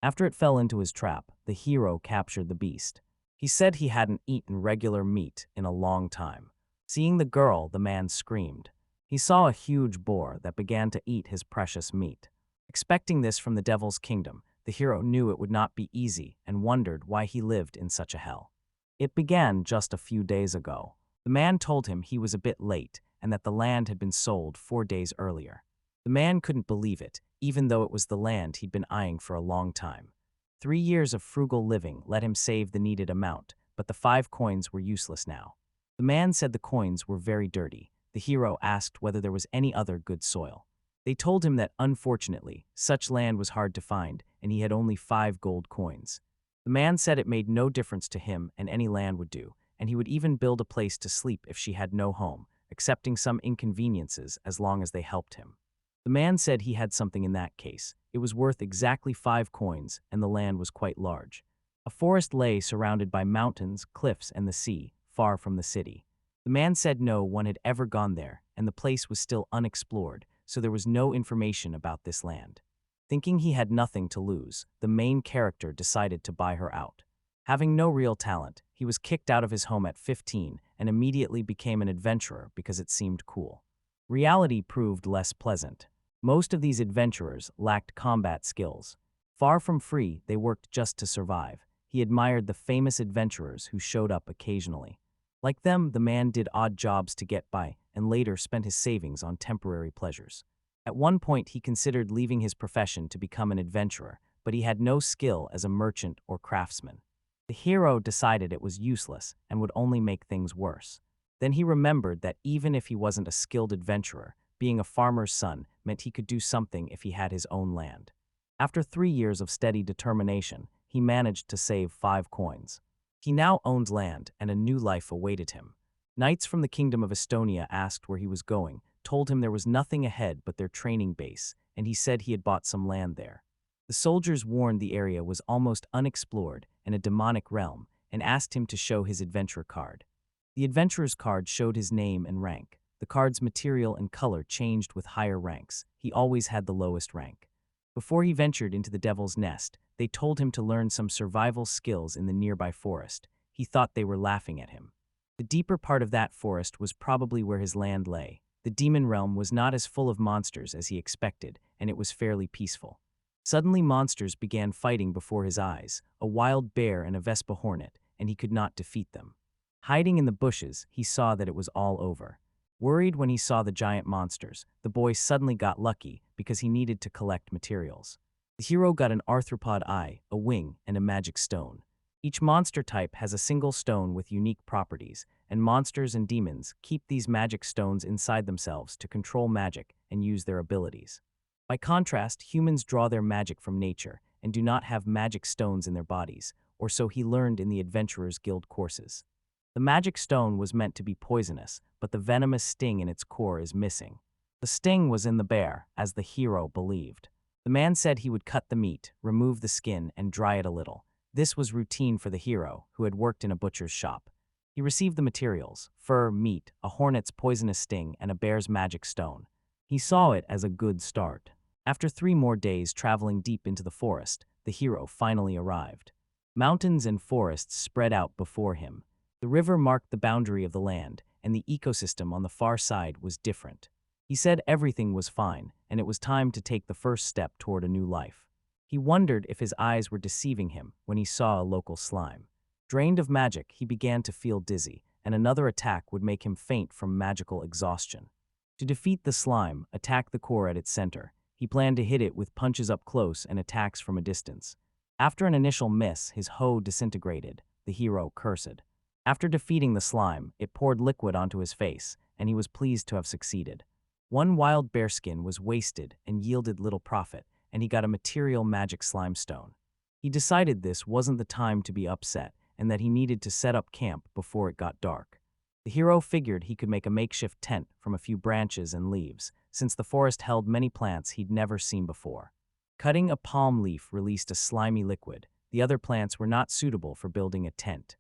After it fell into his trap, the hero captured the beast. He said he hadn't eaten regular meat in a long time. Seeing the girl, the man screamed. He saw a huge boar that began to eat his precious meat. Expecting this from the devil's kingdom, the hero knew it would not be easy and wondered why he lived in such a hell. It began just a few days ago. The man told him he was a bit late and that the land had been sold 4 days earlier. The man couldn't believe it, even though it was the land he'd been eyeing for a long time. 3 years of frugal living let him save the needed amount, but the 5 coins were useless now. The man said the coins were very dirty. The hero asked whether there was any other good soil. They told him that, unfortunately, such land was hard to find, and he had only 5 gold coins. The man said it made no difference to him and any land would do, and he would even build a place to sleep if she had no home, accepting some inconveniences as long as they helped him. The man said he had something in that case. It was worth exactly 5 coins, and the land was quite large. A forest lay surrounded by mountains, cliffs, and the sea, far from the city. The man said no one had ever gone there, and the place was still unexplored, so there was no information about this land. Thinking he had nothing to lose, the main character decided to buy her out. Having no real talent, he was kicked out of his home at 15 and immediately became an adventurer because it seemed cool. Reality proved less pleasant. Most of these adventurers lacked combat skills. Far from free, they worked just to survive. He admired the famous adventurers who showed up occasionally. Like them, the man did odd jobs to get by and later spent his savings on temporary pleasures. At one point, he considered leaving his profession to become an adventurer, but he had no skill as a merchant or craftsman. The hero decided it was useless and would only make things worse. Then he remembered that even if he wasn't a skilled adventurer, being a farmer's son meant he could do something if he had his own land. After 3 years of steady determination, he managed to save 5 coins. He now owned land and a new life awaited him. Knights from the Kingdom of Estonia asked where he was going, told him there was nothing ahead but their training base, and he said he had bought some land there. The soldiers warned the area was almost unexplored and a demonic realm, and asked him to show his adventurer card. The adventurer's card showed his name and rank. The card's material and color changed with higher ranks. He always had the lowest rank. Before he ventured into the Devil's Nest, they told him to learn some survival skills in the nearby forest. He thought they were laughing at him. The deeper part of that forest was probably where his land lay. The demon realm was not as full of monsters as he expected, and it was fairly peaceful. Suddenly monsters began fighting before his eyes, a wild bear and a Vespa hornet, and he could not defeat them. Hiding in the bushes, he saw that it was all over. Worried when he saw the giant monsters, the boy suddenly got lucky because he needed to collect materials. The hero got an arthropod eye, a wing, and a magic stone. Each monster type has a single stone with unique properties, and monsters and demons keep these magic stones inside themselves to control magic and use their abilities. By contrast, humans draw their magic from nature and do not have magic stones in their bodies, or so he learned in the Adventurers Guild courses. The magic stone was meant to be poisonous, but the venomous sting in its core is missing. The sting was in the bear, as the hero believed. The man said he would cut the meat, remove the skin, and dry it a little. This was routine for the hero, who had worked in a butcher's shop. He received the materials: fur, meat, a hornet's poisonous sting, and a bear's magic stone. He saw it as a good start. After 3 more days traveling deep into the forest, the hero finally arrived. Mountains and forests spread out before him. The river marked the boundary of the land, and the ecosystem on the far side was different. He said everything was fine, and it was time to take the first step toward a new life. He wondered if his eyes were deceiving him when he saw a local slime. Drained of magic, he began to feel dizzy, and another attack would make him faint from magical exhaustion. To defeat the slime, attack the core at its center. He planned to hit it with punches up close and attacks from a distance. After an initial miss, his hoe disintegrated. The hero cursed. After defeating the slime, it poured liquid onto his face, and he was pleased to have succeeded. 1 wild bearskin was wasted and yielded little profit, and he got a material magic slime stone. He decided this wasn't the time to be upset, and that he needed to set up camp before it got dark. The hero figured he could make a makeshift tent from a few branches and leaves, since the forest held many plants he'd never seen before. Cutting a palm leaf released a slimy liquid. The other plants were not suitable for building a tent.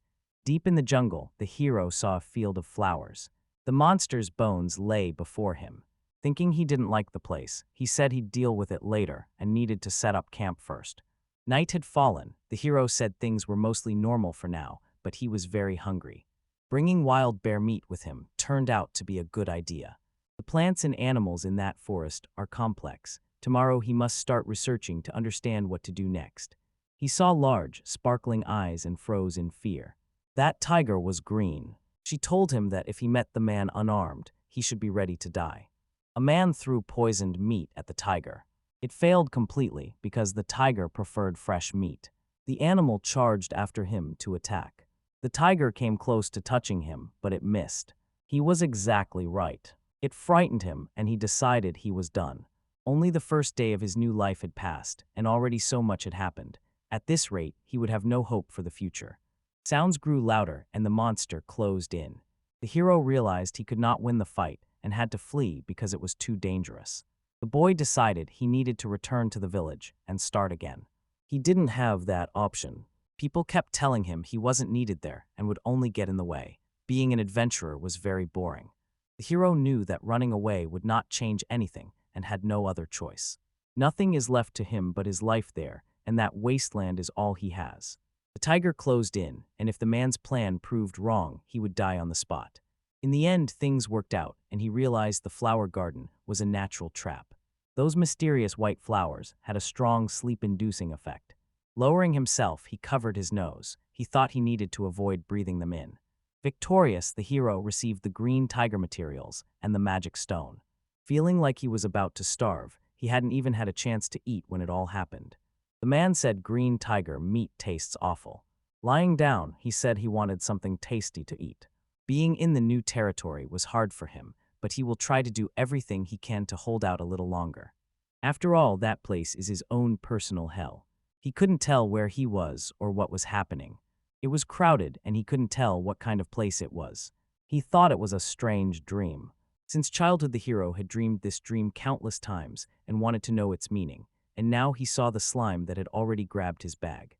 Deep in the jungle, the hero saw a field of flowers. The monster's bones lay before him. Thinking he didn't like the place, he said he'd deal with it later and needed to set up camp first. Night had fallen. The hero said things were mostly normal for now, but he was very hungry. Bringing wild bear meat with him turned out to be a good idea. The plants and animals in that forest are complex. Tomorrow he must start researching to understand what to do next. He saw large, sparkling eyes and froze in fear. That tiger was green. She told him that if he met the man unarmed, he should be ready to die. A man threw poisoned meat at the tiger. It failed completely because the tiger preferred fresh meat. The animal charged after him to attack. The tiger came close to touching him, but it missed. He was exactly right. It frightened him, and he decided he was done. Only the first day of his new life had passed, and already so much had happened. At this rate, he would have no hope for the future. Sounds grew louder, and the monster closed in. The hero realized he could not win the fight and had to flee because it was too dangerous. The boy decided he needed to return to the village and start again. He didn't have that option. People kept telling him he wasn't needed there and would only get in the way. Being an adventurer was very boring. The hero knew that running away would not change anything and had no other choice. Nothing is left to him but his life there, and that wasteland is all he has. The tiger closed in, and if the man's plan proved wrong, he would die on the spot. In the end, things worked out, and he realized the flower garden was a natural trap. Those mysterious white flowers had a strong sleep-inducing effect. Lowering himself, he covered his nose. He thought he needed to avoid breathing them in. Victorious, the hero received the green tiger materials and the magic stone. Feeling like he was about to starve, he hadn't even had a chance to eat when it all happened. The man said green tiger meat tastes awful. Lying down, he said he wanted something tasty to eat. Being in the new territory was hard for him, but he will try to do everything he can to hold out a little longer. After all, that place is his own personal hell. He couldn't tell where he was or what was happening. It was crowded, and he couldn't tell what kind of place it was. He thought it was a strange dream. Since childhood, the hero had dreamed this dream countless times and wanted to know its meaning, and now he saw the slime that had already grabbed his bag.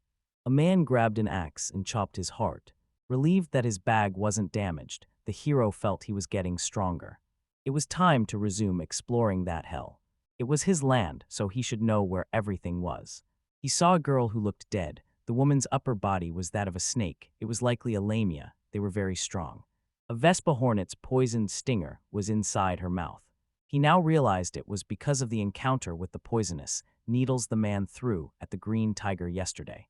A man grabbed an axe and chopped his heart. Relieved that his bag wasn't damaged, the hero felt he was getting stronger. It was time to resume exploring that hell. It was his land, so he should know where everything was. He saw a girl who looked dead. The woman's upper body was that of a snake. It was likely a lamia. They were very strong. A Vespa hornet's poisoned stinger was inside her mouth. He now realized it was because of the encounter with the poisonous needles the man threw at the green tiger yesterday.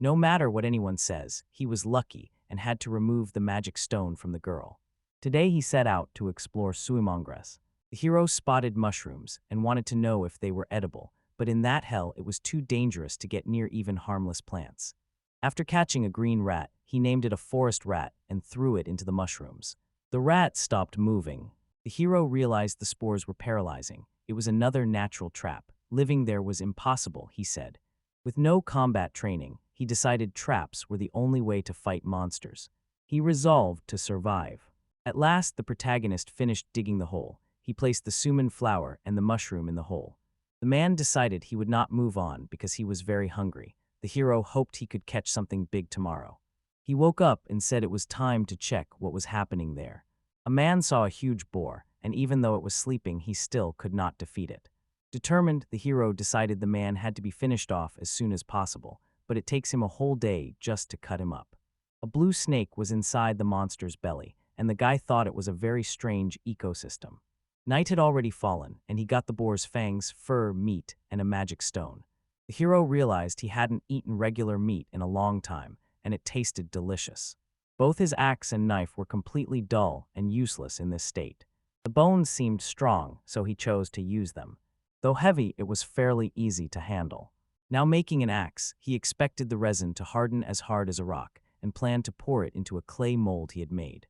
No matter what anyone says, he was lucky and had to remove the magic stone from the girl. Today he set out to explore Suimongres. The hero spotted mushrooms and wanted to know if they were edible, but in that hell it was too dangerous to get near even harmless plants. After catching a green rat, he named it a forest rat and threw it into the mushrooms. The rat stopped moving. The hero realized the spores were paralyzing. It was another natural trap. Living there was impossible, he said. With no combat training, he decided traps were the only way to fight monsters. He resolved to survive. At last, the protagonist finished digging the hole. He placed the suman flower and the mushroom in the hole. The man decided he would not move on because he was very hungry. The hero hoped he could catch something big tomorrow. He woke up and said it was time to check what was happening there. A man saw a huge boar, and even though it was sleeping, he still could not defeat it. Determined, the hero decided the man had to be finished off as soon as possible, but it takes him a whole day just to cut him up. A blue snake was inside the monster's belly, and the guy thought it was a very strange ecosystem. Night had already fallen, and he got the boar's fangs, fur, meat, and a magic stone. The hero realized he hadn't eaten regular meat in a long time, and it tasted delicious. Both his axe and knife were completely dull and useless in this state. The bones seemed strong, so he chose to use them. Though heavy, it was fairly easy to handle. Now making an axe, he expected the resin to harden as hard as a rock and planned to pour it into a clay mold he had made.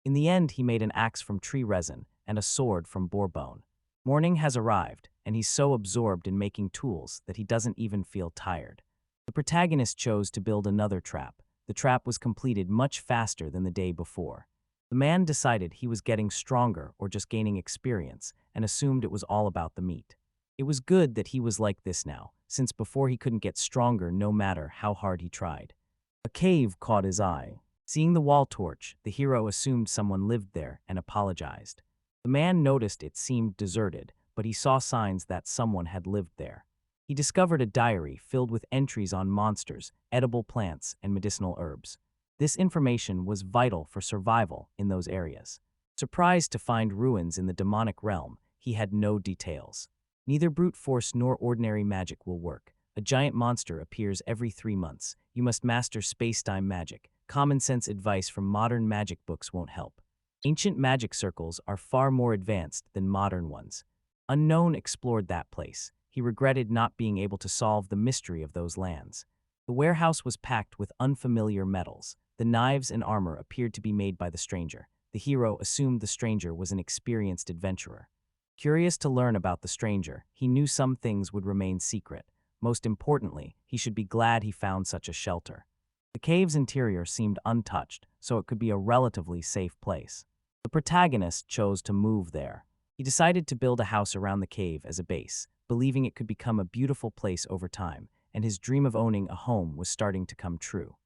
In the end, he made an axe from tree resin and a sword from boar bone. Morning has arrived, and he's so absorbed in making tools that he doesn't even feel tired. The protagonist chose to build another trap. The trap was completed much faster than the day before. The man decided he was getting stronger or just gaining experience and assumed it was all about the meat. It was good that he was like this now, since before he couldn't get stronger no matter how hard he tried. A cave caught his eye. Seeing the wall torch, the hero assumed someone lived there and apologized. The man noticed it seemed deserted, but he saw signs that someone had lived there. He discovered a diary filled with entries on monsters, edible plants, and medicinal herbs. This information was vital for survival in those areas. Surprised to find ruins in the demonic realm, he had no details. Neither brute force nor ordinary magic will work. A giant monster appears every 3 months. You must master space-time magic. Common sense advice from modern magic books won't help. Ancient magic circles are far more advanced than modern ones. Unknown explored that place. He regretted not being able to solve the mystery of those lands. The warehouse was packed with unfamiliar metals. The knives and armor appeared to be made by the stranger. The hero assumed the stranger was an experienced adventurer. Curious to learn about the stranger, he knew some things would remain secret. Most importantly, he should be glad he found such a shelter. The cave's interior seemed untouched, so it could be a relatively safe place. The protagonist chose to move there. He decided to build a house around the cave as a base, believing it could become a beautiful place over time, and his dream of owning a home was starting to come true.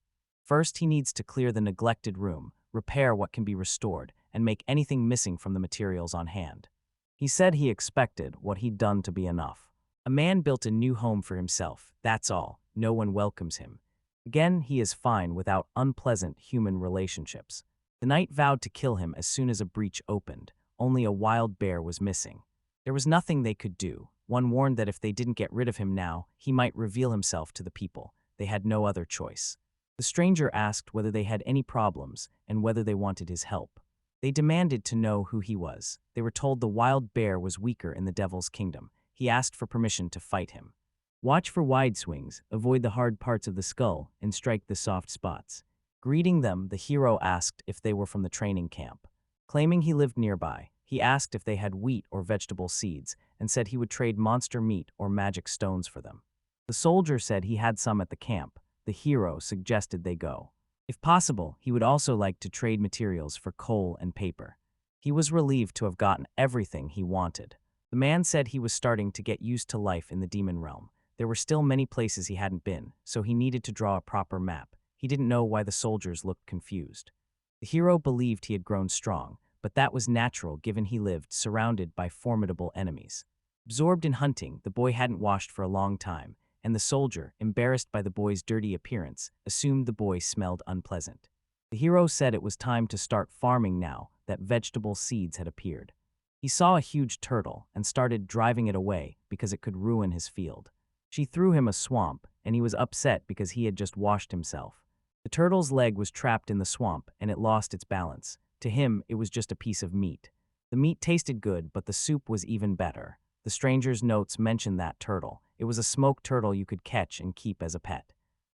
First, he needs to clear the neglected room, repair what can be restored, and make anything missing from the materials on hand. He said he expected what he'd done to be enough. A man built a new home for himself, that's all. No one welcomes him. Again, he is fine without unpleasant human relationships. The knight vowed to kill him as soon as a breach opened. Only a wild bear was missing. There was nothing they could do. One warned that if they didn't get rid of him now, he might reveal himself to the people. They had no other choice. The stranger asked whether they had any problems and whether they wanted his help. They demanded to know who he was. They were told the wild bear was weaker in the devil's kingdom. He asked for permission to fight him. Watch for wide swings, avoid the hard parts of the skull, and strike the soft spots. Greeting them, the hero asked if they were from the training camp. Claiming he lived nearby, he asked if they had wheat or vegetable seeds, and said he would trade monster meat or magic stones for them. The soldier said he had some at the camp. The hero suggested they go. If possible, he would also like to trade materials for coal and paper. He was relieved to have gotten everything he wanted. The man said he was starting to get used to life in the demon realm. There were still many places he hadn't been, so he needed to draw a proper map. He didn't know why the soldiers looked confused. The hero believed he had grown strong, but that was natural given he lived surrounded by formidable enemies. Absorbed in hunting, the boy hadn't washed for a long time, and the soldier, embarrassed by the boy's dirty appearance, assumed the boy smelled unpleasant. The hero said it was time to start farming now that vegetable seeds had appeared. He saw a huge turtle and started driving it away because it could ruin his field. She threw him a swamp, and he was upset because he had just washed himself. The turtle's leg was trapped in the swamp, and it lost its balance. To him, it was just a piece of meat. The meat tasted good, but the soup was even better. The stranger's notes mentioned that turtle. It was a smoked turtle you could catch and keep as a pet.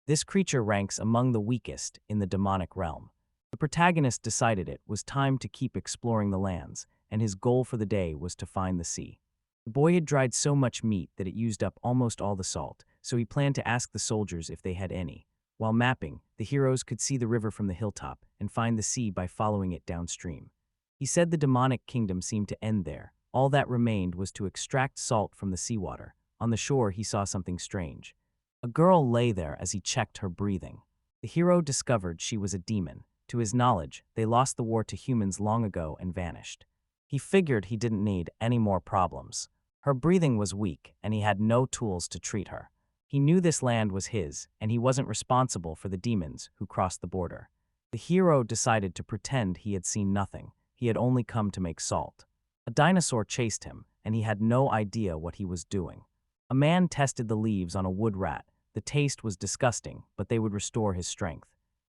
This creature ranks among the weakest in the demonic realm. The protagonist decided it was time to keep exploring the lands, and his goal for the day was to find the sea. The boy had dried so much meat that it used up almost all the salt, so he planned to ask the soldiers if they had any. While mapping, the heroes could see the river from the hilltop and find the sea by following it downstream. He said the demonic kingdom seemed to end there. All that remained was to extract salt from the seawater. On the shore, he saw something strange. A girl lay there as he checked her breathing. The hero discovered she was a demon. To his knowledge, they lost the war to humans long ago and vanished. He figured he didn't need any more problems. Her breathing was weak, and he had no tools to treat her. He knew this land was his, and he wasn't responsible for the demons who crossed the border. The hero decided to pretend he had seen nothing. He had only come to make salt. A dinosaur chased him, and he had no idea what he was doing. A man tested the leaves on a wood rat. The taste was disgusting, but they would restore his strength.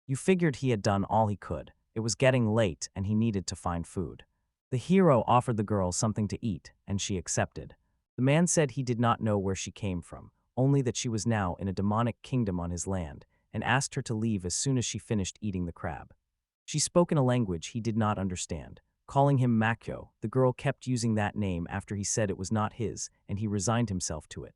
You figured he had done all he could. It was getting late, and he needed to find food. The hero offered the girl something to eat, and she accepted. The man said he did not know where she came from, only that she was now in a demonic kingdom on his land, and asked her to leave as soon as she finished eating the crab. She spoke in a language he did not understand. Calling him Makyo, the girl kept using that name after he said it was not his, and he resigned himself to it.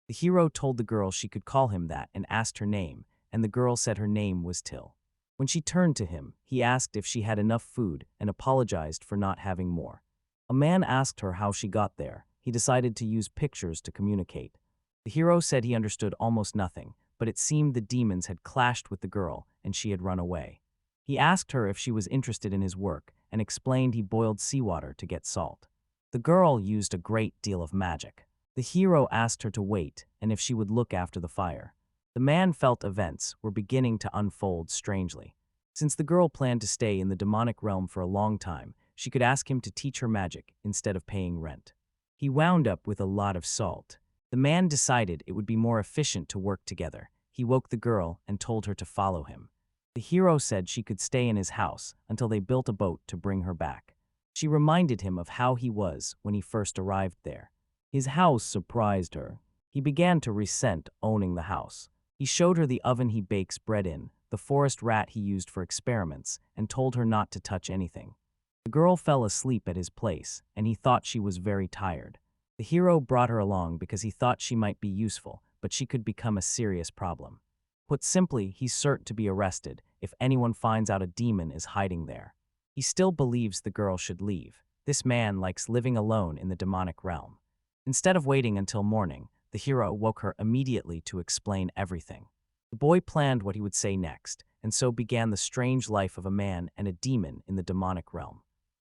The hero told the girl she could call him that and asked her name, and the girl said her name was Till. When she turned to him, he asked if she had enough food and apologized for not having more. A man asked her how she got there. He decided to use pictures to communicate. The hero said he understood almost nothing, but it seemed the demons had clashed with the girl and she had run away. He asked her if she was interested in his work and explained he boiled seawater to get salt. The girl used a great deal of magic. The hero asked her to wait and if she would look after the fire. The man felt events were beginning to unfold strangely. Since the girl planned to stay in the demonic realm for a long time, she could ask him to teach her magic instead of paying rent. He wound up with a lot of salt. The man decided it would be more efficient to work together. He woke the girl and told her to follow him. The hero said she could stay in his house until they built a boat to bring her back. She reminded him of how he was when he first arrived there. His house surprised her. He began to resent owning the house. He showed her the oven he bakes bread in, the forest rat he used for experiments, and told her not to touch anything. The girl fell asleep at his place, and he thought she was very tired. The hero brought her along because he thought she might be useful, but she could become a serious problem. Put simply, he's certain to be arrested if anyone finds out a demon is hiding there. He still believes the girl should leave. This man likes living alone in the demonic realm. Instead of waiting until morning, the hero woke her immediately to explain everything. The boy planned what he would say next, and so began the strange life of a man and a demon in the demonic realm.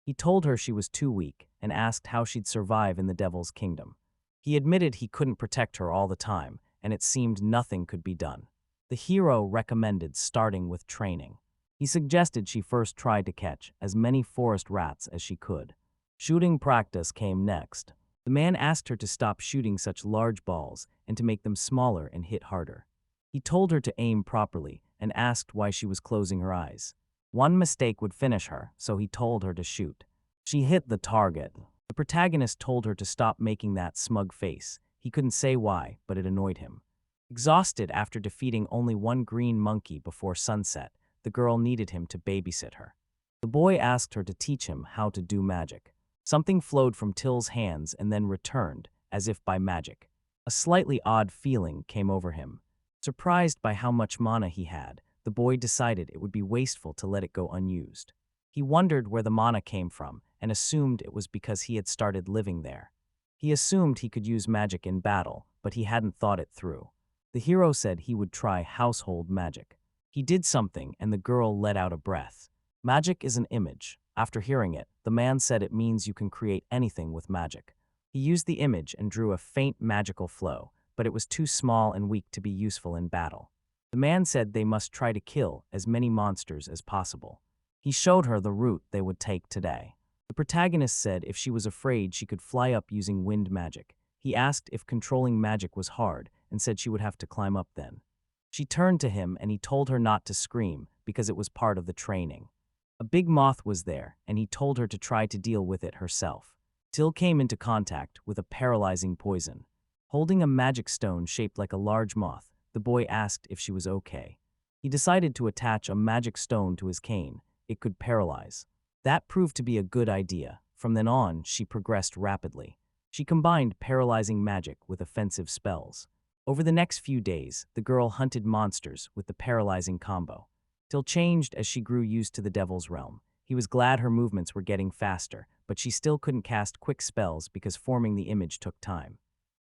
He told her she was too weak and asked how she'd survive in the devil's kingdom. He admitted he couldn't protect her all the time, and it seemed nothing could be done. The hero recommended starting with training. He suggested she first try to catch as many forest rats as she could. Shooting practice came next. The man asked her to stop shooting such large balls and to make them smaller and hit harder. He told her to aim properly and asked why she was closing her eyes. One mistake would finish her, so he told her to shoot. She hit the target. The protagonist told her to stop making that smug face. He couldn't say why, but it annoyed him. Exhausted after defeating only one green monkey before sunset, the girl needed him to babysit her. The boy asked her to teach him how to do magic. Something flowed from Till's hands and then returned, as if by magic. A slightly odd feeling came over him. Surprised by how much mana he had, the boy decided it would be wasteful to let it go unused. He wondered where the mana came from and assumed it was because he had started living there. He assumed he could use magic in battle, but he hadn't thought it through. The hero said he would try household magic. He did something and the girl let out a breath. Magic is an image. After hearing it, the man said it means you can create anything with magic. He used the image and drew a faint magical flow, but it was too small and weak to be useful in battle. The man said they must try to kill as many monsters as possible. He showed her the route they would take today. The protagonist said if she was afraid she could fly up using wind magic. He asked if controlling magic was hard and said she would have to climb up then. She turned to him and he told her not to scream because it was part of the training. A big moth was there and he told her to try to deal with it herself. Till came into contact with a paralyzing poison. Holding a magic stone shaped like a large moth, the boy asked if she was okay. He decided to attach a magic stone to his cane. It could paralyze. That proved to be a good idea. From then on, she progressed rapidly. She combined paralyzing magic with offensive spells. Over the next few days, the girl hunted monsters with the paralyzing combo. Till changed as she grew used to the devil's realm. He was glad her movements were getting faster, but she still couldn't cast quick spells because forming the image took time.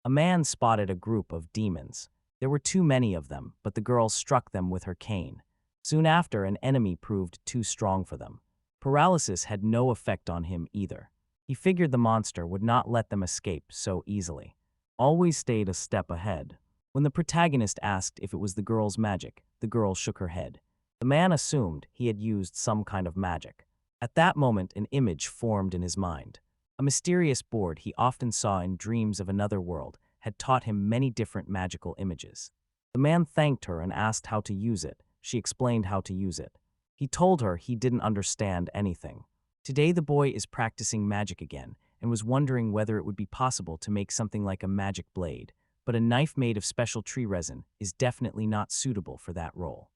A man spotted a group of demons. There were too many of them, but the girl struck them with her cane. Soon after, an enemy proved too strong for them. Paralysis had no effect on him either. He figured the monster would not let them escape so easily. Always stayed a step ahead. When the protagonist asked if it was the girl's magic, the girl shook her head. The man assumed he had used some kind of magic. At that moment, an image formed in his mind. A mysterious board he often saw in dreams of another world had taught him many different magical images. The man thanked her and asked how to use it. She explained how to use it. He told her he didn't understand anything. Today the boy is practicing magic again and was wondering whether it would be possible to make something like a magic blade, but a knife made of special tree resin is definitely not suitable for that role.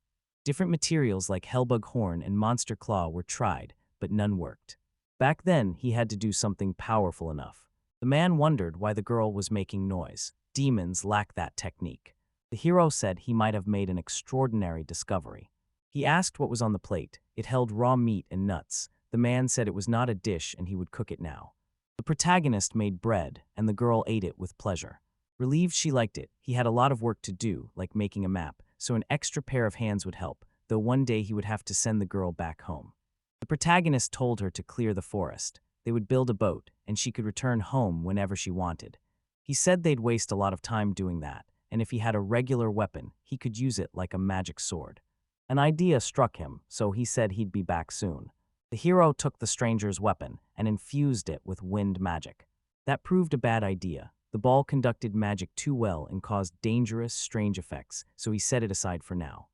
Different materials like hellbug horn and monster claw were tried, but none worked. Back then, he had to do something powerful enough. The man wondered why the girl was making noise. Demons lack that technique. The hero said he might have made an extraordinary discovery. He asked what was on the plate. It held raw meat and nuts. The man said it was not a dish and he would cook it now. The protagonist made bread, and the girl ate it with pleasure. Relieved she liked it, he had a lot of work to do, like making a map, so an extra pair of hands would help, though one day he would have to send the girl back home. The protagonist told her to clear the forest. They would build a boat, and she could return home whenever she wanted. He said they'd waste a lot of time doing that, and if he had a regular weapon, he could use it like a magic sword. An idea struck him, so he said he'd be back soon. The hero took the stranger's weapon and infused it with wind magic. That proved a bad idea. The ball conducted magic too well and caused dangerous, strange effects, so he set it aside for now.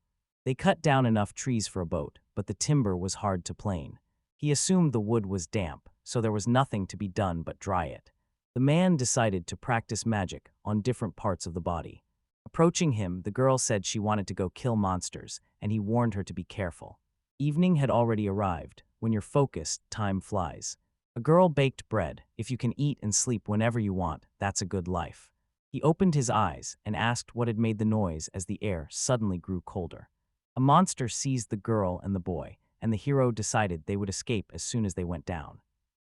They cut down enough trees for a boat, but the timber was hard to plane. He assumed the wood was damp, so there was nothing to be done but dry it. The man decided to practice magic on different parts of the body. Approaching him, the girl said she wanted to go kill monsters, and he warned her to be careful. Evening had already arrived. When you're focused, time flies. A girl baked bread. If you can eat and sleep whenever you want, that's a good life. He opened his eyes and asked what had made the noise as the air suddenly grew colder. A monster seized the girl and the boy, and the hero decided they would escape as soon as they went down.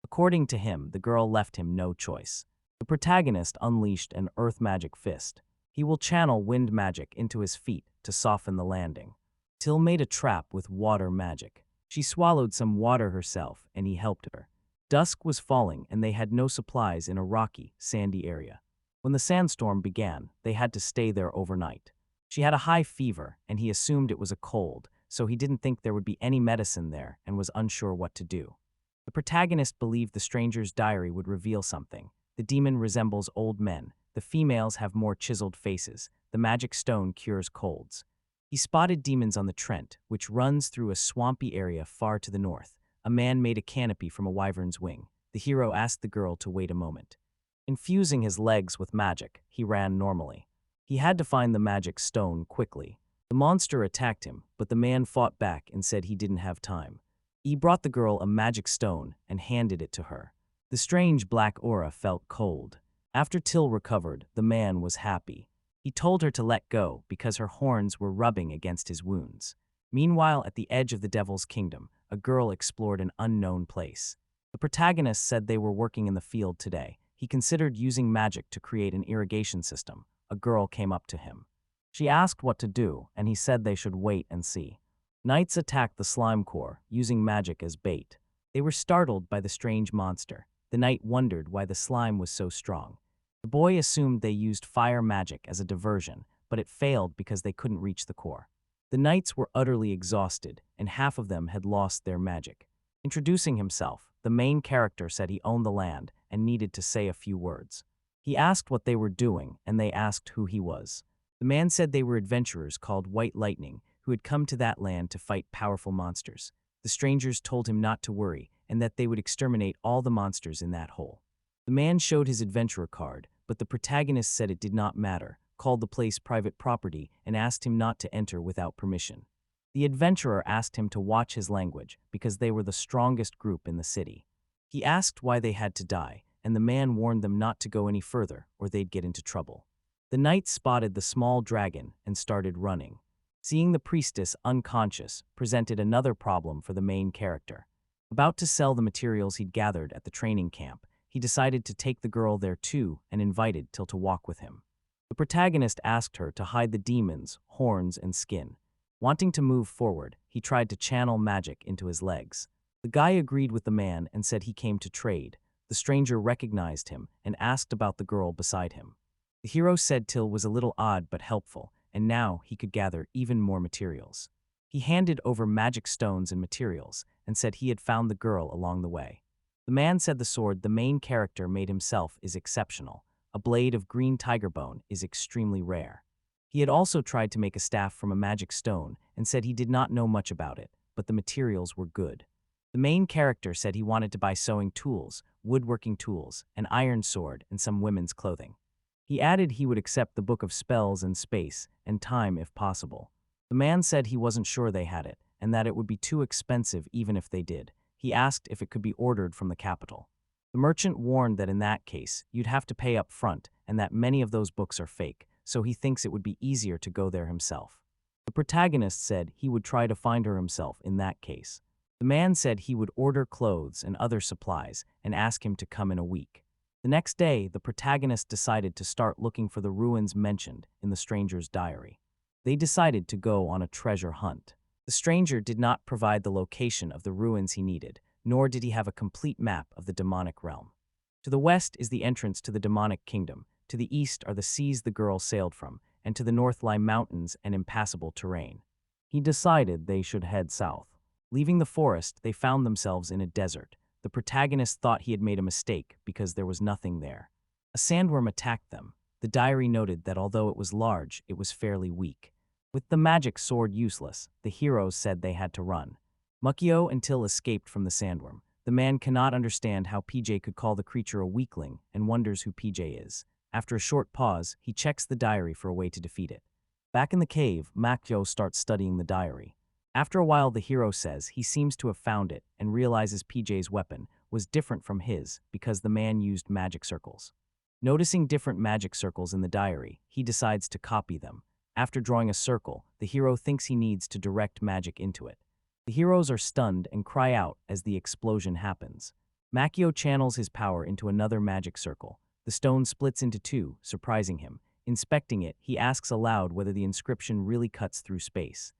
According to him, the girl left him no choice. The protagonist unleashed an earth magic fist. He will channel wind magic into his feet to soften the landing. Till made a trap with water magic. She swallowed some water herself, and he helped her. Dusk was falling, and they had no supplies in a rocky, sandy area. When the sandstorm began, they had to stay there overnight. She had a high fever, and he assumed it was a cold, so he didn't think there would be any medicine there and was unsure what to do. The protagonist believed the stranger's diary would reveal something. The demon resembles old men. The females have more chiseled faces. The magic stone cures colds. He spotted demons on the Trent, which runs through a swampy area far to the north. A man made a canopy from a wyvern's wing. The hero asked the girl to wait a moment. Infusing his legs with magic, he ran normally. He had to find the magic stone quickly. The monster attacked him, but the man fought back and said he didn't have time. He brought the girl a magic stone and handed it to her. The strange black aura felt cold. After Till recovered, the man was happy. He told her to let go because her horns were rubbing against his wounds. Meanwhile, at the edge of the devil's kingdom, a girl explored an unknown place. The protagonist said they were working in the field today. He considered using magic to create an irrigation system. A girl came up to him. She asked what to do, and he said they should wait and see. Knights attacked the slime core, using magic as bait. They were startled by the strange monster. The knight wondered why the slime was so strong. The boy assumed they used fire magic as a diversion, but it failed because they couldn't reach the core. The knights were utterly exhausted, and half of them had lost their magic. Introducing himself, the main character said he owned the land and needed to say a few words. He asked what they were doing, and they asked who he was. The man said they were adventurers called White Lightning, who had come to that land to fight powerful monsters. The strangers told him not to worry, and that they would exterminate all the monsters in that hole. The man showed his adventurer card, but the protagonist said it did not matter, called the place private property, and asked him not to enter without permission. The adventurer asked him to watch his language, because they were the strongest group in the city. He asked why they had to die, and the man warned them not to go any further, or they'd get into trouble. The knight spotted the small dragon and started running. Seeing the priestess unconscious presented another problem for the main character. About to sell the materials he'd gathered at the training camp, he decided to take the girl there too and invited Till to walk with him. The protagonist asked her to hide the demons, horns, and skin. Wanting to move forward, he tried to channel magic into his legs. The guy agreed with the man and said he came to trade. The stranger recognized him and asked about the girl beside him. The hero said Till was a little odd but helpful, and now he could gather even more materials. He handed over magic stones and materials and said he had found the girl along the way. The man said the sword the main character made himself is exceptional. A blade of green tiger bone is extremely rare. He had also tried to make a staff from a magic stone and said he did not know much about it, but the materials were good. The main character said he wanted to buy sewing tools, woodworking tools, an iron sword, and some women's clothing. He added he would accept the book of spells and space and time if possible. The man said he wasn't sure they had it, and that it would be too expensive even if they did. He asked if it could be ordered from the capital. The merchant warned that in that case, you'd have to pay up front and that many of those books are fake, so he thinks it would be easier to go there himself. The protagonist said he would try to find her himself in that case. The man said he would order clothes and other supplies and ask him to come in a week. The next day, the protagonist decided to start looking for the ruins mentioned in the stranger's diary. They decided to go on a treasure hunt. The stranger did not provide the location of the ruins he needed, nor did he have a complete map of the demonic realm. To the west is the entrance to the demonic kingdom. To the east are the seas the girl sailed from, and to the north lie mountains and impassable terrain. He decided they should head south. Leaving the forest, they found themselves in a desert. The protagonist thought he had made a mistake because there was nothing there. A sandworm attacked them. The diary noted that although it was large, it was fairly weak. With the magic sword useless, the heroes said they had to run. Mukio and Till escaped from the sandworm. The man cannot understand how PJ could call the creature a weakling and wonders who PJ is. After a short pause, he checks the diary for a way to defeat it. Back in the cave, Mukio starts studying the diary. After a while, the hero says he seems to have found it and realizes PJ's weapon was different from his because the man used magic circles. Noticing different magic circles in the diary, he decides to copy them. After drawing a circle, the hero thinks he needs to direct magic into it. The heroes are stunned and cry out as the explosion happens. Mukio channels his power into another magic circle. The stone splits into two, surprising him. Inspecting it, he asks aloud whether the inscription really cuts through space.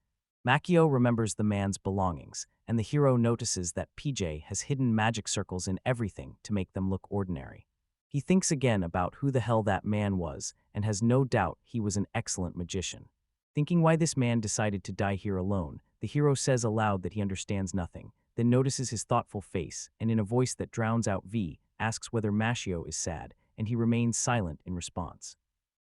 Mukio remembers the man's belongings, and the hero notices that PJ has hidden magic circles in everything to make them look ordinary. He thinks again about who the hell that man was and has no doubt he was an excellent magician. Thinking why this man decided to die here alone, the hero says aloud that he understands nothing, then notices his thoughtful face and in a voice that drowns out V, asks whether Mashio is sad, and he remains silent in response.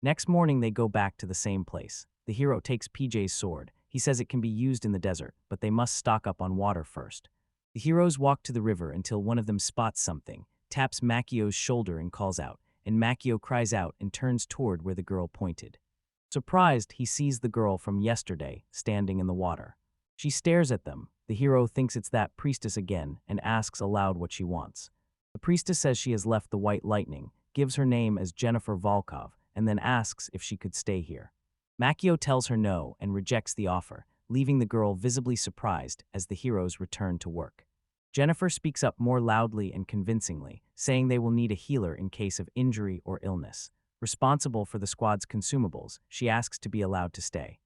Next morning they go back to the same place. The hero takes PJ's sword. He says it can be used in the desert, but they must stock up on water first. The heroes walk to the river until one of them spots something, taps Mukio's shoulder and calls out, and Mukio cries out and turns toward where the girl pointed. Surprised, he sees the girl from yesterday standing in the water. She stares at them. The hero thinks it's that priestess again and asks aloud what she wants. The priestess says she has left the White Lightning, gives her name as Jennifer Volkov, and then asks if she could stay here. Mukio tells her no and rejects the offer, leaving the girl visibly surprised as the heroes return to work. Jennifer speaks up more loudly and convincingly, saying they will need a healer in case of injury or illness. Responsible for the squad's consumables, she asks to be allowed to stay.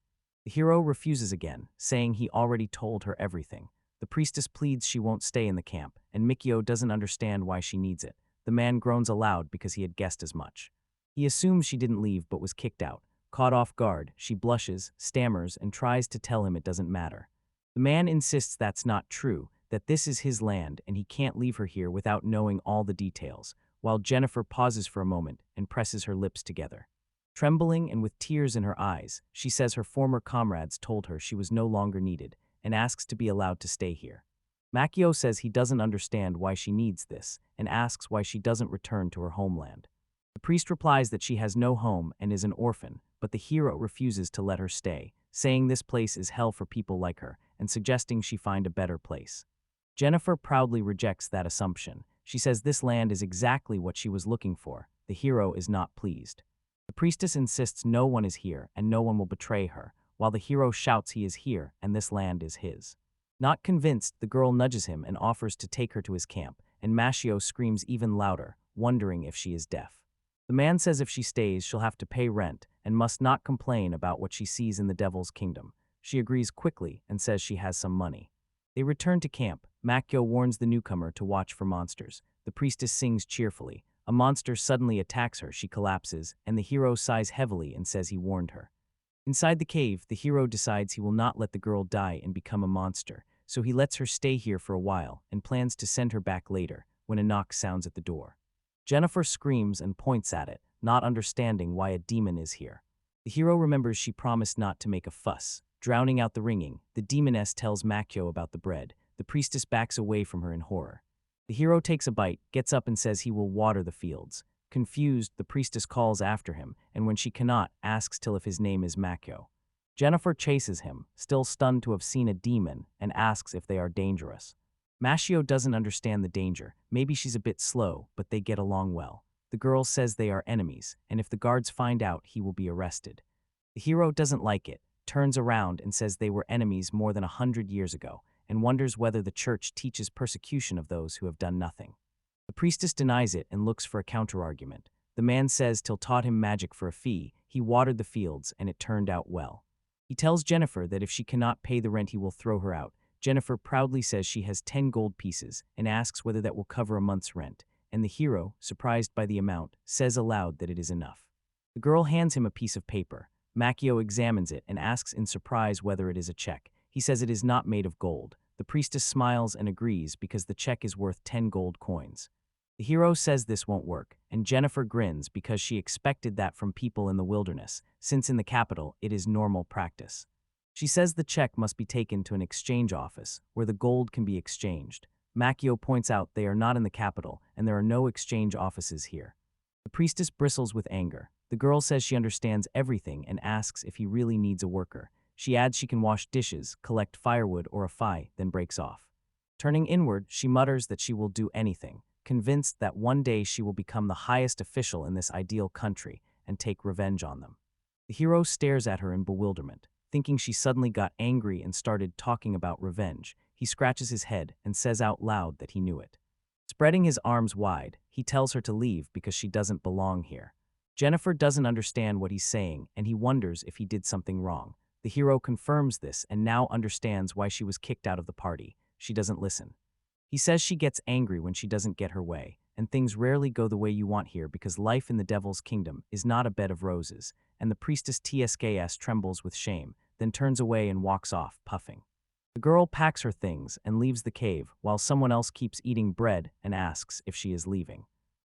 The hero refuses again, saying he already told her everything. The priestess pleads she won't stay in the camp, and Mukio doesn't understand why she needs it. The man groans aloud because he had guessed as much. He assumes she didn't leave but was kicked out. Caught off guard, she blushes, stammers, and tries to tell him it doesn't matter. The man insists that's not true, that this is his land and he can't leave her here without knowing all the details, while Jennifer pauses for a moment and presses her lips together. Trembling and with tears in her eyes, she says her former comrades told her she was no longer needed and asks to be allowed to stay here. Mukio says he doesn't understand why she needs this and asks why she doesn't return to her homeland. The priest replies that she has no home and is an orphan, but the hero refuses to let her stay, saying this place is hell for people like her and suggesting she find a better place. Jennifer proudly rejects that assumption. She says this land is exactly what she was looking for. The hero is not pleased. The priestess insists no one is here and no one will betray her, while the hero shouts he is here and this land is his. Not convinced, the girl nudges him and offers to take her to his camp, and Mashio screams even louder, wondering if she is deaf. The man says if she stays, she'll have to pay rent and must not complain about what she sees in the devil's kingdom. She agrees quickly and says she has some money. They return to camp. Mukio warns the newcomer to watch for monsters. The priestess sings cheerfully. A monster suddenly attacks her, she collapses, and the hero sighs heavily and says he warned her. Inside the cave, the hero decides he will not let the girl die and become a monster, so he lets her stay here for a while and plans to send her back later, when a knock sounds at the door. Jennifer screams and points at it, not understanding why a demon is here. The hero remembers she promised not to make a fuss. Drowning out the ringing, the demoness tells Mukio about the bread. The priestess backs away from her in horror. The hero takes a bite, gets up and says he will water the fields. Confused, the priestess calls after him, and when she cannot, asks Till if his name is Mukio. Jennifer chases him, still stunned to have seen a demon, and asks if they are dangerous. Mashio doesn't understand the danger. Maybe she's a bit slow, but they get along well. The girl says they are enemies, and if the guards find out, he will be arrested. The hero doesn't like it, turns around and says they were enemies more than 100 years ago, and wonders whether the church teaches persecution of those who have done nothing. The priestess denies it and looks for a counterargument. The man says Till taught him magic for a fee, he watered the fields, and it turned out well. He tells Jennifer that if she cannot pay the rent he will throw her out. Jennifer proudly says she has 10 gold pieces and asks whether that will cover a month's rent, and the hero, surprised by the amount, says aloud that it is enough. The girl hands him a piece of paper. Makio examines it and asks in surprise whether it is a check. He says it is not made of gold. The priestess smiles and agrees because the check is worth 10 gold coins. The hero says this won't work, and Jennifer grins because she expected that from people in the wilderness, since in the capital it is normal practice. She says the check must be taken to an exchange office, where the gold can be exchanged. Makio points out they are not in the capital, and there are no exchange offices here. The priestess bristles with anger. The girl says she understands everything and asks if he really needs a worker. She adds she can wash dishes, collect firewood or a fire, then breaks off. Turning inward, she mutters that she will do anything, convinced that one day she will become the highest official in this ideal country and take revenge on them. The hero stares at her in bewilderment, thinking she suddenly got angry and started talking about revenge. He scratches his head and says out loud that he knew it. Spreading his arms wide, he tells her to leave because she doesn't belong here. Jennifer doesn't understand what he's saying, and he wonders if he did something wrong. The hero confirms this and now understands why she was kicked out of the party. She doesn't listen. He says she gets angry when she doesn't get her way, and things rarely go the way you want here because life in the devil's kingdom is not a bed of roses, and the priestess TSKS trembles with shame, then turns away and walks off, puffing. The girl packs her things and leaves the cave while someone else keeps eating bread and asks if she is leaving.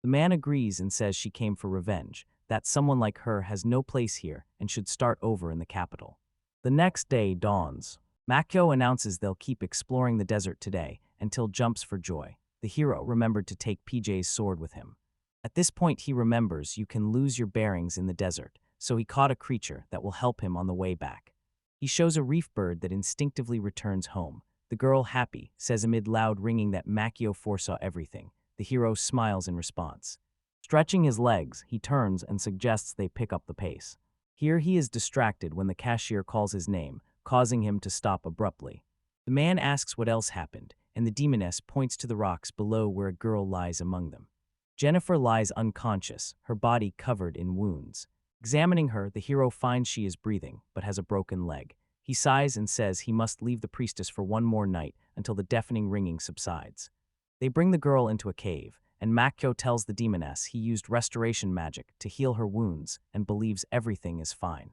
The man agrees and says she came for revenge, that someone like her has no place here and should start over in the capital. The next day dawns. Makio announces they'll keep exploring the desert today until jumps for joy. The hero remembered to take PJ's sword with him. At this point he remembers you can lose your bearings in the desert, so he caught a creature that will help him on the way back. He shows a reef bird that instinctively returns home. The girl, happy, says amid loud ringing that Makio foresaw everything. The hero smiles in response. Stretching his legs, he turns and suggests they pick up the pace. Here he is distracted when the cashier calls his name, causing him to stop abruptly. The man asks what else happened, and the demoness points to the rocks below where a girl lies among them. Jennifer lies unconscious, her body covered in wounds. Examining her, the hero finds she is breathing, but has a broken leg. He sighs and says he must leave the priestess for one more night until the deafening ringing subsides. They bring the girl into a cave, and Makio tells the demoness he used restoration magic to heal her wounds and believes everything is fine.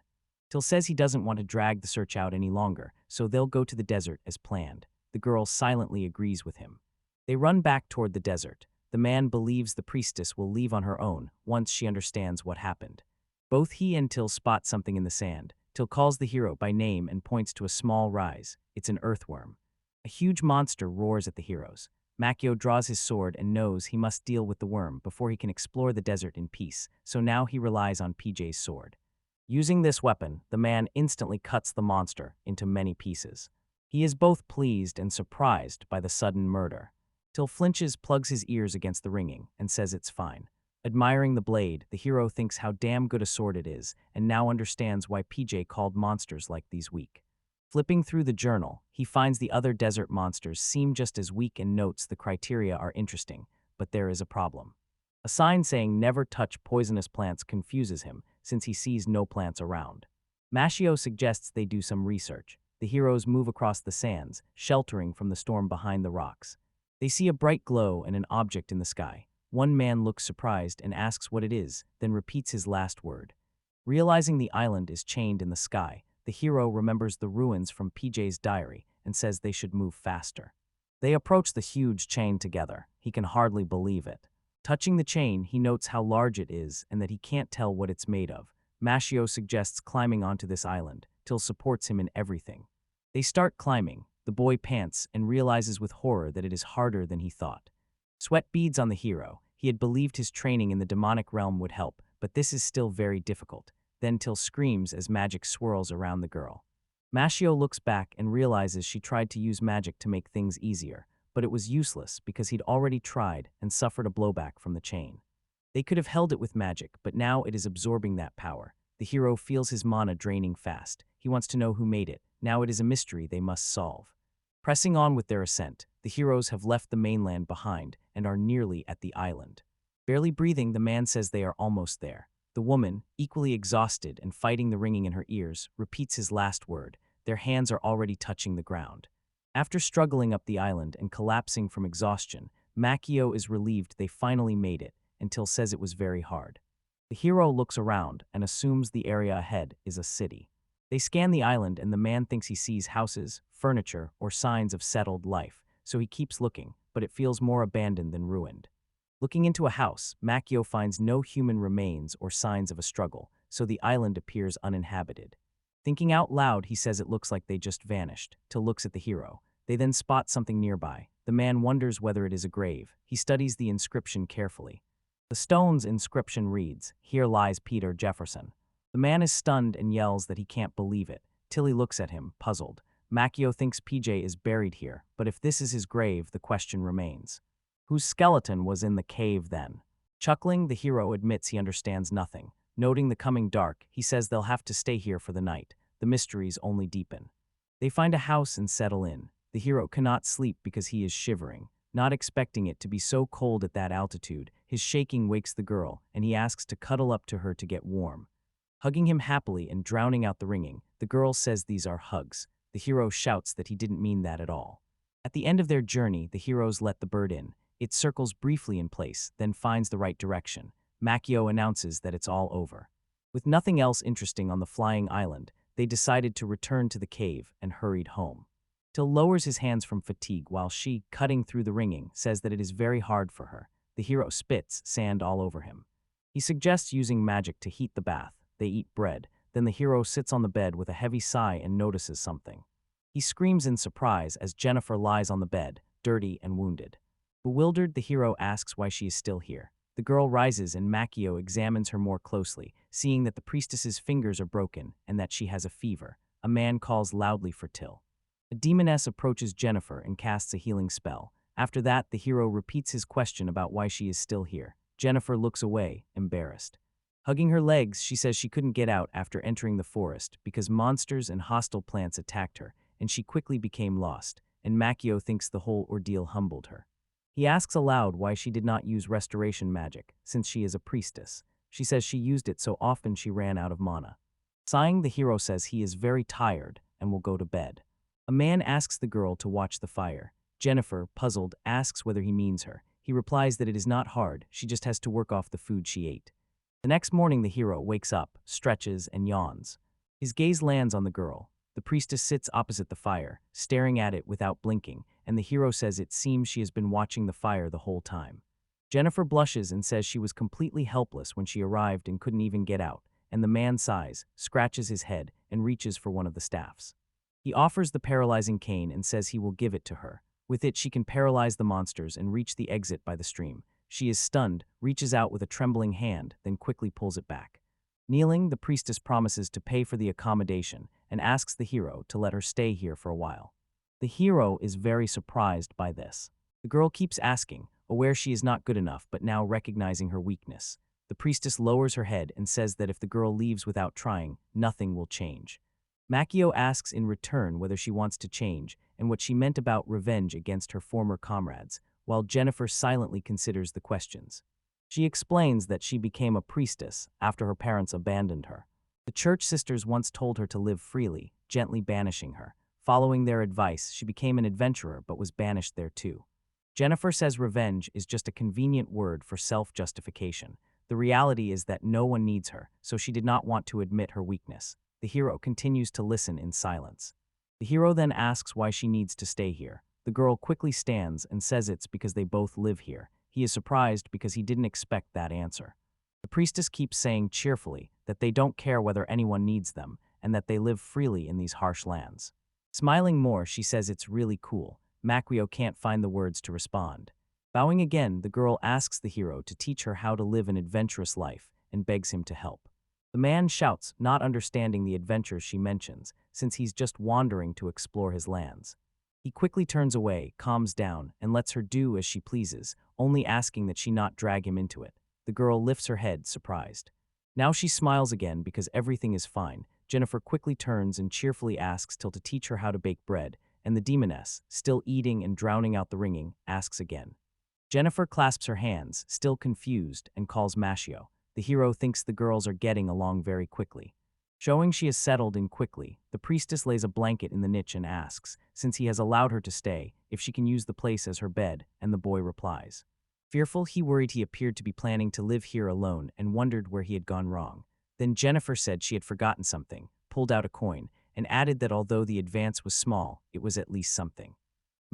Till says he doesn't want to drag the search out any longer, so they'll go to the desert as planned. The girl silently agrees with him. They run back toward the desert. The man believes the priestess will leave on her own once she understands what happened. Both he and Till spot something in the sand. Till calls the hero by name and points to a small rise. It's an earthworm. A huge monster roars at the heroes. Makio draws his sword and knows he must deal with the worm before he can explore the desert in peace, so now he relies on PJ's sword. Using this weapon, the man instantly cuts the monster into many pieces. He is both pleased and surprised by the sudden murder. Till flinches, plugs his ears against the ringing, and says it's fine. Admiring the blade, the hero thinks how damn good a sword it is, and now understands why PJ called monsters like these weak. Flipping through the journal, he finds the other desert monsters seem just as weak and notes the criteria are interesting, but there is a problem. A sign saying never touch poisonous plants confuses him, since he sees no plants around. Makio suggests they do some research. The heroes move across the sands, sheltering from the storm behind the rocks. They see a bright glow and an object in the sky. One man looks surprised and asks what it is, then repeats his last word. Realizing the island is chained in the sky, the hero remembers the ruins from PJ's diary and says they should move faster. They approach the huge chain together. He can hardly believe it. Touching the chain, he notes how large it is and that he can't tell what it's made of. Makio suggests climbing onto this island. Till supports him in everything. They start climbing. The boy pants and realizes with horror that it is harder than he thought. Sweat beads on the hero. He had believed his training in the demonic realm would help, but this is still very difficult. Then Till screams as magic swirls around the girl. Makio looks back and realizes she tried to use magic to make things easier, but it was useless because he'd already tried and suffered a blowback from the chain. They could have held it with magic, but now it is absorbing that power. The hero feels his mana draining fast. He wants to know who made it. Now it is a mystery they must solve. Pressing on with their ascent, the heroes have left the mainland behind and are nearly at the island. Barely breathing, the man says they are almost there. The woman, equally exhausted and fighting the ringing in her ears, repeats his last word. Their hands are already touching the ground. After struggling up the island and collapsing from exhaustion, Makio is relieved they finally made it, until says it was very hard. The hero looks around and assumes the area ahead is a city. They scan the island and the man thinks he sees houses, furniture, or signs of settled life, so he keeps looking, but it feels more abandoned than ruined. Looking into a house, Makio finds no human remains or signs of a struggle, so the island appears uninhabited. Thinking out loud, he says it looks like they just vanished, till looks at the hero. They then spot something nearby. The man wonders whether it is a grave. He studies the inscription carefully. The stone's inscription reads, "Here lies Peter Jefferson." The man is stunned and yells that he can't believe it. Tilly looks at him, puzzled. Makio thinks PJ is buried here, but if this is his grave, the question remains. Whose skeleton was in the cave then? Chuckling, the hero admits he understands nothing. Noting the coming dark, he says they'll have to stay here for the night. The mysteries only deepen. They find a house and settle in. The hero cannot sleep because he is shivering. Not expecting it to be so cold at that altitude, his shaking wakes the girl, and he asks to cuddle up to her to get warm. Hugging him happily and drowning out the ringing, the girl says these are hugs. The hero shouts that he didn't mean that at all. At the end of their journey, the heroes let the bird in. It circles briefly in place, then finds the right direction. Makio announces that it's all over. With nothing else interesting on the flying island, they decided to return to the cave and hurried home. Till lowers his hands from fatigue while she, cutting through the ringing, says that it is very hard for her. The hero spits sand all over him. He suggests using magic to heat the bath. They eat bread. Then the hero sits on the bed with a heavy sigh and notices something. He screams in surprise as Jennifer lies on the bed, dirty and wounded. Bewildered, the hero asks why she is still here. The girl rises and Makio examines her more closely, seeing that the priestess's fingers are broken and that she has a fever. A man calls loudly for Till. A demoness approaches Jennifer and casts a healing spell. After that, the hero repeats his question about why she is still here. Jennifer looks away, embarrassed. Hugging her legs, she says she couldn't get out after entering the forest because monsters and hostile plants attacked her, and she quickly became lost, and Makio thinks the whole ordeal humbled her. He asks aloud why she did not use restoration magic, since she is a priestess. She says she used it so often she ran out of mana. Sighing, the hero says he is very tired and will go to bed. A man asks the girl to watch the fire. Jennifer, puzzled, asks whether he means her. He replies that it is not hard, she just has to work off the food she ate. The next morning, the hero wakes up, stretches, and yawns. His gaze lands on the girl. The priestess sits opposite the fire, staring at it without blinking, and the hero says it seems she has been watching the fire the whole time. Jennifer blushes and says she was completely helpless when she arrived and couldn't even get out, and the man sighs, scratches his head, and reaches for one of the staffs. He offers the paralyzing cane and says he will give it to her. With it, she can paralyze the monsters and reach the exit by the stream. She is stunned, reaches out with a trembling hand, then quickly pulls it back. Kneeling, the priestess promises to pay for the accommodation and asks the hero to let her stay here for a while. The hero is very surprised by this. The girl keeps asking, aware she is not good enough but now recognizing her weakness. The priestess lowers her head and says that if the girl leaves without trying, nothing will change. Makio asks in return whether she wants to change and what she meant about revenge against her former comrades, while Jennifer silently considers the questions. She explains that she became a priestess after her parents abandoned her. The church sisters once told her to live freely, gently banishing her. Following their advice, she became an adventurer but was banished there too. Jennifer says revenge is just a convenient word for self-justification. The reality is that no one needs her, so she did not want to admit her weakness. The hero continues to listen in silence. The hero then asks why she needs to stay here. The girl quickly stands and says it's because they both live here. He is surprised because he didn't expect that answer. The priestess keeps saying cheerfully that they don't care whether anyone needs them and that they live freely in these harsh lands. Smiling more, she says it's really cool. Makio can't find the words to respond. Bowing again, the girl asks the hero to teach her how to live an adventurous life and begs him to help. The man shouts, not understanding the adventures she mentions, since he's just wandering to explore his lands. He quickly turns away, calms down, and lets her do as she pleases, only asking that she not drag him into it. The girl lifts her head, surprised. Now she smiles again because everything is fine. Jennifer quickly turns and cheerfully asks Till to teach her how to bake bread, and the demoness, still eating and drowning out the ringing, asks again. Jennifer clasps her hands, still confused, and calls Mashio. The hero thinks the girls are getting along very quickly. Showing she has settled in quickly, the priestess lays a blanket in the niche and asks, since he has allowed her to stay, if she can use the place as her bed, and the boy replies. Fearful, he worried he appeared to be planning to live here alone and wondered where he had gone wrong. Then Jennifer said she had forgotten something, pulled out a coin, and added that although the advance was small, it was at least something.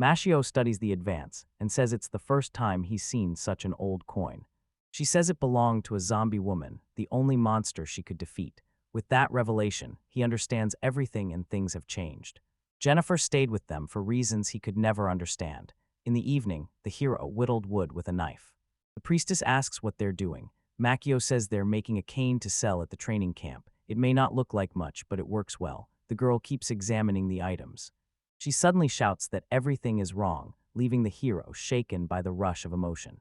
Mashio studies the advance and says it's the first time he's seen such an old coin. She says it belonged to a zombie woman, the only monster she could defeat. With that revelation, he understands everything and things have changed. Jennifer stayed with them for reasons he could never understand. In the evening, the hero whittled wood with a knife. The priestess asks what they're doing. Makio says they're making a cane to sell at the training camp. It may not look like much, but it works well. The girl keeps examining the items. She suddenly shouts that everything is wrong, leaving the hero shaken by the rush of emotion.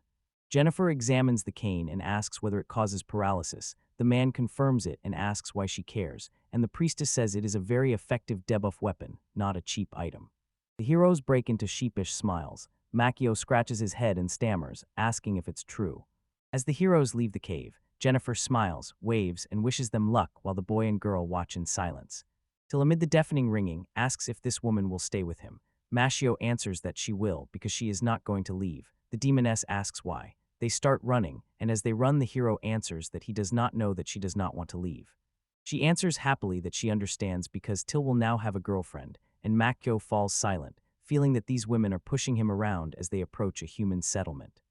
Jennifer examines the cane and asks whether it causes paralysis. The man confirms it and asks why she cares, and the priestess says it is a very effective debuff weapon, not a cheap item. The heroes break into sheepish smiles. Makio scratches his head and stammers, asking if it's true. As the heroes leave the cave, Jennifer smiles, waves, and wishes them luck while the boy and girl watch in silence. Till amid the deafening ringing, asks if this woman will stay with him. Mashio answers that she will because she is not going to leave. The demoness asks why. They start running, and as they run the hero answers that he does not know that she does not want to leave. She answers happily that she understands because Till will now have a girlfriend, and Makio falls silent, feeling that these women are pushing him around as they approach a human settlement.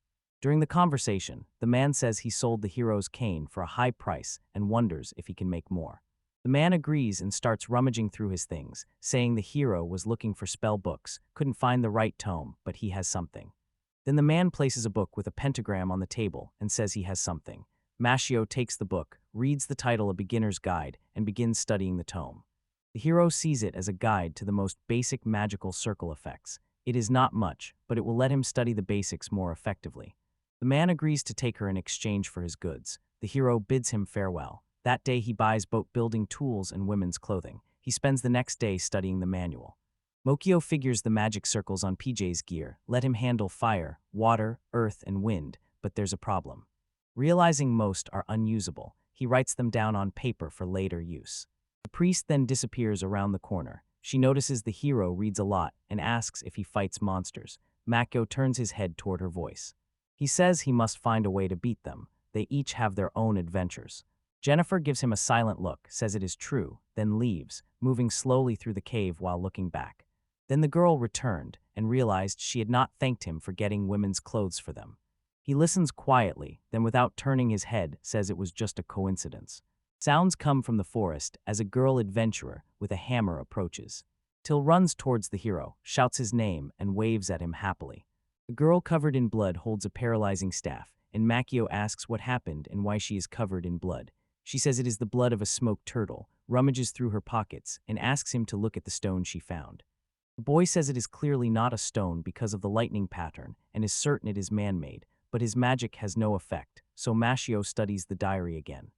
During the conversation, the man says he sold the hero's cane for a high price and wonders if he can make more. The man agrees and starts rummaging through his things, saying the hero was looking for spell books, couldn't find the right tome, but he has something. Then the man places a book with a pentagram on the table and says he has something. Mashio takes the book, reads the title A Beginner's Guide, and begins studying the tome. The hero sees it as a guide to the most basic magical circle effects. It is not much, but it will let him study the basics more effectively. The man agrees to take her in exchange for his goods. The hero bids him farewell. That day he buys boat-building tools and women's clothing. He spends the next day studying the manual. Mokio figures the magic circles on PJ's gear, let him handle fire, water, earth, and wind, but there's a problem. Realizing most are unusable, he writes them down on paper for later use. The priest then disappears around the corner. She notices the hero reads a lot and asks if he fights monsters. Makio turns his head toward her voice. He says he must find a way to beat them. They each have their own adventures. Jennifer gives him a silent look, says it is true, then leaves, moving slowly through the cave while looking back. Then the girl returned and realized she had not thanked him for getting women's clothes for them. He listens quietly, then without turning his head, says it was just a coincidence. Sounds come from the forest as a girl adventurer with a hammer approaches. Till runs towards the hero, shouts his name, and waves at him happily. The girl covered in blood holds a paralyzing staff, and Makio asks what happened and why she is covered in blood. She says it is the blood of a smoked turtle, rummages through her pockets, and asks him to look at the stone she found. The boy says it is clearly not a stone because of the lightning pattern and is certain it is man-made, but his magic has no effect, so Mashio studies the diary again.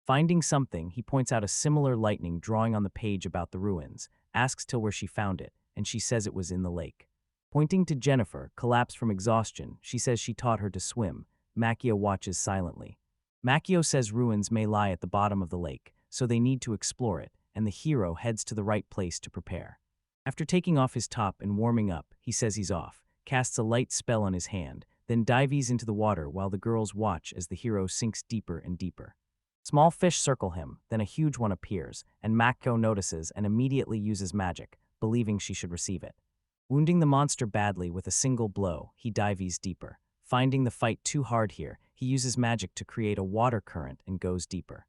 Finding something, he points out a similar lightning drawing on the page about the ruins, asks Till where she found it, and she says it was in the lake. Pointing to Jennifer, collapsed from exhaustion, she says she taught her to swim. Makio watches silently. Makio says ruins may lie at the bottom of the lake, so they need to explore it, and the hero heads to the right place to prepare. After taking off his top and warming up, he says he's off, casts a light spell on his hand, then dives into the water while the girls watch as the hero sinks deeper and deeper. Small fish circle him, then a huge one appears, and Makio notices and immediately uses magic, believing she should receive it. Wounding the monster badly with a single blow, he dives deeper. Finding the fight too hard here, he uses magic to create a water current and goes deeper.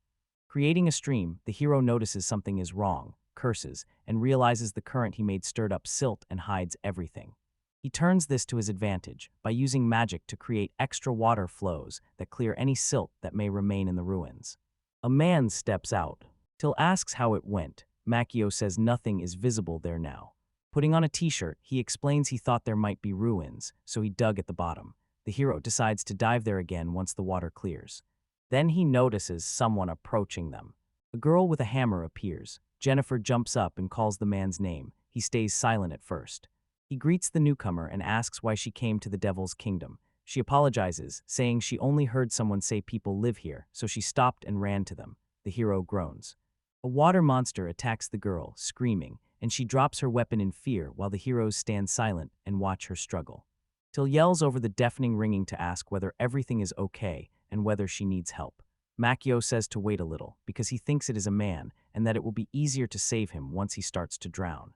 Creating a stream, the hero notices something is wrong, curses, and realizes the current he made stirred up silt and hides everything. He turns this to his advantage by using magic to create extra water flows that clear any silt that may remain in the ruins. A man steps out. Till asks how it went. Makio says nothing is visible there now. Putting on a t-shirt, he explains he thought there might be ruins, so he dug at the bottom. The hero decides to dive there again once the water clears. Then he notices someone approaching them. A girl with a hammer appears. Jennifer jumps up and calls the man's name. He stays silent at first. He greets the newcomer and asks why she came to the Devil's Kingdom. She apologizes, saying she only heard someone say people live here, so she stopped and ran to them. The hero groans. A water monster attacks the girl, screaming, and she drops her weapon in fear while the heroes stand silent and watch her struggle. Till yells over the deafening ringing to ask whether everything is okay and whether she needs help. Makio says to wait a little because he thinks it is a man and that it will be easier to save him once he starts to drown.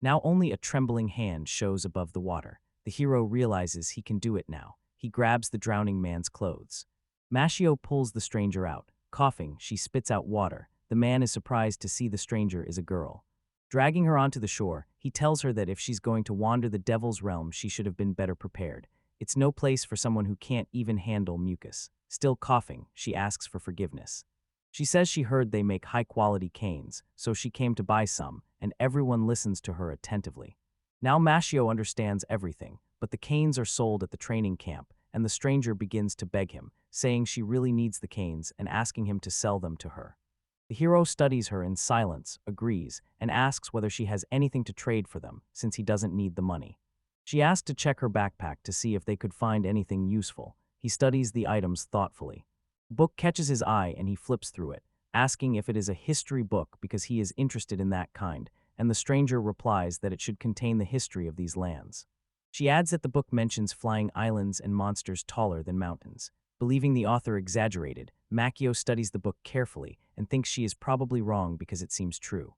Now only a trembling hand shows above the water. The hero realizes he can do it now. He grabs the drowning man's clothes. Mashio pulls the stranger out. Coughing, she spits out water. The man is surprised to see the stranger is a girl. Dragging her onto the shore, he tells her that if she's going to wander the devil's realm, she should have been better prepared. It's no place for someone who can't even handle mucus. Still coughing, she asks for forgiveness. She says she heard they make high-quality canes, so she came to buy some, and everyone listens to her attentively. Now Mashio understands everything, but the canes are sold at the training camp, and the stranger begins to beg him, saying she really needs the canes and asking him to sell them to her. The hero studies her in silence, agrees, and asks whether she has anything to trade for them, since he doesn't need the money. She asks to check her backpack to see if they could find anything useful. He studies the items thoughtfully. The book catches his eye and he flips through it, asking if it is a history book because he is interested in that kind, and the stranger replies that it should contain the history of these lands. She adds that the book mentions flying islands and monsters taller than mountains. Believing the author exaggerated, Makio studies the book carefully and thinks she is probably wrong because it seems true.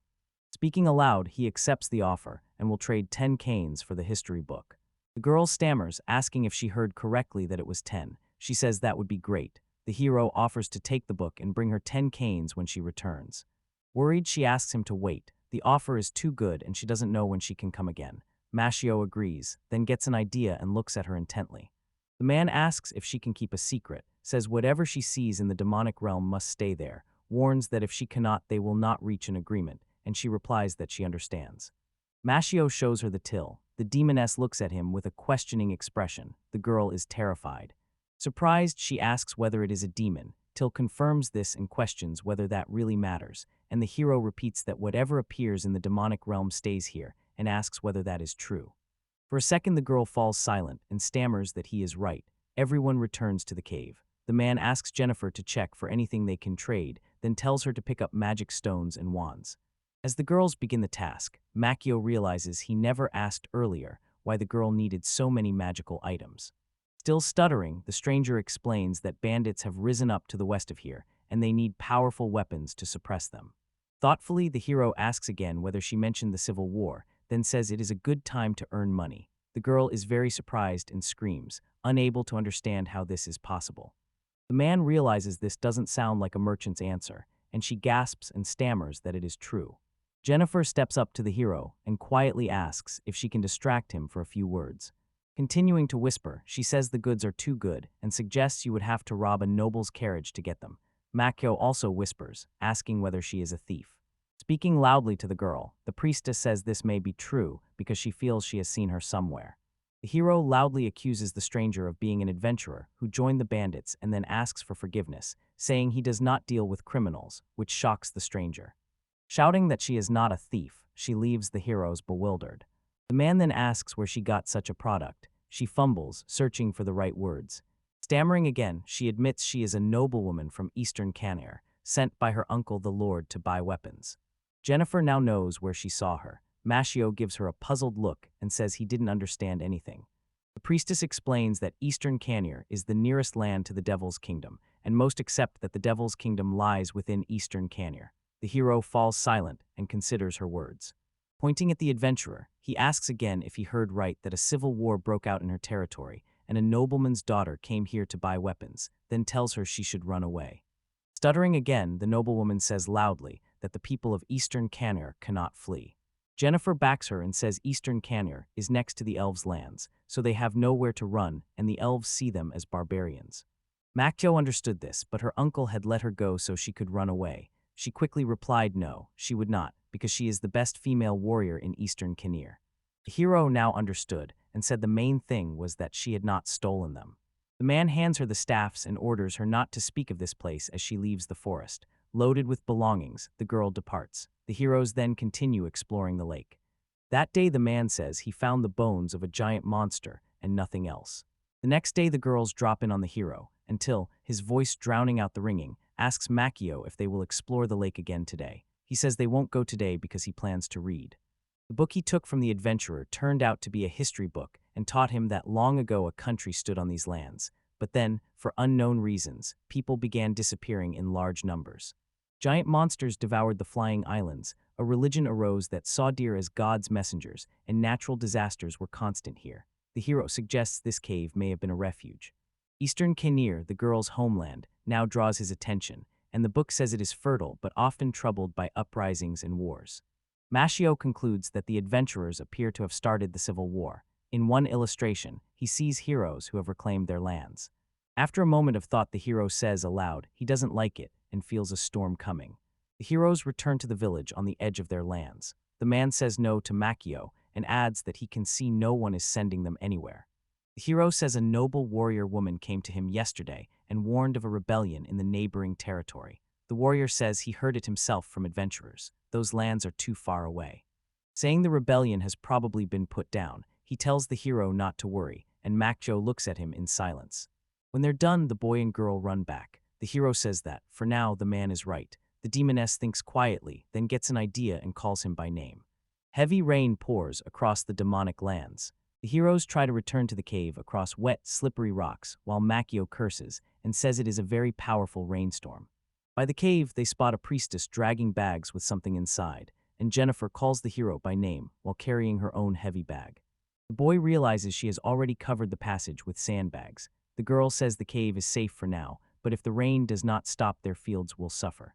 Speaking aloud, he accepts the offer and will trade 10 canes for the history book. The girl stammers, asking if she heard correctly that it was 10. She says that would be great. The hero offers to take the book and bring her 10 canes when she returns. Worried, she asks him to wait. The offer is too good and she doesn't know when she can come again. Mashio agrees, then gets an idea and looks at her intently. The man asks if she can keep a secret, says whatever she sees in the demonic realm must stay there, warns that if she cannot they will not reach an agreement, and she replies that she understands. Mashio shows her the till. The demoness looks at him with a questioning expression. The girl is terrified. Surprised, she asks whether it is a demon. Till confirms this and questions whether that really matters, and the hero repeats that whatever appears in the demonic realm stays here, and asks whether that is true. For a second the girl falls silent and stammers that he is right. Everyone returns to the cave. The man asks Jennifer to check for anything they can trade, then tells her to pick up magic stones and wands. As the girls begin the task, Makio realizes he never asked earlier why the girl needed so many magical items. Still stuttering, the stranger explains that bandits have risen up to the west of here, and they need powerful weapons to suppress them. Thoughtfully, the hero asks again whether she mentioned the Civil War, then says it is a good time to earn money. The girl is very surprised and screams, unable to understand how this is possible. The man realizes this doesn't sound like a merchant's answer, and she gasps and stammers that it is true. Jennifer steps up to the hero and quietly asks if she can distract him for a few words. Continuing to whisper, she says the goods are too good and suggests you would have to rob a noble's carriage to get them. Makio also whispers, asking whether she is a thief. Speaking loudly to the girl, the priestess says this may be true because she feels she has seen her somewhere. The hero loudly accuses the stranger of being an adventurer who joined the bandits and then asks for forgiveness, saying he does not deal with criminals, which shocks the stranger. Shouting that she is not a thief, she leaves the heroes bewildered. The man then asks where she got such a product. She fumbles, searching for the right words. Stammering again, she admits she is a noblewoman from Eastern Canir, sent by her uncle the Lord to buy weapons. Jennifer now knows where she saw her. Mashio gives her a puzzled look and says he didn't understand anything. The priestess explains that Eastern Canir is the nearest land to the Devil's Kingdom, and most accept that the Devil's Kingdom lies within Eastern Canir. The hero falls silent and considers her words. Pointing at the adventurer, he asks again if he heard right that a civil war broke out in her territory, and a nobleman's daughter came here to buy weapons, then tells her she should run away. Stuttering again, the noblewoman says loudly that the people of Eastern Canir cannot flee. Jennifer backs her and says Eastern Canir is next to the elves' lands, so they have nowhere to run, and the elves see them as barbarians. Makjo understood this, but her uncle had let her go so she could run away. She quickly replied no, she would not, because she is the best female warrior in Eastern Canir. The hero now understood and said the main thing was that she had not stolen them. The man hands her the staffs and orders her not to speak of this place as she leaves the forest. Loaded with belongings, the girl departs. The heroes then continue exploring the lake. That day the man says he found the bones of a giant monster and nothing else. The next day the girls drop in on the hero, until, his voice drowning out the ringing, asks Makio if they will explore the lake again today. He says they won't go today because he plans to read. The book he took from the adventurer turned out to be a history book and taught him that long ago a country stood on these lands. But then, for unknown reasons, people began disappearing in large numbers. Giant monsters devoured the flying islands, a religion arose that saw deer as God's messengers, and natural disasters were constant here. The hero suggests this cave may have been a refuge. Eastern Kenir, the girl's homeland, now draws his attention, and the book says it is fertile but often troubled by uprisings and wars. Mashio concludes that the adventurers appear to have started the civil war. In one illustration, he sees heroes who have reclaimed their lands. After a moment of thought, the hero says aloud he doesn't like it and feels a storm coming. The heroes return to the village on the edge of their lands. The man says no to Machio and adds that he can see no one is sending them anywhere. The hero says a noble warrior woman came to him yesterday and warned of a rebellion in the neighboring territory. The warrior says he heard it himself from adventurers. Those lands are too far away. Saying the rebellion has probably been put down, he tells the hero not to worry, and Machio looks at him in silence. When they're done, the boy and girl run back. The hero says that, for now, the man is right. The demoness thinks quietly, then gets an idea and calls him by name. Heavy rain pours across the demonic lands. The heroes try to return to the cave across wet, slippery rocks, while Machio curses and says it is a very powerful rainstorm. By the cave, they spot a priestess dragging bags with something inside, and Jennifer calls the hero by name while carrying her own heavy bag. The boy realizes she has already covered the passage with sandbags. The girl says the cave is safe for now, but if the rain does not stop, their fields will suffer.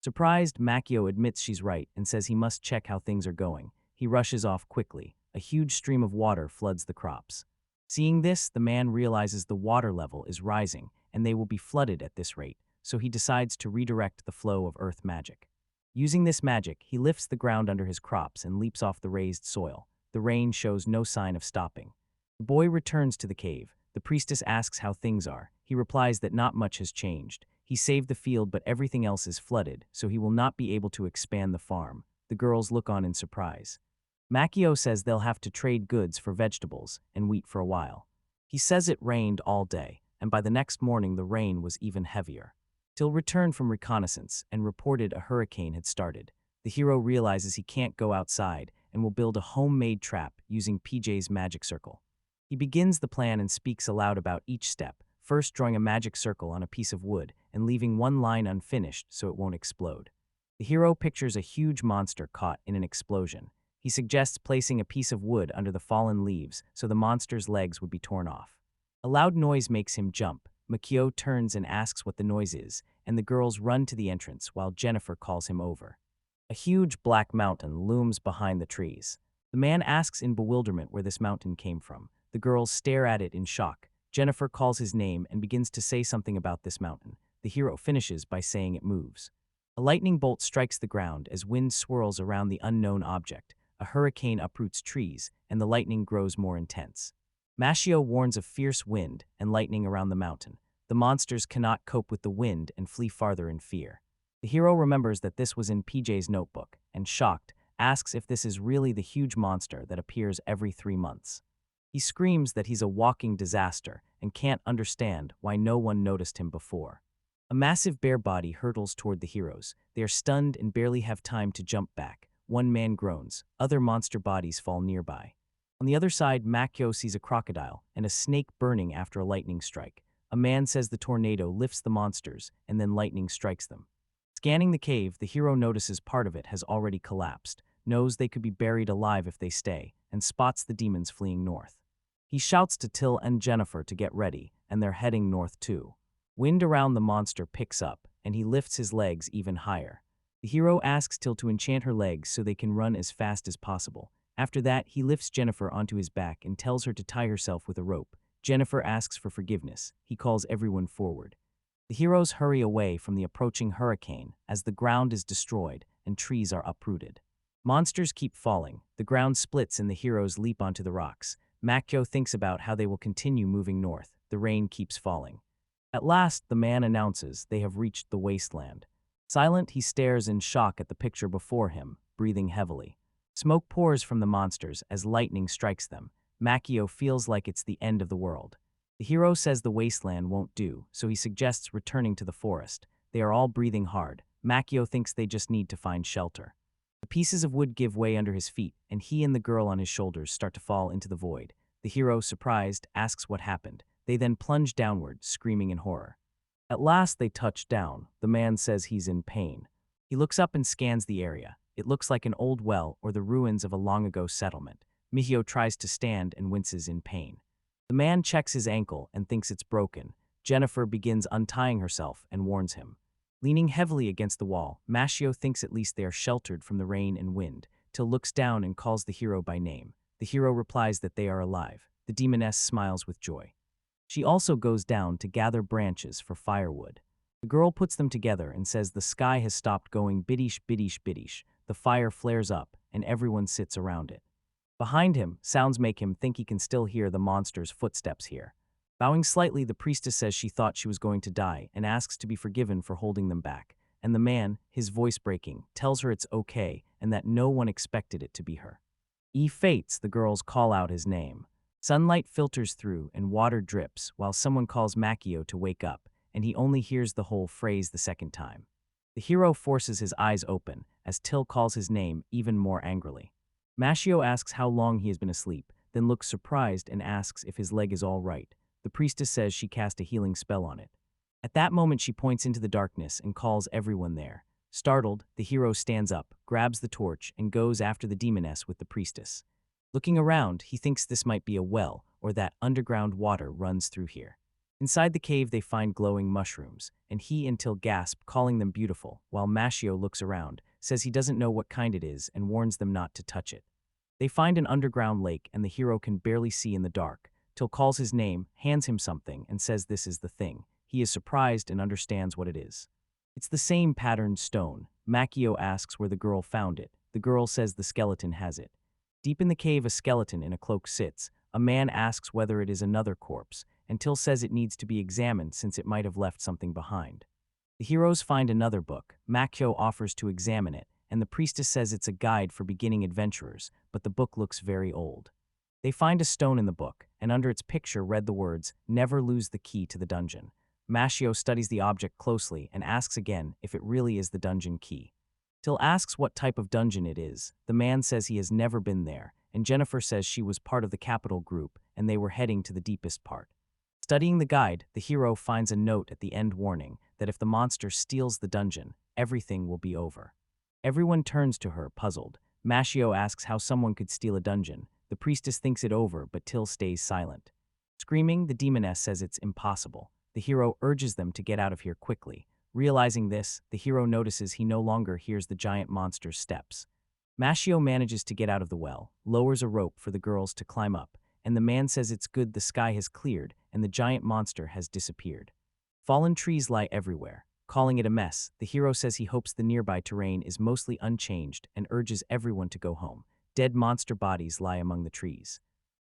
Surprised, Machio admits she's right and says he must check how things are going. He rushes off quickly. A huge stream of water floods the crops. Seeing this, the man realizes the water level is rising and they will be flooded at this rate, so he decides to redirect the flow of earth magic. Using this magic, he lifts the ground under his crops and leaps off the raised soil. The rain shows no sign of stopping. The boy returns to the cave. The priestess asks how things are. He replies that not much has changed. He saved the field, but everything else is flooded, so he will not be able to expand the farm. The girls look on in surprise. Machio says they'll have to trade goods for vegetables and wheat for a while. He says it rained all day, and by the next morning the rain was even heavier. Till returned from reconnaissance and reported a hurricane had started. The hero realizes he can't go outside and will build a homemade trap using PJ's magic circle. He begins the plan and speaks aloud about each step, first drawing a magic circle on a piece of wood and leaving one line unfinished so it won't explode. The hero pictures a huge monster caught in an explosion. He suggests placing a piece of wood under the fallen leaves so the monster's legs would be torn off. A loud noise makes him jump. Machio turns and asks what the noise is, and the girls run to the entrance while Jennifer calls him over. A huge black mountain looms behind the trees. The man asks in bewilderment where this mountain came from. The girls stare at it in shock. Jennifer calls his name and begins to say something about this mountain. The hero finishes by saying it moves. A lightning bolt strikes the ground as wind swirls around the unknown object. A hurricane uproots trees, and the lightning grows more intense. Machio warns of fierce wind and lightning around the mountain. The monsters cannot cope with the wind and flee farther in fear. The hero remembers that this was in PJ's notebook, and shocked, asks if this is really the huge monster that appears every 3 months. He screams that he's a walking disaster and can't understand why no one noticed him before. A massive bear body hurtles toward the heroes. They are stunned and barely have time to jump back. One man groans. Other monster bodies fall nearby. On the other side, Machio sees a crocodile and a snake burning after a lightning strike. A man says the tornado lifts the monsters and then lightning strikes them. Scanning the cave, the hero notices part of it has already collapsed, knows they could be buried alive if they stay, and spots the demons fleeing north. He shouts to Till and Jennifer to get ready, and they're heading north too. Wind around the monster picks up, and he lifts his legs even higher. The hero asks Till to enchant her legs so they can run as fast as possible. After that, he lifts Jennifer onto his back and tells her to tie herself with a rope. Jennifer asks for forgiveness. He calls everyone forward. The heroes hurry away from the approaching hurricane as the ground is destroyed and trees are uprooted. Monsters keep falling. The ground splits and the heroes leap onto the rocks. Machio thinks about how they will continue moving north. The rain keeps falling. At last, the man announces they have reached the wasteland. Silent, he stares in shock at the picture before him, breathing heavily. Smoke pours from the monsters as lightning strikes them. Machio feels like it's the end of the world. The hero says the wasteland won't do, so he suggests returning to the forest. They are all breathing hard. Machio thinks they just need to find shelter. The pieces of wood give way under his feet, and he and the girl on his shoulders start to fall into the void. The hero, surprised, asks what happened. They then plunge downward, screaming in horror. At last they touch down. The man says he's in pain. He looks up and scans the area. It looks like an old well or the ruins of a long-ago settlement. Mihio tries to stand and winces in pain. The man checks his ankle and thinks it's broken. Jennifer begins untying herself and warns him. Leaning heavily against the wall, Mashio thinks at least they are sheltered from the rain and wind, till looks down and calls the hero by name. The hero replies that they are alive. The demoness smiles with joy. She also goes down to gather branches for firewood. The girl puts them together and says the sky has stopped going biddish, biddish, biddish. The fire flares up, and everyone sits around it. Behind him, sounds make him think he can still hear the monster's footsteps here. Bowing slightly, the priestess says she thought she was going to die and asks to be forgiven for holding them back. And the man, his voice breaking, tells her it's okay and that no one expected it to be her. Fates, the girls call out his name. Sunlight filters through and water drips while someone calls Makio to wake up, and he only hears the whole phrase the second time. The hero forces his eyes open as Till calls his name even more angrily. Mashio asks how long he has been asleep, then looks surprised and asks if his leg is all right. The priestess says she cast a healing spell on it. At that moment, she points into the darkness and calls everyone there. Startled, the hero stands up, grabs the torch, and goes after the demoness with the priestess. Looking around, he thinks this might be a well or that underground water runs through here. Inside the cave, they find glowing mushrooms, and he and Till gasp, calling them beautiful, while Mashio looks around, says he doesn't know what kind it is, and warns them not to touch it. They find an underground lake, and the hero can barely see in the dark. Till calls his name, hands him something, and says this is the thing. He is surprised and understands what it is. It's the same patterned stone. Makio asks where the girl found it. The girl says the skeleton has it. Deep in the cave, a skeleton in a cloak sits. A man asks whether it is another corpse, and Till says it needs to be examined since it might have left something behind. The heroes find another book. Makio offers to examine it, and the priestess says it's a guide for beginning adventurers, but the book looks very old. They find a stone in the book, and under its picture read the words, "Never lose the key to the dungeon." Mashio studies the object closely and asks again if it really is the dungeon key. Till asks what type of dungeon it is. The man says he has never been there, and Jennifer says she was part of the capital group and they were heading to the deepest part. Studying the guide, the hero finds a note at the end warning that if the monster steals the dungeon, everything will be over. Everyone turns to her, puzzled. Mashio asks how someone could steal a dungeon. The priestess thinks it over, but Till stays silent. Screaming, the demoness says it's impossible. The hero urges them to get out of here quickly. Realizing this, the hero notices he no longer hears the giant monster's steps. Mashio manages to get out of the well, lowers a rope for the girls to climb up, and the man says it's good the sky has cleared and the giant monster has disappeared. Fallen trees lie everywhere. Calling it a mess, the hero says he hopes the nearby terrain is mostly unchanged and urges everyone to go home. Dead monster bodies lie among the trees.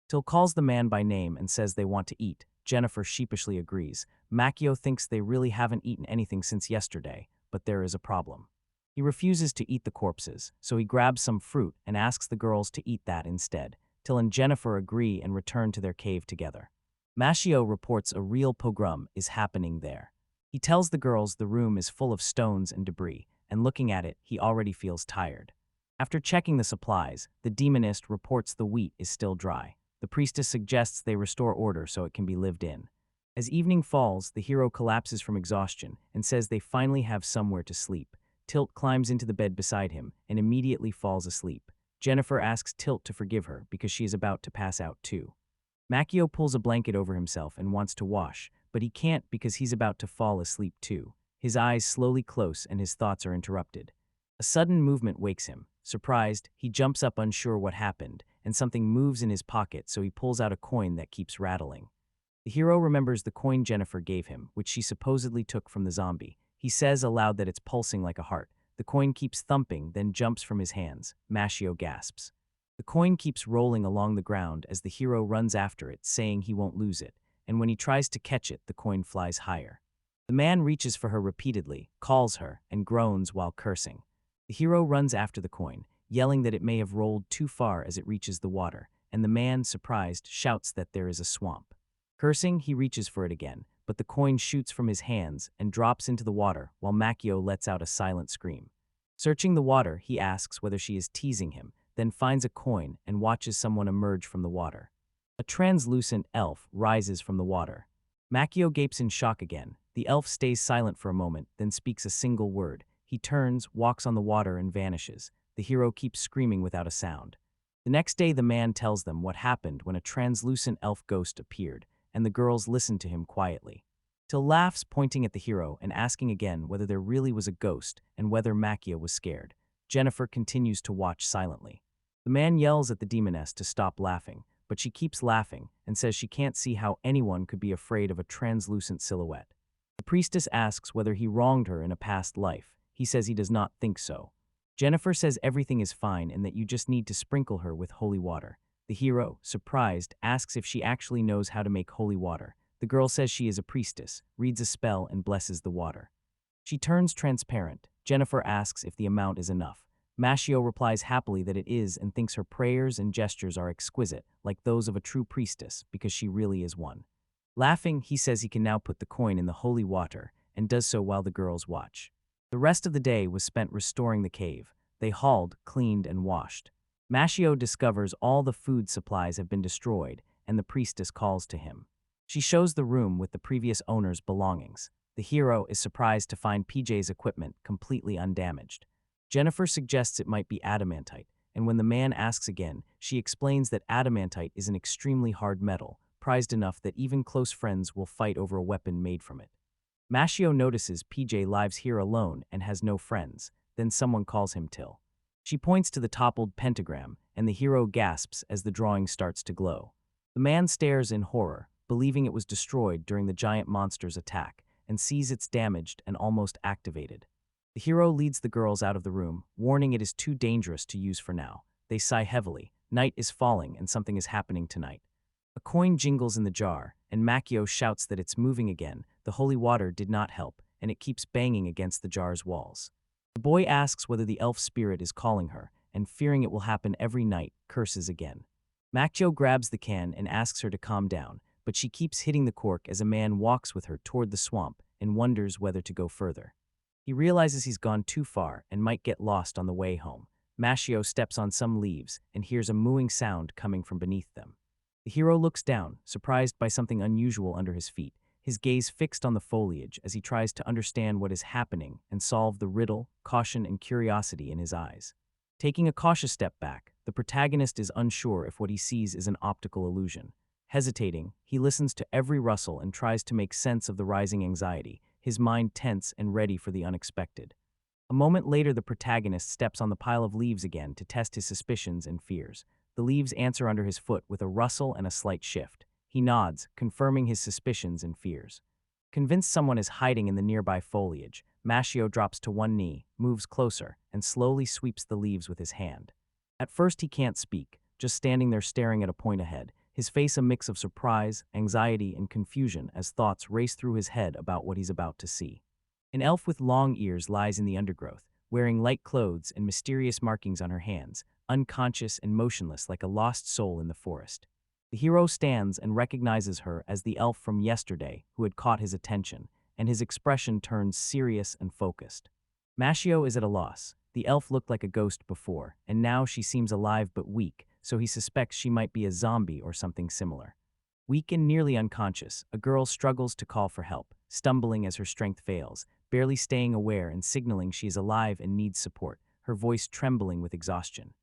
Till calls the man by name and says they want to eat. Jennifer sheepishly agrees. Makio thinks they really haven't eaten anything since yesterday, but there is a problem. He refuses to eat the corpses, so he grabs some fruit and asks the girls to eat that instead. Till and Jennifer agree and return to their cave together. Mashio reports a real pogrom is happening there. He tells the girls the room is full of stones and debris, and looking at it, he already feels tired. After checking the supplies, the demonist reports the wheat is still dry. The priestess suggests they restore order so it can be lived in. As evening falls, the hero collapses from exhaustion and says they finally have somewhere to sleep. Tilt climbs into the bed beside him and immediately falls asleep. Jennifer asks Tilt to forgive her because she is about to pass out too. Makio pulls a blanket over himself and wants to wash, but he can't because he's about to fall asleep too. His eyes slowly close and his thoughts are interrupted. A sudden movement wakes him. Surprised, he jumps up unsure what happened, and something moves in his pocket, so he pulls out a coin that keeps rattling. The hero remembers the coin Jennifer gave him, which she supposedly took from the zombie. He says aloud that it's pulsing like a heart. The coin keeps thumping, then jumps from his hands. Mashio gasps. The coin keeps rolling along the ground as the hero runs after it, saying he won't lose it, and when he tries to catch it, the coin flies higher. The man reaches for her repeatedly, calls her, and groans while cursing. The hero runs after the coin, yelling that it may have rolled too far as it reaches the water, and the man, surprised, shouts that there is a swamp. Cursing, he reaches for it again, but the coin shoots from his hands and drops into the water while Makio lets out a silent scream. Searching the water, he asks whether she is teasing him, then finds a coin and watches someone emerge from the water. A translucent elf rises from the water. Makio gapes in shock again. The elf stays silent for a moment, then speaks a single word. He turns, walks on the water, and vanishes. The hero keeps screaming without a sound. The next day, the man tells them what happened when a translucent elf ghost appeared, and the girls listen to him quietly. Till laughs, pointing at the hero and asking again whether there really was a ghost and whether Makio was scared. Jennifer continues to watch silently. The man yells at the demoness to stop laughing, but she keeps laughing and says she can't see how anyone could be afraid of a translucent silhouette. The priestess asks whether he wronged her in a past life. He says he does not think so. Jennifer says everything is fine and that you just need to sprinkle her with holy water. The hero, surprised, asks if she actually knows how to make holy water. The girl says she is a priestess, reads a spell, and blesses the water. She turns transparent. Jennifer asks if the amount is enough. Mashio replies happily that it is and thinks her prayers and gestures are exquisite, like those of a true priestess, because she really is one. Laughing, he says he can now put the coin in the holy water, and does so while the girls watch. The rest of the day was spent restoring the cave. They hauled, cleaned, and washed. Mashio discovers all the food supplies have been destroyed, and the priestess calls to him. She shows the room with the previous owner's belongings. The hero is surprised to find PJ's equipment completely undamaged. Jennifer suggests it might be adamantite, and when the man asks again, she explains that adamantite is an extremely hard metal, prized enough that even close friends will fight over a weapon made from it. Mashio notices PJ lives here alone and has no friends. Then someone calls him Till. She points to the toppled pentagram, and the hero gasps as the drawing starts to glow. The man stares in horror, believing it was destroyed during the giant monster's attack, and sees it's damaged and almost activated. The hero leads the girls out of the room, warning it is too dangerous to use for now. They sigh heavily. Night is falling and something is happening tonight. A coin jingles in the jar, and Makio shouts that it's moving again. The holy water did not help, and it keeps banging against the jar's walls. The boy asks whether the elf spirit is calling her, and fearing it will happen every night, curses again. Makio grabs the can and asks her to calm down, but she keeps hitting the cork as a man walks with her toward the swamp and wonders whether to go further. He realizes he's gone too far and might get lost on the way home. Mashio steps on some leaves and hears a mooing sound coming from beneath them. The hero looks down, surprised by something unusual under his feet, his gaze fixed on the foliage as he tries to understand what is happening and solve the riddle, caution and curiosity in his eyes. Taking a cautious step back, the protagonist is unsure if what he sees is an optical illusion. Hesitating, he listens to every rustle and tries to make sense of the rising anxiety, his mind tense and ready for the unexpected. A moment later, the protagonist steps on the pile of leaves again to test his suspicions and fears. The leaves answer under his foot with a rustle and a slight shift. He nods, confirming his suspicions and fears. Convinced someone is hiding in the nearby foliage, Mashio drops to one knee, moves closer, and slowly sweeps the leaves with his hand. At first he can't speak, just standing there staring at a point ahead, his face a mix of surprise, anxiety, and confusion as thoughts race through his head about what he's about to see. An elf with long ears lies in the undergrowth, wearing light clothes and mysterious markings on her hands, unconscious and motionless like a lost soul in the forest. The hero stands and recognizes her as the elf from yesterday who had caught his attention, and his expression turns serious and focused. Mashio is at a loss. The elf looked like a ghost before, and now she seems alive but weak, so he suspects she might be a zombie or something similar. Weak and nearly unconscious, a girl struggles to call for help, stumbling as her strength fails, barely staying aware and signaling she is alive and needs support, her voice trembling with exhaustion.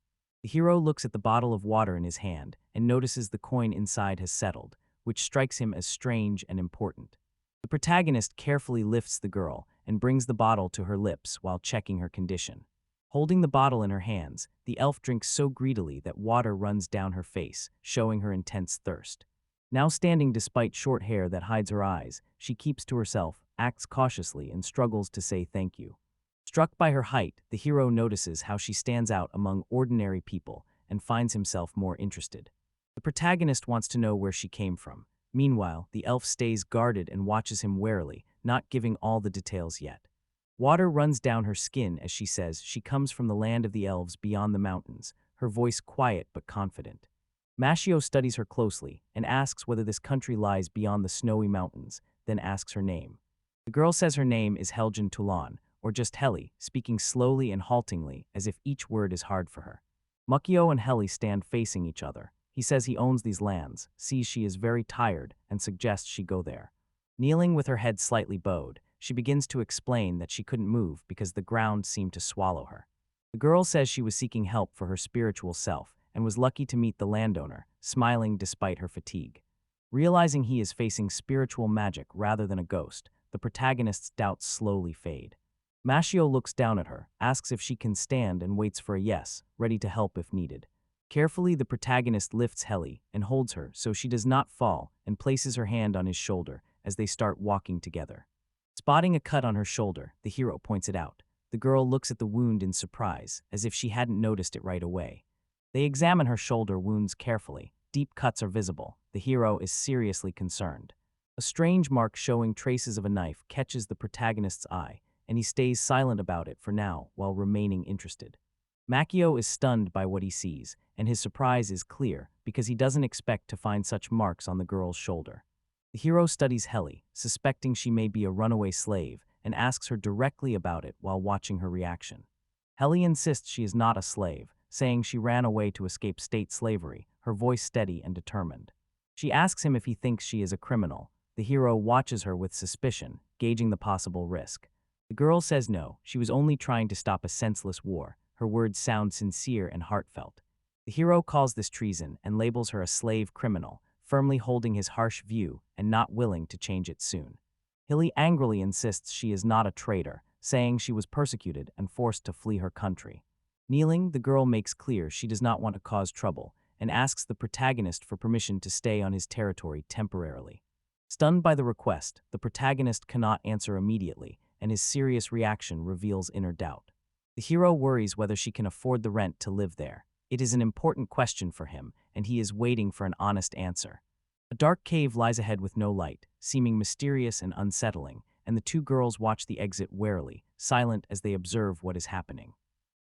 The hero looks at the bottle of water in his hand and notices the coin inside has settled, which strikes him as strange and important. The protagonist carefully lifts the girl and brings the bottle to her lips while checking her condition. Holding the bottle in her hands, the elf drinks so greedily that water runs down her face, showing her intense thirst. Now standing despite short hair that hides her eyes, she keeps to herself, acts cautiously, and struggles to say thank you. Struck by her height, the hero notices how she stands out among ordinary people and finds himself more interested. The protagonist wants to know where she came from. Meanwhile, the elf stays guarded and watches him warily, not giving all the details yet. Water runs down her skin as she says she comes from the land of the elves beyond the mountains, her voice quiet but confident. Mashio studies her closely and asks whether this country lies beyond the snowy mountains, then asks her name. The girl says her name is Helgen, or just Heli, speaking slowly and haltingly as if each word is hard for her. Mukio and Heli stand facing each other. He says he owns these lands, sees she is very tired, and suggests she go there. Kneeling with her head slightly bowed, she begins to explain that she couldn't move because the ground seemed to swallow her. The girl says she was seeking help for her spiritual self and was lucky to meet the landowner, smiling despite her fatigue. Realizing he is facing spiritual magic rather than a ghost, the protagonist's doubts slowly fade. Mashio looks down at her, asks if she can stand and waits for a yes, ready to help if needed. Carefully, the protagonist lifts Heli and holds her so she does not fall and places her hand on his shoulder as they start walking together. Spotting a cut on her shoulder, the hero points it out. The girl looks at the wound in surprise, as if she hadn't noticed it right away. They examine her shoulder wounds carefully. Deep cuts are visible. The hero is seriously concerned. A strange mark showing traces of a knife catches the protagonist's eye, and he stays silent about it for now while remaining interested. Makio is stunned by what he sees, and his surprise is clear because he doesn't expect to find such marks on the girl's shoulder. The hero studies Heli, suspecting she may be a runaway slave, and asks her directly about it while watching her reaction. Heli insists she is not a slave, saying she ran away to escape state slavery, her voice steady and determined. She asks him if he thinks she is a criminal. The hero watches her with suspicion, gauging the possible risk. The girl says no, she was only trying to stop a senseless war. Her words sound sincere and heartfelt. The hero calls this treason and labels her a slave criminal, firmly holding his harsh view and not willing to change it soon. Heli angrily insists she is not a traitor, saying she was persecuted and forced to flee her country. Kneeling, the girl makes clear she does not want to cause trouble and asks the protagonist for permission to stay on his territory temporarily. Stunned by the request, the protagonist cannot answer immediately, and his serious reaction reveals inner doubt. The hero worries whether she can afford the rent to live there. It is an important question for him, and he is waiting for an honest answer. A dark cave lies ahead with no light, seeming mysterious and unsettling, and the two girls watch the exit warily, silent as they observe what is happening.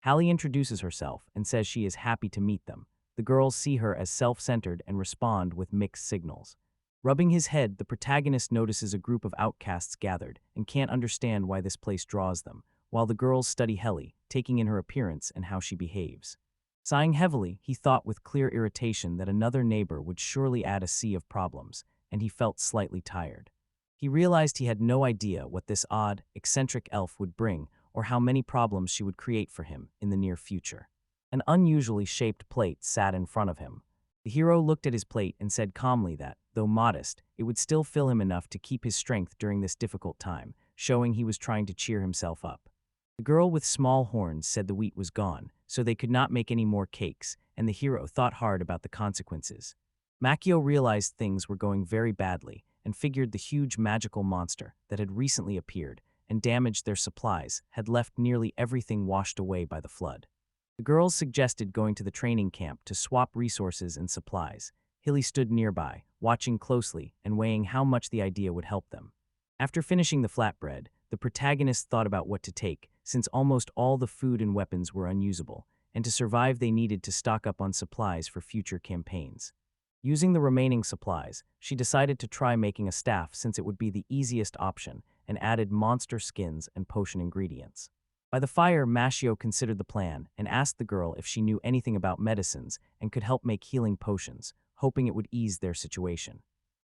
Hallie introduces herself and says she is happy to meet them. The girls see her as self-centered and respond with mixed signals. Rubbing his head, the protagonist notices a group of outcasts gathered and can't understand why this place draws them, while the girls study Helly, taking in her appearance and how she behaves. Sighing heavily, he thought with clear irritation that another neighbor would surely add a sea of problems, and he felt slightly tired. He realized he had no idea what this odd, eccentric elf would bring or how many problems she would create for him in the near future. An unusually shaped plate sat in front of him. The hero looked at his plate and said calmly that, though modest, it would still fill him enough to keep his strength during this difficult time, showing he was trying to cheer himself up. The girl with small horns said the wheat was gone, so they could not make any more cakes, and the hero thought hard about the consequences. Makio realized things were going very badly and figured the huge magical monster that had recently appeared and damaged their supplies had left nearly everything washed away by the flood. The girls suggested going to the training camp to swap resources and supplies. Hilly stood nearby, watching closely and weighing how much the idea would help them. After finishing the flatbread, the protagonist thought about what to take, since almost all the food and weapons were unusable, and to survive they needed to stock up on supplies for future campaigns. Using the remaining supplies, she decided to try making a staff since it would be the easiest option, and added monster skins and potion ingredients. By the fire, Mashio considered the plan and asked the girl if she knew anything about medicines and could help make healing potions, hoping it would ease their situation.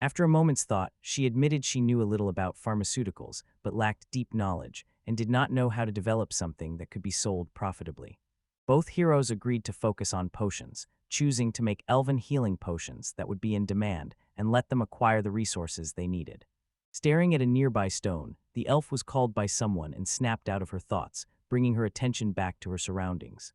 After a moment's thought, she admitted she knew a little about pharmaceuticals but lacked deep knowledge and did not know how to develop something that could be sold profitably. Both heroes agreed to focus on potions, choosing to make elven healing potions that would be in demand and let them acquire the resources they needed. Staring at a nearby stone, the elf was called by someone and snapped out of her thoughts, bringing her attention back to her surroundings.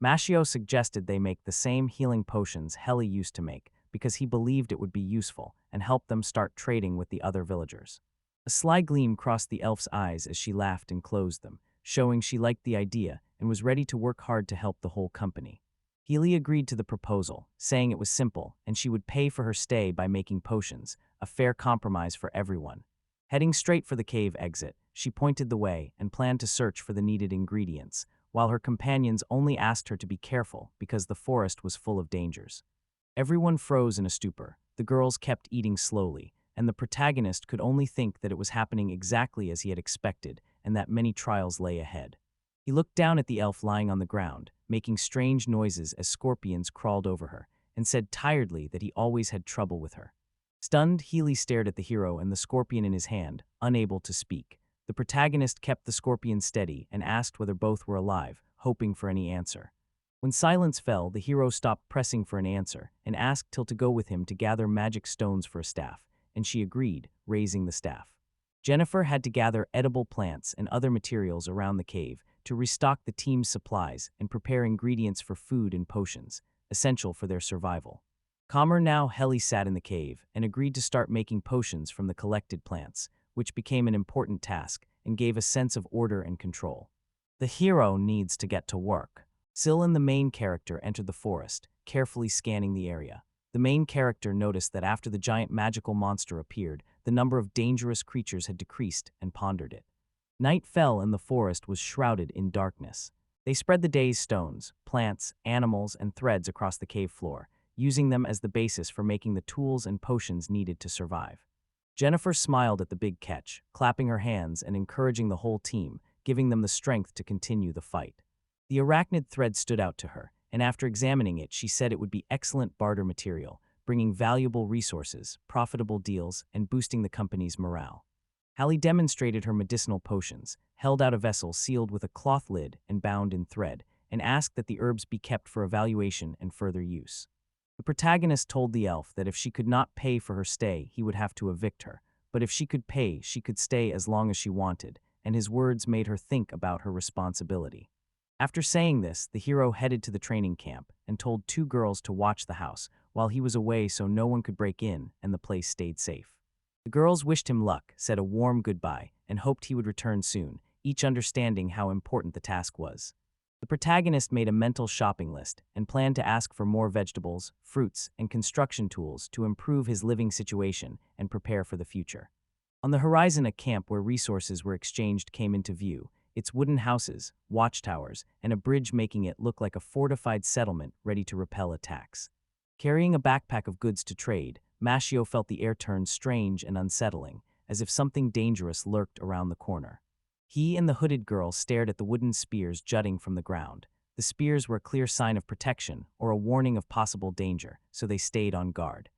Mashio suggested they make the same healing potions Helly used to make because he believed it would be useful and help them start trading with the other villagers. A sly gleam crossed the elf's eyes as she laughed and closed them, showing she liked the idea and was ready to work hard to help the whole company. Healy agreed to the proposal, saying it was simple and she would pay for her stay by making potions, a fair compromise for everyone. Heading straight for the cave exit, she pointed the way and planned to search for the needed ingredients, while her companions only asked her to be careful because the forest was full of dangers. Everyone froze in a stupor. The girls kept eating slowly, and the protagonist could only think that it was happening exactly as he had expected and that many trials lay ahead. He looked down at the elf lying on the ground, making strange noises as scorpions crawled over her, and said tiredly that he always had trouble with her. Stunned, Healy stared at the hero and the scorpion in his hand, unable to speak. The protagonist kept the scorpion steady and asked whether both were alive, hoping for any answer. When silence fell, the hero stopped pressing for an answer and asked Till to go with him to gather magic stones for a staff, and she agreed, raising the staff. Jennifer had to gather edible plants and other materials around the cave to restock the team's supplies and prepare ingredients for food and potions, essential for their survival. Calmer now, Helly sat in the cave and agreed to start making potions from the collected plants, which became an important task and gave a sense of order and control. The hero needs to get to work. Syl, the main character, entered the forest, carefully scanning the area. The main character noticed that after the giant magical monster appeared, the number of dangerous creatures had decreased and pondered it. Night fell and the forest was shrouded in darkness. They spread the day's stones, plants, animals, and threads across the cave floor, using them as the basis for making the tools and potions needed to survive. Jennifer smiled at the big catch, clapping her hands and encouraging the whole team, giving them the strength to continue the fight. The arachnid thread stood out to her, and after examining it, she said it would be excellent barter material, bringing valuable resources, profitable deals, and boosting the company's morale. Hallie demonstrated her medicinal potions, held out a vessel sealed with a cloth lid and bound in thread, and asked that the herbs be kept for evaluation and further use. The protagonist told the elf that if she could not pay for her stay, he would have to evict her, but if she could pay, she could stay as long as she wanted, and his words made her think about her responsibility. After saying this, the hero headed to the training camp and told 2 girls to watch the house while he was away so no one could break in and the place stayed safe. The girls wished him luck, said a warm goodbye, and hoped he would return soon, each understanding how important the task was. The protagonist made a mental shopping list and planned to ask for more vegetables, fruits, and construction tools to improve his living situation and prepare for the future. On the horizon, a camp where resources were exchanged came into view, its wooden houses, watchtowers, and a bridge making it look like a fortified settlement ready to repel attacks. Carrying a backpack of goods to trade, Mashio felt the air turn strange and unsettling, as if something dangerous lurked around the corner. He and the hooded girl stared at the wooden spears jutting from the ground. The spears were a clear sign of protection or a warning of possible danger, so they stayed on guard.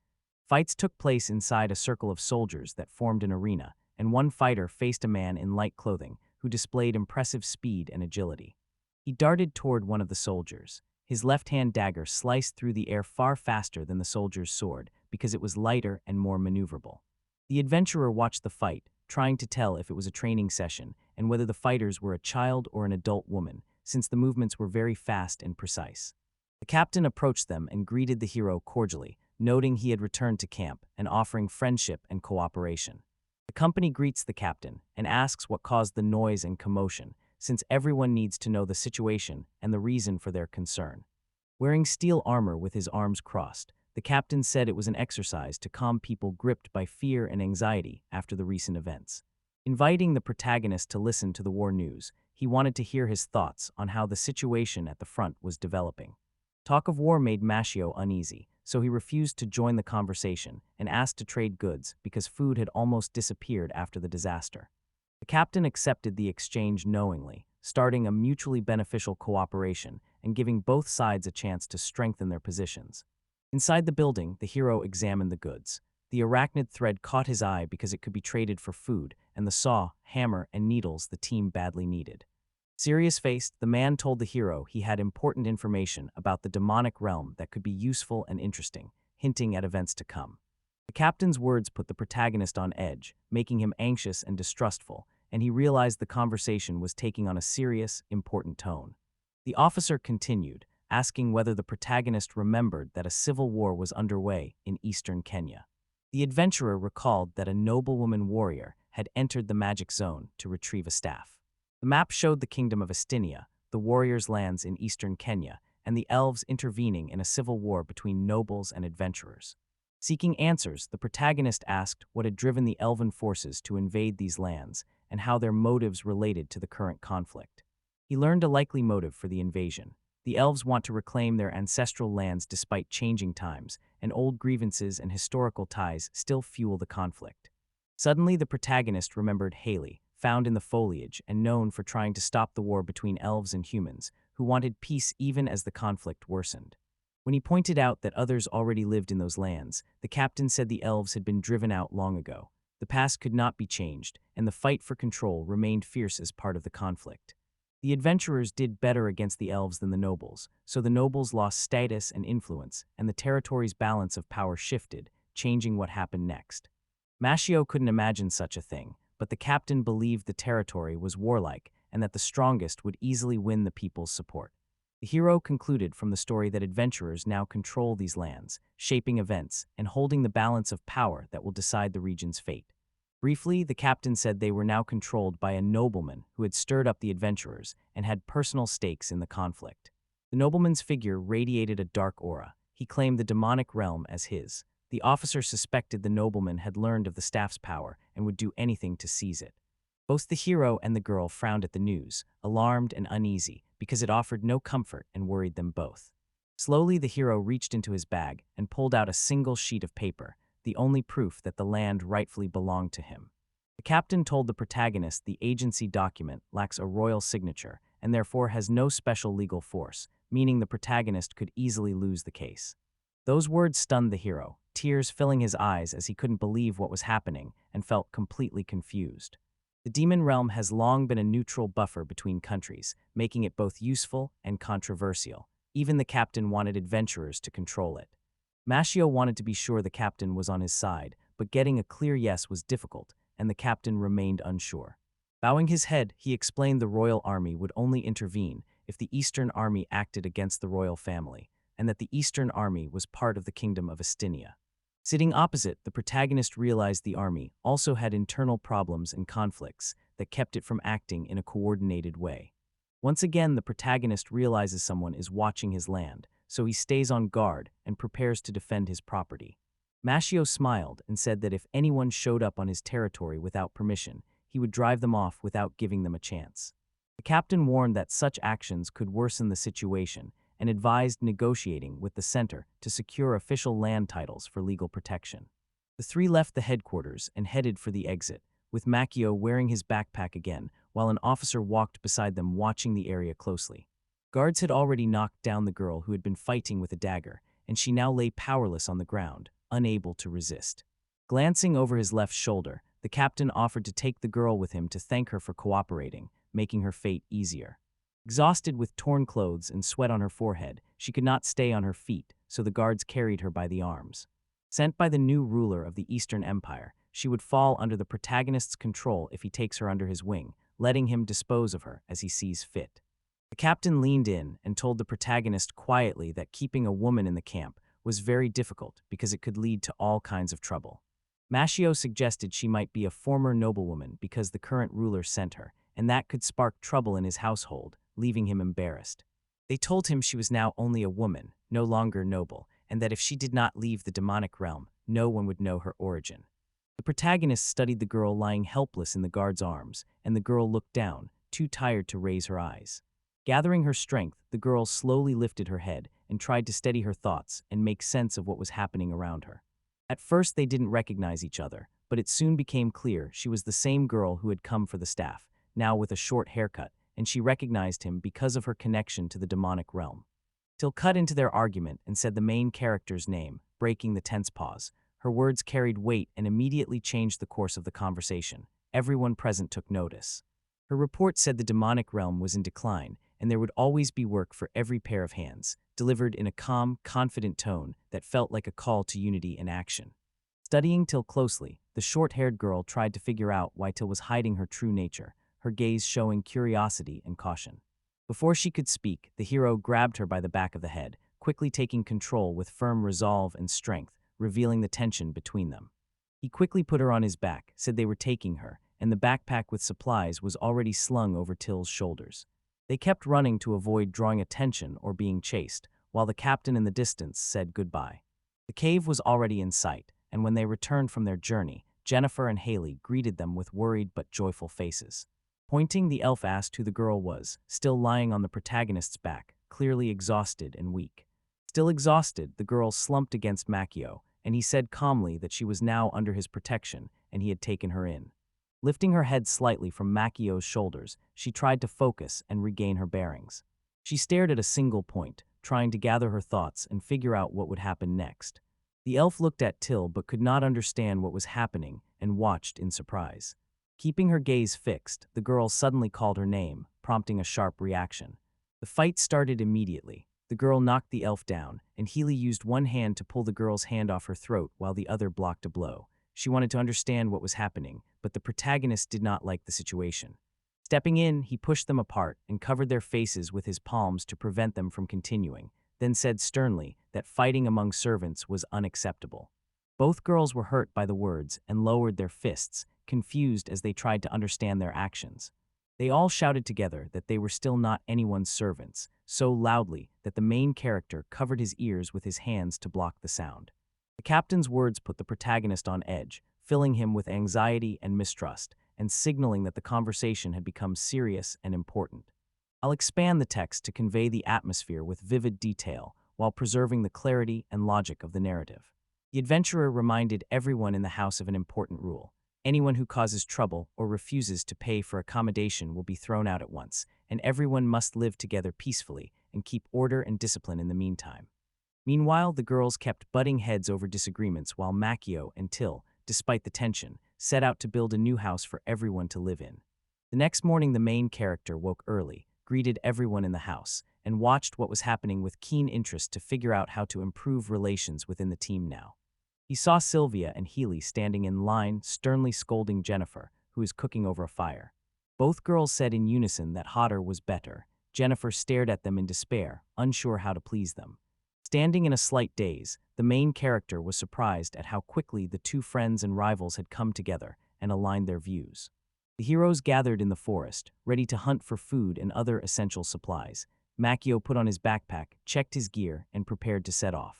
Fights took place inside a circle of soldiers that formed an arena, and one fighter faced a man in light clothing who displayed impressive speed and agility. He darted toward one of the soldiers. His left-hand dagger sliced through the air far faster than the soldier's sword because it was lighter and more maneuverable. The adventurer watched the fight, trying to tell if it was a training session and whether the fighters were a child or an adult woman, since the movements were very fast and precise. The captain approached them and greeted the hero cordially, noting he had returned to camp and offering friendship and cooperation. The company greets the captain and asks what caused the noise and commotion, since everyone needs to know the situation and the reason for their concern. Wearing steel armor with his arms crossed, the captain said it was an exercise to calm people gripped by fear and anxiety after the recent events. Inviting the protagonist to listen to the war news, he wanted to hear his thoughts on how the situation at the front was developing. Talk of war made Mashio uneasy, so he refused to join the conversation and asked to trade goods because food had almost disappeared after the disaster. The captain accepted the exchange knowingly, starting a mutually beneficial cooperation and giving both sides a chance to strengthen their positions. Inside the building, the hero examined the goods. The arachnid thread caught his eye because it could be traded for food, and the saw, hammer, and needles the team badly needed. Serious-faced, the man told the hero he had important information about the demonic realm that could be useful and interesting, hinting at events to come. The captain's words put the protagonist on edge, making him anxious and distrustful, and he realized the conversation was taking on a serious, important tone. The officer continued, asking whether the protagonist remembered that a civil war was underway in eastern Kenya. The adventurer recalled that a noblewoman warrior had entered the magic zone to retrieve a staff. The map showed the kingdom of Estynia, the warriors' lands in eastern Kenya, and the elves intervening in a civil war between nobles and adventurers. Seeking answers, the protagonist asked what had driven the elven forces to invade these lands and how their motives related to the current conflict. He learned a likely motive for the invasion. The elves want to reclaim their ancestral lands despite changing times, and old grievances and historical ties still fuel the conflict. Suddenly, the protagonist remembered Haley, found in the foliage and known for trying to stop the war between elves and humans, who wanted peace even as the conflict worsened. When he pointed out that others already lived in those lands, the captain said the elves had been driven out long ago. The past could not be changed, and the fight for control remained fierce as part of the conflict. The adventurers did better against the elves than the nobles, so the nobles lost status and influence, and the territory's balance of power shifted, changing what happened next. Mashio couldn't imagine such a thing, but the captain believed the territory was warlike and that the strongest would easily win the people's support. The hero concluded from the story that adventurers now control these lands, shaping events and holding the balance of power that will decide the region's fate. Briefly, the captain said they were now controlled by a nobleman who had stirred up the adventurers and had personal stakes in the conflict. The nobleman's figure radiated a dark aura. He claimed the demonic realm as his. The officer suspected the nobleman had learned of the staff's power and would do anything to seize it. Both the hero and the girl frowned at the news, alarmed and uneasy, because it offered no comfort and worried them both. Slowly, the hero reached into his bag and pulled out a single sheet of paper, the only proof that the land rightfully belonged to him. The captain told the protagonist the agency document lacks a royal signature and therefore has no special legal force, meaning the protagonist could easily lose the case. Those words stunned the hero, tears filling his eyes as he couldn't believe what was happening and felt completely confused. The demon realm has long been a neutral buffer between countries, making it both useful and controversial. Even the captain wanted adventurers to control it. Mashio wanted to be sure the captain was on his side, but getting a clear yes was difficult, and the captain remained unsure. Bowing his head, he explained the royal army would only intervene if the Eastern army acted against the royal family, and that the Eastern army was part of the kingdom of Estynia. Sitting opposite, the protagonist realized the army also had internal problems and conflicts that kept it from acting in a coordinated way. Once again, the protagonist realizes someone is watching his land, so he stays on guard and prepares to defend his property. Mashio smiled and said that if anyone showed up on his territory without permission, he would drive them off without giving them a chance. The captain warned that such actions could worsen the situation and advised negotiating with the center to secure official land titles for legal protection. The three left the headquarters and headed for the exit, with Machio wearing his backpack again, while an officer walked beside them watching the area closely. Guards had already knocked down the girl who had been fighting with a dagger, and she now lay powerless on the ground, unable to resist. Glancing over his left shoulder, the captain offered to take the girl with him to thank her for cooperating, making her fate easier. Exhausted with torn clothes and sweat on her forehead, she could not stay on her feet, so the guards carried her by the arms. Sent by the new ruler of the Eastern Empire, she would fall under the protagonist's control if he takes her under his wing, letting him dispose of her as he sees fit. The captain leaned in and told the protagonist quietly that keeping a woman in the camp was very difficult because it could lead to all kinds of trouble. Mashio suggested she might be a former noblewoman because the current ruler sent her, and that could spark trouble in his household, leaving him embarrassed. They told him she was now only a woman, no longer noble, and that if she did not leave the demonic realm, no one would know her origin. The protagonist studied the girl lying helpless in the guard's arms, and the girl looked down, too tired to raise her eyes. Gathering her strength, the girl slowly lifted her head and tried to steady her thoughts and make sense of what was happening around her. At first, they didn't recognize each other, but it soon became clear she was the same girl who had come for the staff, now with a short haircut, and she recognized him because of her connection to the demonic realm. Till cut into their argument and said the main character's name, breaking the tense pause. Her words carried weight and immediately changed the course of the conversation. Everyone present took notice. Her report said the demonic realm was in decline, and there would always be work for every pair of hands, delivered in a calm, confident tone that felt like a call to unity and action. Studying Till closely, the short-haired girl tried to figure out why Till was hiding her true nature, her gaze showing curiosity and caution. Before she could speak, the hero grabbed her by the back of the head, quickly taking control with firm resolve and strength, revealing the tension between them. He quickly put her on his back, said they were taking her, and the backpack with supplies was already slung over Till's shoulders. They kept running to avoid drawing attention or being chased, while the captain in the distance said goodbye. The cave was already in sight, and when they returned from their journey, Jennifer and Haley greeted them with worried but joyful faces. Pointing, the elf asked who the girl was, still lying on the protagonist's back, clearly exhausted and weak. Still exhausted, the girl slumped against Machio, and he said calmly that she was now under his protection and he had taken her in. Lifting her head slightly from Makio's shoulders, she tried to focus and regain her bearings. She stared at a single point, trying to gather her thoughts and figure out what would happen next. The elf looked at Till but could not understand what was happening and watched in surprise. Keeping her gaze fixed, the girl suddenly called her name, prompting a sharp reaction. The fight started immediately. The girl knocked the elf down, and Healy used one hand to pull the girl's hand off her throat while the other blocked a blow. She wanted to understand what was happening, but the protagonist did not like the situation. Stepping in, he pushed them apart and covered their faces with his palms to prevent them from continuing, then said sternly that fighting among servants was unacceptable. Both girls were hurt by the words and lowered their fists, confused as they tried to understand their actions. They all shouted together that they were still not anyone's servants, so loudly that the main character covered his ears with his hands to block the sound. The captain's words put the protagonist on edge, filling him with anxiety and mistrust, and signaling that the conversation had become serious and important. I'll expand the text to convey the atmosphere with vivid detail while preserving the clarity and logic of the narrative. The adventurer reminded everyone in the house of an important rule. Anyone who causes trouble or refuses to pay for accommodation will be thrown out at once, and everyone must live together peacefully and keep order and discipline in the meantime. Meanwhile, the girls kept butting heads over disagreements while Makio and Till, despite the tension, set out to build a new house for everyone to live in. The next morning, the main character woke early, greeted everyone in the house, and watched what was happening with keen interest to figure out how to improve relations within the team now. He saw Sylvia and Healy standing in line, sternly scolding Jennifer, who was cooking over a fire. Both girls said in unison that hotter was better. Jennifer stared at them in despair, unsure how to please them. Standing in a slight daze, the main character was surprised at how quickly the two friends and rivals had come together and aligned their views. The heroes gathered in the forest, ready to hunt for food and other essential supplies. Makio put on his backpack, checked his gear, and prepared to set off.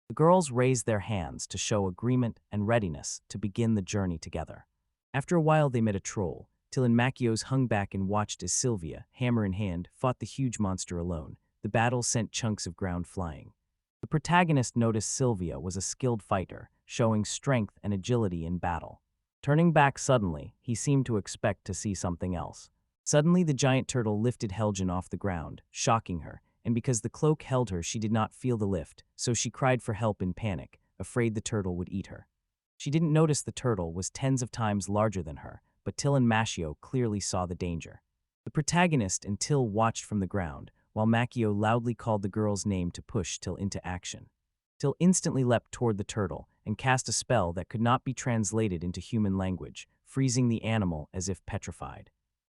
The girls raised their hands to show agreement and readiness to begin the journey together. After a while, they met a troll. Till and Makio's hung back and watched as Sylvia, hammer in hand, fought the huge monster alone. The battle sent chunks of ground flying. The protagonist noticed Sylvia was a skilled fighter, showing strength and agility in battle. Turning back suddenly, he seemed to expect to see something else. Suddenly, the giant turtle lifted Helgen off the ground, shocking her, and because the cloak held her, she did not feel the lift, so she cried for help in panic, afraid the turtle would eat her. She didn't notice the turtle was tens of times larger than her, but Till and Makio clearly saw the danger. The protagonist and Till watched from the ground, while Makio loudly called the girl's name to push Till into action. Till instantly leapt toward the turtle and cast a spell that could not be translated into human language, freezing the animal as if petrified.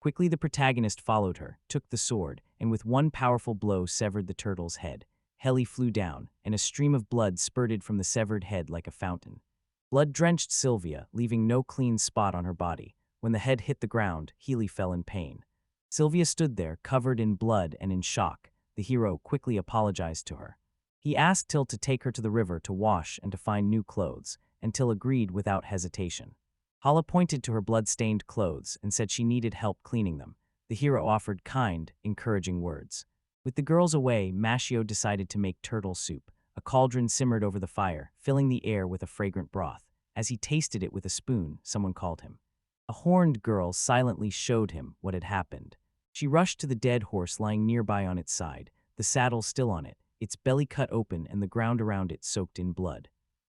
Quickly, the protagonist followed her, took the sword, and with one powerful blow severed the turtle's head. Heli flew down, and a stream of blood spurted from the severed head like a fountain. Blood drenched Sylvia, leaving no clean spot on her body. When the head hit the ground, Healy fell in pain. Sylvia stood there, covered in blood and in shock. The hero quickly apologized to her. He asked Till to take her to the river to wash and to find new clothes, and Till agreed without hesitation. Hala pointed to her blood-stained clothes and said she needed help cleaning them. The hero offered kind, encouraging words. With the girls away, Makio decided to make turtle soup. A cauldron simmered over the fire, filling the air with a fragrant broth. As he tasted it with a spoon, someone called him. A horned girl silently showed him what had happened. She rushed to the dead horse lying nearby on its side, the saddle still on it, its belly cut open and the ground around it soaked in blood.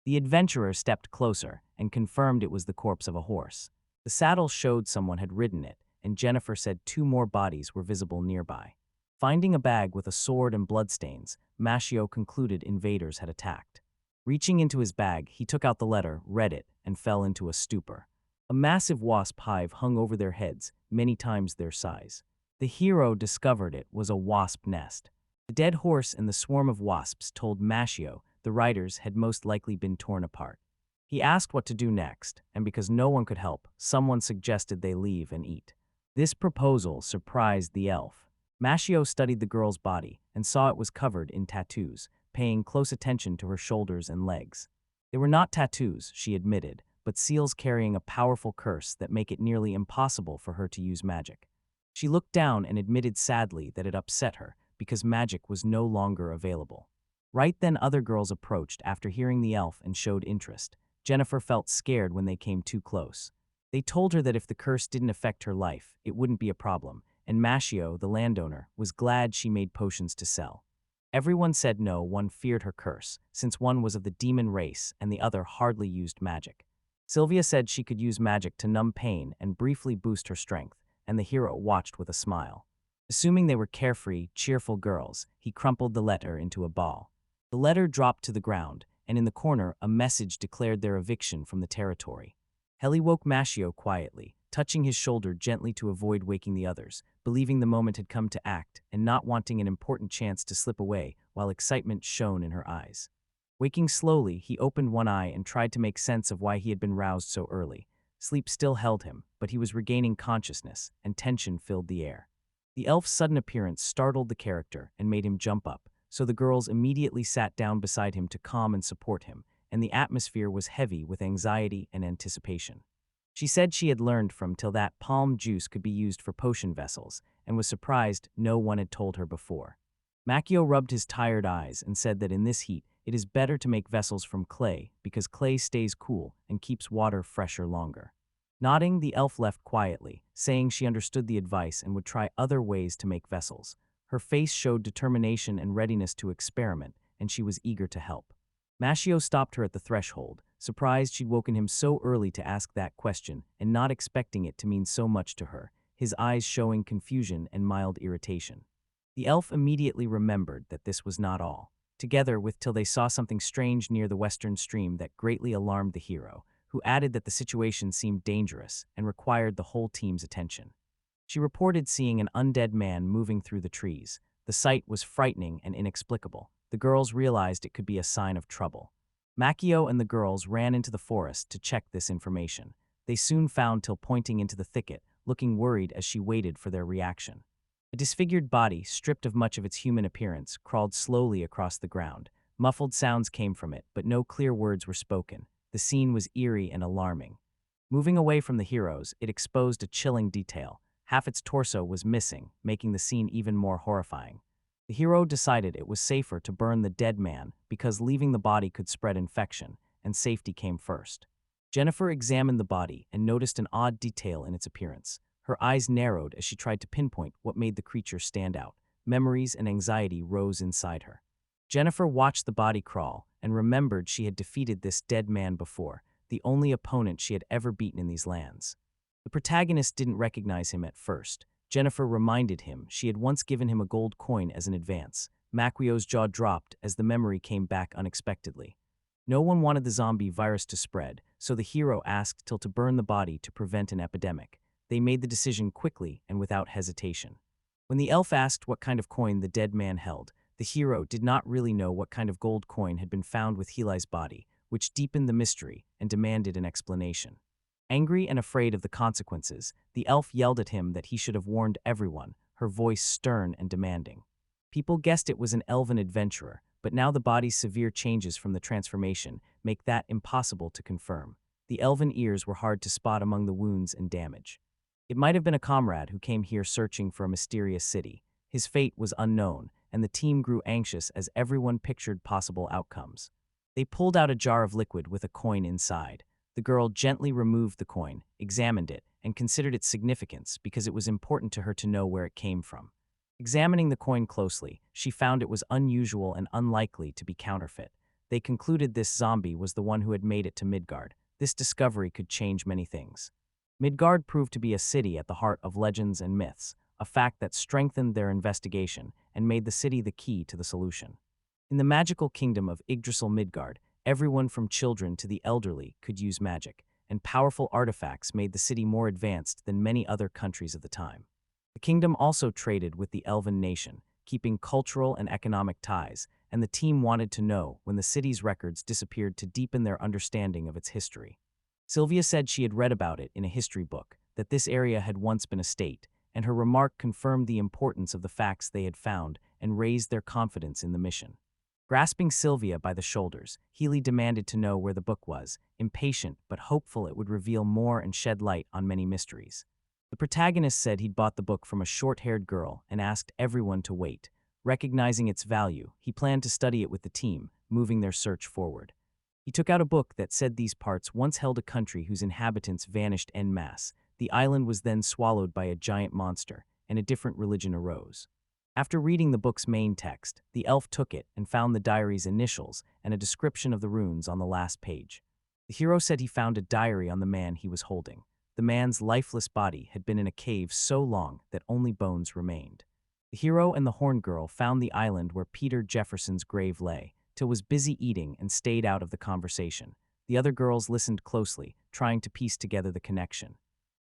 The adventurer stepped closer and confirmed it was the corpse of a horse. The saddle showed someone had ridden it, and Jennifer said 2 more bodies were visible nearby. Finding a bag with a sword and bloodstains, Makio concluded invaders had attacked. Reaching into his bag, he took out the letter, read it, and fell into a stupor. A massive wasp hive hung over their heads, many times their size. The hero discovered it was a wasp nest. The dead horse and the swarm of wasps told Makio the riders had most likely been torn apart. He asked what to do next, and because no one could help, someone suggested they leave and eat. This proposal surprised the elf. Makio studied the girl's body and saw it was covered in tattoos, paying close attention to her shoulders and legs. They were not tattoos, she admitted, but seals carrying a powerful curse that make it nearly impossible for her to use magic. She looked down and admitted sadly that it upset her because magic was no longer available. Right then, other girls approached after hearing the elf and showed interest. Jennifer felt scared when they came too close. They told her that if the curse didn't affect her life, it wouldn't be a problem, and Mashio, the landowner, was glad she made potions to sell. Everyone said no, one feared her curse, since one was of the demon race and the other hardly used magic. Sylvia said she could use magic to numb pain and briefly boost her strength, and the hero watched with a smile. Assuming they were carefree, cheerful girls, he crumpled the letter into a ball. The letter dropped to the ground, and in the corner a message declared their eviction from the territory. Heli woke Mashio quietly, touching his shoulder gently to avoid waking the others, believing the moment had come to act and not wanting an important chance to slip away while excitement shone in her eyes. Waking slowly, he opened one eye and tried to make sense of why he had been roused so early. Sleep still held him, but he was regaining consciousness, and tension filled the air. The elf's sudden appearance startled the character and made him jump up, so the girls immediately sat down beside him to calm and support him, and the atmosphere was heavy with anxiety and anticipation. She said she had learned from till that palm juice could be used for potion vessels, and was surprised no one had told her before. Makio rubbed his tired eyes and said that in this heat, it is better to make vessels from clay because clay stays cool and keeps water fresher longer. Nodding, the elf left quietly, saying she understood the advice and would try other ways to make vessels. Her face showed determination and readiness to experiment, and she was eager to help. Mashio stopped her at the threshold, surprised she'd woken him so early to ask that question and not expecting it to mean so much to her, his eyes showing confusion and mild irritation. The elf immediately remembered that this was not all, together with till they saw something strange near the western stream that greatly alarmed the hero, who added that the situation seemed dangerous and required the whole team's attention. She reported seeing an undead man moving through the trees. The sight was frightening and inexplicable. The girls realized it could be a sign of trouble. Makio and the girls ran into the forest to check this information. They soon found Till pointing into the thicket, looking worried as she waited for their reaction. A disfigured body, stripped of much of its human appearance, crawled slowly across the ground. Muffled sounds came from it, but no clear words were spoken. The scene was eerie and alarming. Moving away from the heroes, it exposed a chilling detail. Half its torso was missing, making the scene even more horrifying. The hero decided it was safer to burn the dead man because leaving the body could spread infection, and safety came first. Jennifer examined the body and noticed an odd detail in its appearance. Her eyes narrowed as she tried to pinpoint what made the creature stand out. Memories and anxiety rose inside her. Jennifer watched the body crawl and remembered she had defeated this dead man before, the only opponent she had ever beaten in these lands. The protagonist didn't recognize him at first. Jennifer reminded him she had once given him a gold coin as an advance. Maquio's jaw dropped as the memory came back unexpectedly. No one wanted the zombie virus to spread, so the hero asked Till to burn the body to prevent an epidemic. They made the decision quickly and without hesitation. When the elf asked what kind of coin the dead man held, the hero did not really know what kind of gold coin had been found with Heli's body, which deepened the mystery and demanded an explanation. Angry and afraid of the consequences, the elf yelled at him that he should have warned everyone, her voice stern and demanding. People guessed it was an elven adventurer, but now the body's severe changes from the transformation make that impossible to confirm. The elven ears were hard to spot among the wounds and damage. It might have been a comrade who came here searching for a mysterious city. His fate was unknown, and the team grew anxious as everyone pictured possible outcomes. They pulled out a jar of liquid with a coin inside. The girl gently removed the coin, examined it, and considered its significance because it was important to her to know where it came from. Examining the coin closely, she found it was unusual and unlikely to be counterfeit. They concluded this zombie was the one who had made it to Midgard. This discovery could change many things. Midgard proved to be a city at the heart of legends and myths, a fact that strengthened their investigation and made the city the key to the solution. In the magical kingdom of Yggdrasil Midgard, everyone from children to the elderly could use magic, and powerful artifacts made the city more advanced than many other countries of the time. The kingdom also traded with the elven nation, keeping cultural and economic ties, and the team wanted to know when the city's records disappeared to deepen their understanding of its history. Sylvia said she had read about it in a history book, that this area had once been a state, and her remark confirmed the importance of the facts they had found and raised their confidence in the mission. Grasping Sylvia by the shoulders, Healy demanded to know where the book was, impatient but hopeful it would reveal more and shed light on many mysteries. The protagonist said he'd bought the book from a short-haired girl and asked everyone to wait. Recognizing its value, he planned to study it with the team, moving their search forward. He took out a book that said these parts once held a country whose inhabitants vanished en masse. The island was then swallowed by a giant monster, and a different religion arose. After reading the book's main text, the elf took it and found the diary's initials and a description of the runes on the last page. The hero said he found a diary on the man he was holding. The man's lifeless body had been in a cave so long that only bones remained. The hero and the horned girl found the island where Peter Jefferson's grave lay. Till was busy eating and stayed out of the conversation. The other girls listened closely, trying to piece together the connection.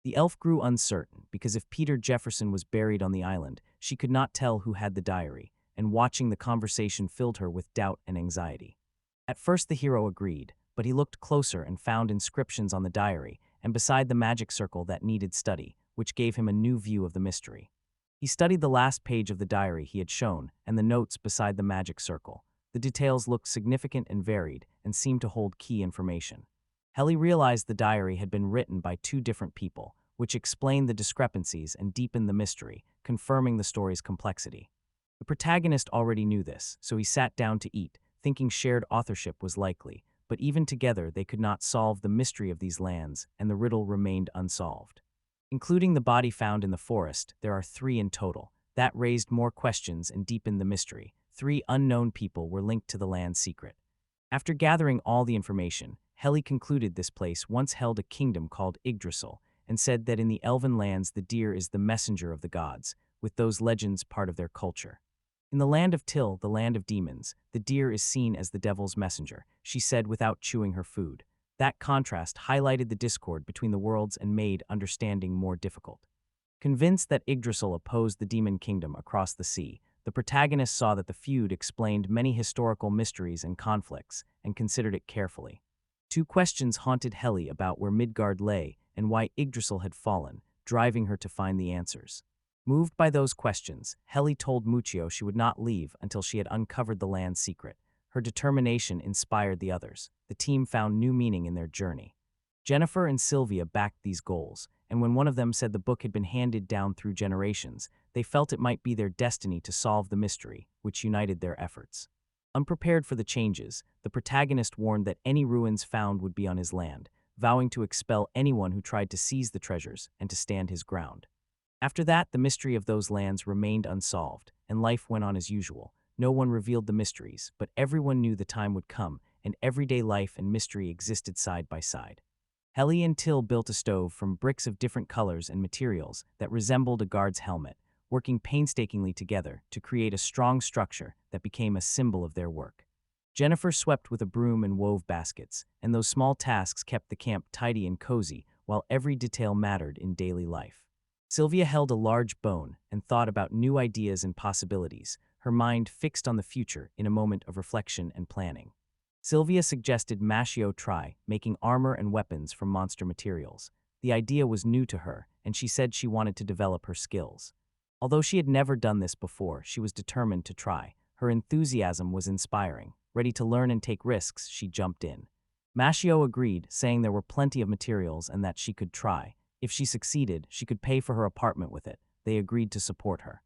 The elf grew uncertain, because if Peter Jefferson was buried on the island, she could not tell who had the diary, and watching the conversation filled her with doubt and anxiety. At first the hero agreed, but he looked closer and found inscriptions on the diary, and beside the magic circle that needed study, which gave him a new view of the mystery. He studied the last page of the diary he had shown, and the notes beside the magic circle. The details looked significant and varied, and seemed to hold key information. Helly realized the diary had been written by two different people, which explained the discrepancies and deepened the mystery, confirming the story's complexity. The protagonist already knew this, so he sat down to eat, thinking shared authorship was likely, but even together they could not solve the mystery of these lands, and the riddle remained unsolved. Including the body found in the forest, there are 3 in total. That raised more questions and deepened the mystery. 3 unknown people were linked to the land's secret. After gathering all the information, Helly concluded this place once held a kingdom called Idrasil, and said that in the elven lands the deer is the messenger of the gods, with those legends part of their culture. In the land of Till, the land of demons, the deer is seen as the devil's messenger, she said without chewing her food. That contrast highlighted the discord between the worlds and made understanding more difficult. Convinced that Yggdrasil opposed the demon kingdom across the sea, the protagonist saw that the feud explained many historical mysteries and conflicts, and considered it carefully. 2 questions haunted Helly about where Midgard lay and why Yggdrasil had fallen, driving her to find the answers. Moved by those questions, Helly told Muccio she would not leave until she had uncovered the land's secret. Her determination inspired the others. The team found new meaning in their journey. Jennifer and Sylvia backed these goals, and when one of them said the book had been handed down through generations, they felt it might be their destiny to solve the mystery, which united their efforts. Unprepared for the changes, the protagonist warned that any ruins found would be on his land, vowing to expel anyone who tried to seize the treasures and to stand his ground. After that, the mystery of those lands remained unsolved, and life went on as usual. No one revealed the mysteries, but everyone knew the time would come, and everyday life and mystery existed side by side. Helly and Till built a stove from bricks of different colors and materials that resembled a guard's helmet, working painstakingly together to create a strong structure that became a symbol of their work. Jennifer swept with a broom and wove baskets, and those small tasks kept the camp tidy and cozy, while every detail mattered in daily life. Sylvia held a large bone and thought about new ideas and possibilities, her mind fixed on the future in a moment of reflection and planning. Sylvia suggested Mashio try making armor and weapons from monster materials. The idea was new to her, and she said she wanted to develop her skills. Although she had never done this before, she was determined to try. Her enthusiasm was inspiring. Ready to learn and take risks, she jumped in. Mashio agreed, saying there were plenty of materials and that she could try. If she succeeded, she could pay for her apartment with it. They agreed to support her.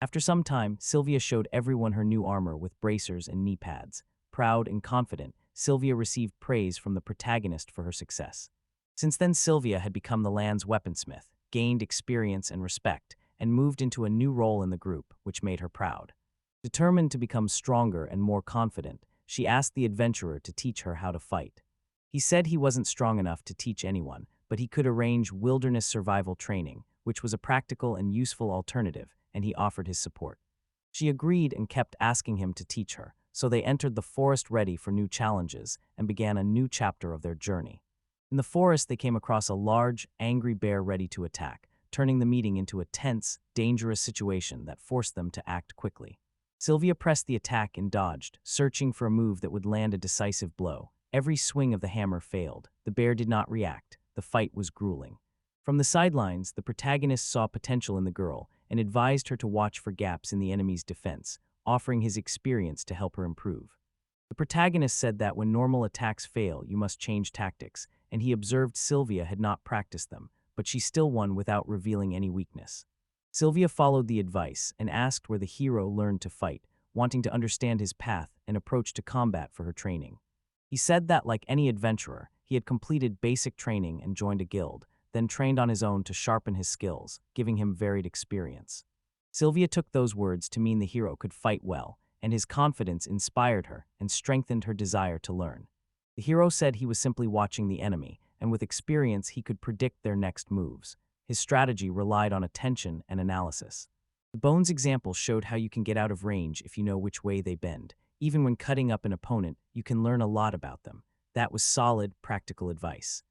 After some time, Sylvia showed everyone her new armor with bracers and knee pads. Proud and confident, Sylvia received praise from the protagonist for her success. Since then, Sylvia had become the land's weaponsmith, gained experience and respect, and moved into a new role in the group, which made her proud. Determined to become stronger and more confident, she asked the adventurer to teach her how to fight. He said he wasn't strong enough to teach anyone, but he could arrange wilderness survival training, which was a practical and useful alternative, and he offered his support. She agreed and kept asking him to teach her, so they entered the forest ready for new challenges and began a new chapter of their journey. In the forest, they came across a large, angry bear ready to attack, turning the meeting into a tense, dangerous situation that forced them to act quickly. Sylvia pressed the attack and dodged, searching for a move that would land a decisive blow. Every swing of the hammer failed. The bear did not react. The fight was grueling. From the sidelines, the protagonist saw potential in the girl and advised her to watch for gaps in the enemy's defense, offering his experience to help her improve. The protagonist said that when normal attacks fail, you must change tactics, and he observed Sylvia had not practiced them, but she still won without revealing any weakness. Sylvia followed the advice and asked where the hero learned to fight, wanting to understand his path and approach to combat for her training. He said that, like any adventurer, he had completed basic training and joined a guild, then trained on his own to sharpen his skills, giving him varied experience. Sylvia took those words to mean the hero could fight well, and his confidence inspired her and strengthened her desire to learn. The hero said he was simply watching the enemy, and with experience he could predict their next moves. His strategy relied on attention and analysis. The bones example showed how you can get out of range if you know which way they bend. Even when cutting up an opponent, you can learn a lot about them. That was solid, practical advice.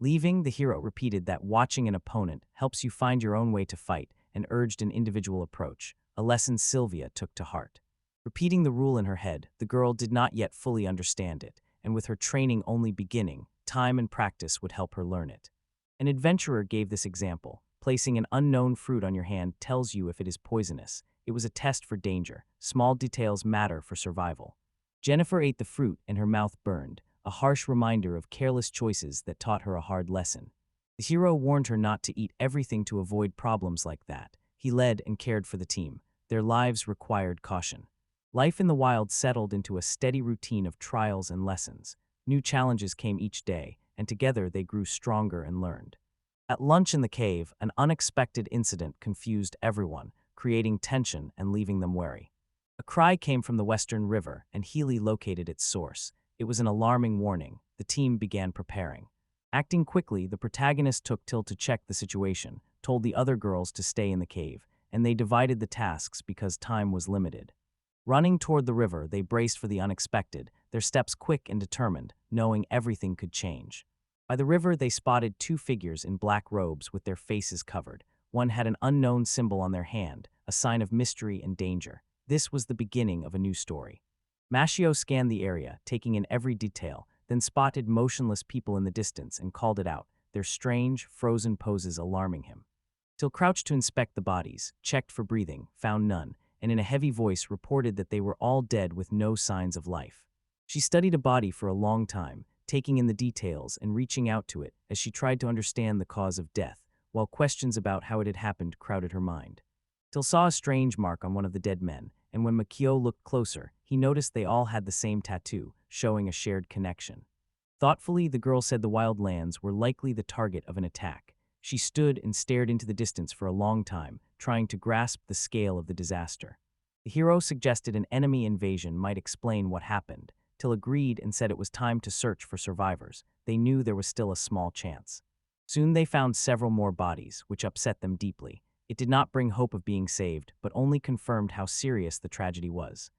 Leaving, the hero repeated that watching an opponent helps you find your own way to fight and urged an individual approach, a lesson Sylvia took to heart. Repeating the rule in her head, the girl did not yet fully understand it, and with her training only beginning, time and practice would help her learn it. An adventurer gave this example. Placing an unknown fruit on your hand tells you if it is poisonous. It was a test for danger. Small details matter for survival. Jennifer ate the fruit and her mouth burned, a harsh reminder of careless choices that taught her a hard lesson. The hero warned her not to eat everything to avoid problems like that. He led and cared for the team. Their lives required caution. Life in the wild settled into a steady routine of trials and lessons. New challenges came each day, and together they grew stronger and learned. At lunch in the cave, an unexpected incident confused everyone, creating tension and leaving them wary. A cry came from the western river, and Healy located its source. It was an alarming warning. The team began preparing. Acting quickly, the protagonist took till to check the situation, told the other girls to stay in the cave, and they divided the tasks because time was limited. Running toward the river, they braced for the unexpected, their steps quick and determined, knowing everything could change. By the river, they spotted two figures in black robes with their faces covered. One had an unknown symbol on their hand, a sign of mystery and danger. This was the beginning of a new story. Mashio scanned the area, taking in every detail, then spotted motionless people in the distance and called it out, their strange, frozen poses alarming him. Till crouched to inspect the bodies, checked for breathing, found none, and in a heavy voice reported that they were all dead with no signs of life. She studied a body for a long time, taking in the details and reaching out to it as she tried to understand the cause of death, while questions about how it had happened crowded her mind. Till saw a strange mark on one of the dead men, and when Makio looked closer, he noticed they all had the same tattoo, showing a shared connection. Thoughtfully, the girl said the wild lands were likely the target of an attack. She stood and stared into the distance for a long time, trying to grasp the scale of the disaster. The hero suggested an enemy invasion might explain what happened, Till agreed and said it was time to search for survivors. They knew there was still a small chance. Soon they found several more bodies, which upset them deeply. It did not bring hope of being saved, but only confirmed how serious the tragedy was.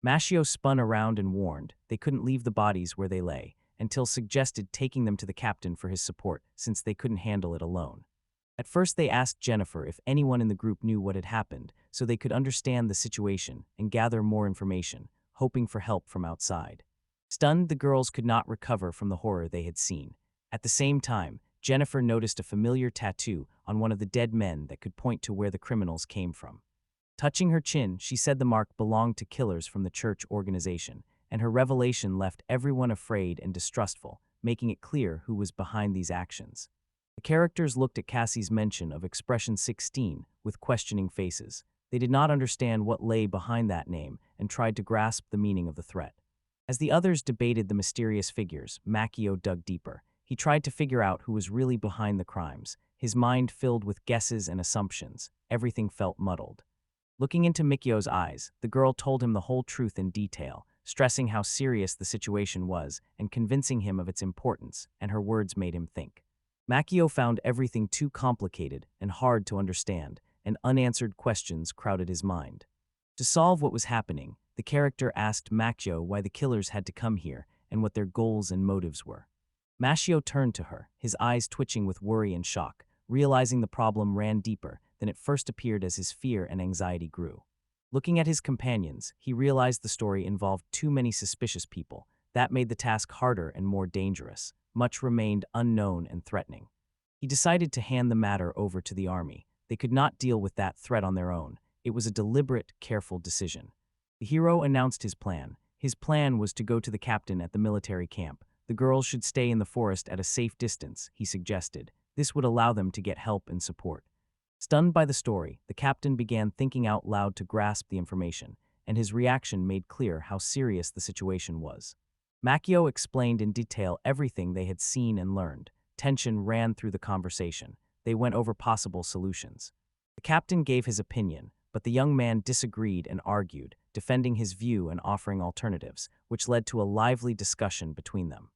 Mashio spun around and warned they couldn't leave the bodies where they lay, until suggested taking them to the captain for his support, since they couldn't handle it alone. At first they asked Jennifer if anyone in the group knew what had happened, so they could understand the situation and gather more information, hoping for help from outside. Stunned, the girls could not recover from the horror they had seen. At the same time, Jennifer noticed a familiar tattoo on one of the dead men that could point to where the criminals came from. Touching her chin, she said the mark belonged to killers from the church organization, and her revelation left everyone afraid and distrustful, making it clear who was behind these actions. The characters looked at Cassie's mention of Expression 16 with questioning faces. They did not understand what lay behind that name and tried to grasp the meaning of the threat. As the others debated the mysterious figures, Makio dug deeper. He tried to figure out who was really behind the crimes, his mind filled with guesses and assumptions. Everything felt muddled. Looking into Mikio's eyes, the girl told him the whole truth in detail, stressing how serious the situation was and convincing him of its importance, and her words made him think. Makio found everything too complicated and hard to understand, and unanswered questions crowded his mind. To solve what was happening, the character asked Makio why the killers had to come here and what their goals and motives were. Mashio turned to her, his eyes twitching with worry and shock, realizing the problem ran deeper than it first appeared as his fear and anxiety grew. Looking at his companions, he realized the story involved too many suspicious people. That made the task harder and more dangerous. Much remained unknown and threatening. He decided to hand the matter over to the army. They could not deal with that threat on their own. It was a deliberate, careful decision. The hero announced his plan. His plan was to go to the captain at the military camp. The girls should stay in the forest at a safe distance, he suggested. This would allow them to get help and support. Stunned by the story, the captain began thinking out loud to grasp the information, and his reaction made clear how serious the situation was. Makio explained in detail everything they had seen and learned. Tension ran through the conversation. They went over possible solutions. The captain gave his opinion, but the young man disagreed and argued, defending his view and offering alternatives, which led to a lively discussion between them.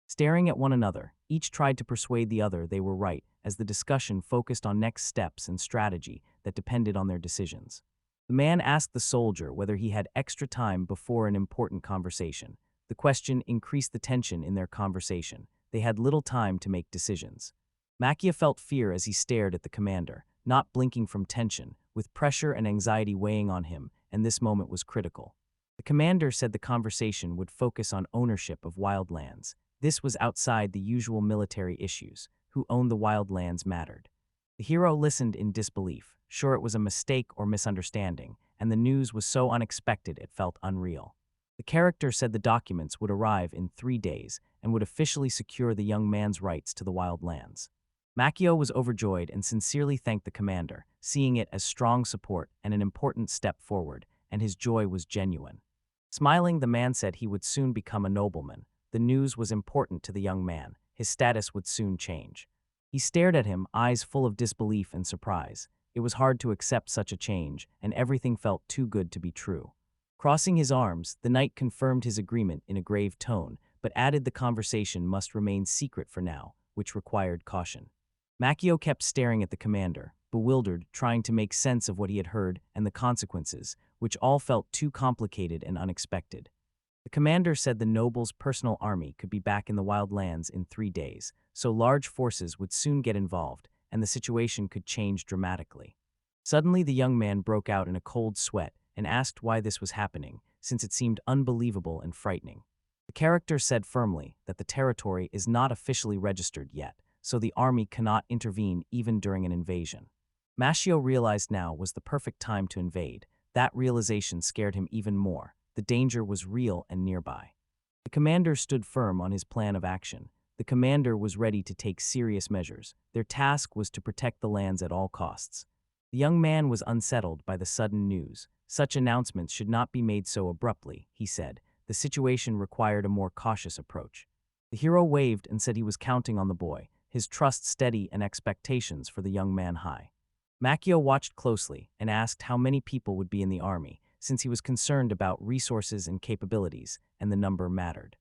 Staring at one another, each tried to persuade the other they were right, as the discussion focused on next steps and strategy that depended on their decisions. The man asked the soldier whether he had extra time before an important conversation. The question increased the tension in their conversation. They had little time to make decisions. Makia felt fear as he stared at the commander, not blinking from tension, with pressure and anxiety weighing on him, and this moment was critical. The commander said the conversation would focus on ownership of wildlands. This was outside the usual military issues. Who owned the wildlands mattered. The hero listened in disbelief, sure it was a mistake or misunderstanding, and the news was so unexpected it felt unreal. The character said the documents would arrive in 3 days and would officially secure the young man's rights to the wildlands. Makio was overjoyed and sincerely thanked the commander, seeing it as strong support and an important step forward, and his joy was genuine. Smiling, the man said he would soon become a nobleman. The news was important to the young man. His status would soon change. He stared at him, eyes full of disbelief and surprise. It was hard to accept such a change, and everything felt too good to be true. Crossing his arms, the knight confirmed his agreement in a grave tone, but added the conversation must remain secret for now, which required caution. Makio kept staring at the commander, bewildered, trying to make sense of what he had heard and the consequences, which all felt too complicated and unexpected. The commander said the noble's personal army could be back in the wildlands in 3 days, so large forces would soon get involved, and the situation could change dramatically. Suddenly, the young man broke out in a cold sweat and asked why this was happening, since it seemed unbelievable and frightening. The character said firmly that the territory is not officially registered yet, so the army cannot intervene even during an invasion. Mashio realized now was the perfect time to invade. That realization scared him even more. The danger was real and nearby. The commander stood firm on his plan of action. The commander was ready to take serious measures. Their task was to protect the lands at all costs. The young man was unsettled by the sudden news. Such announcements should not be made so abruptly, he said. The situation required a more cautious approach. The hero waved and said he was counting on the boy, his trust steady and expectations for the young man high. Makio watched closely and asked how many people would be in the army, since he was concerned about resources and capabilities, and the number mattered.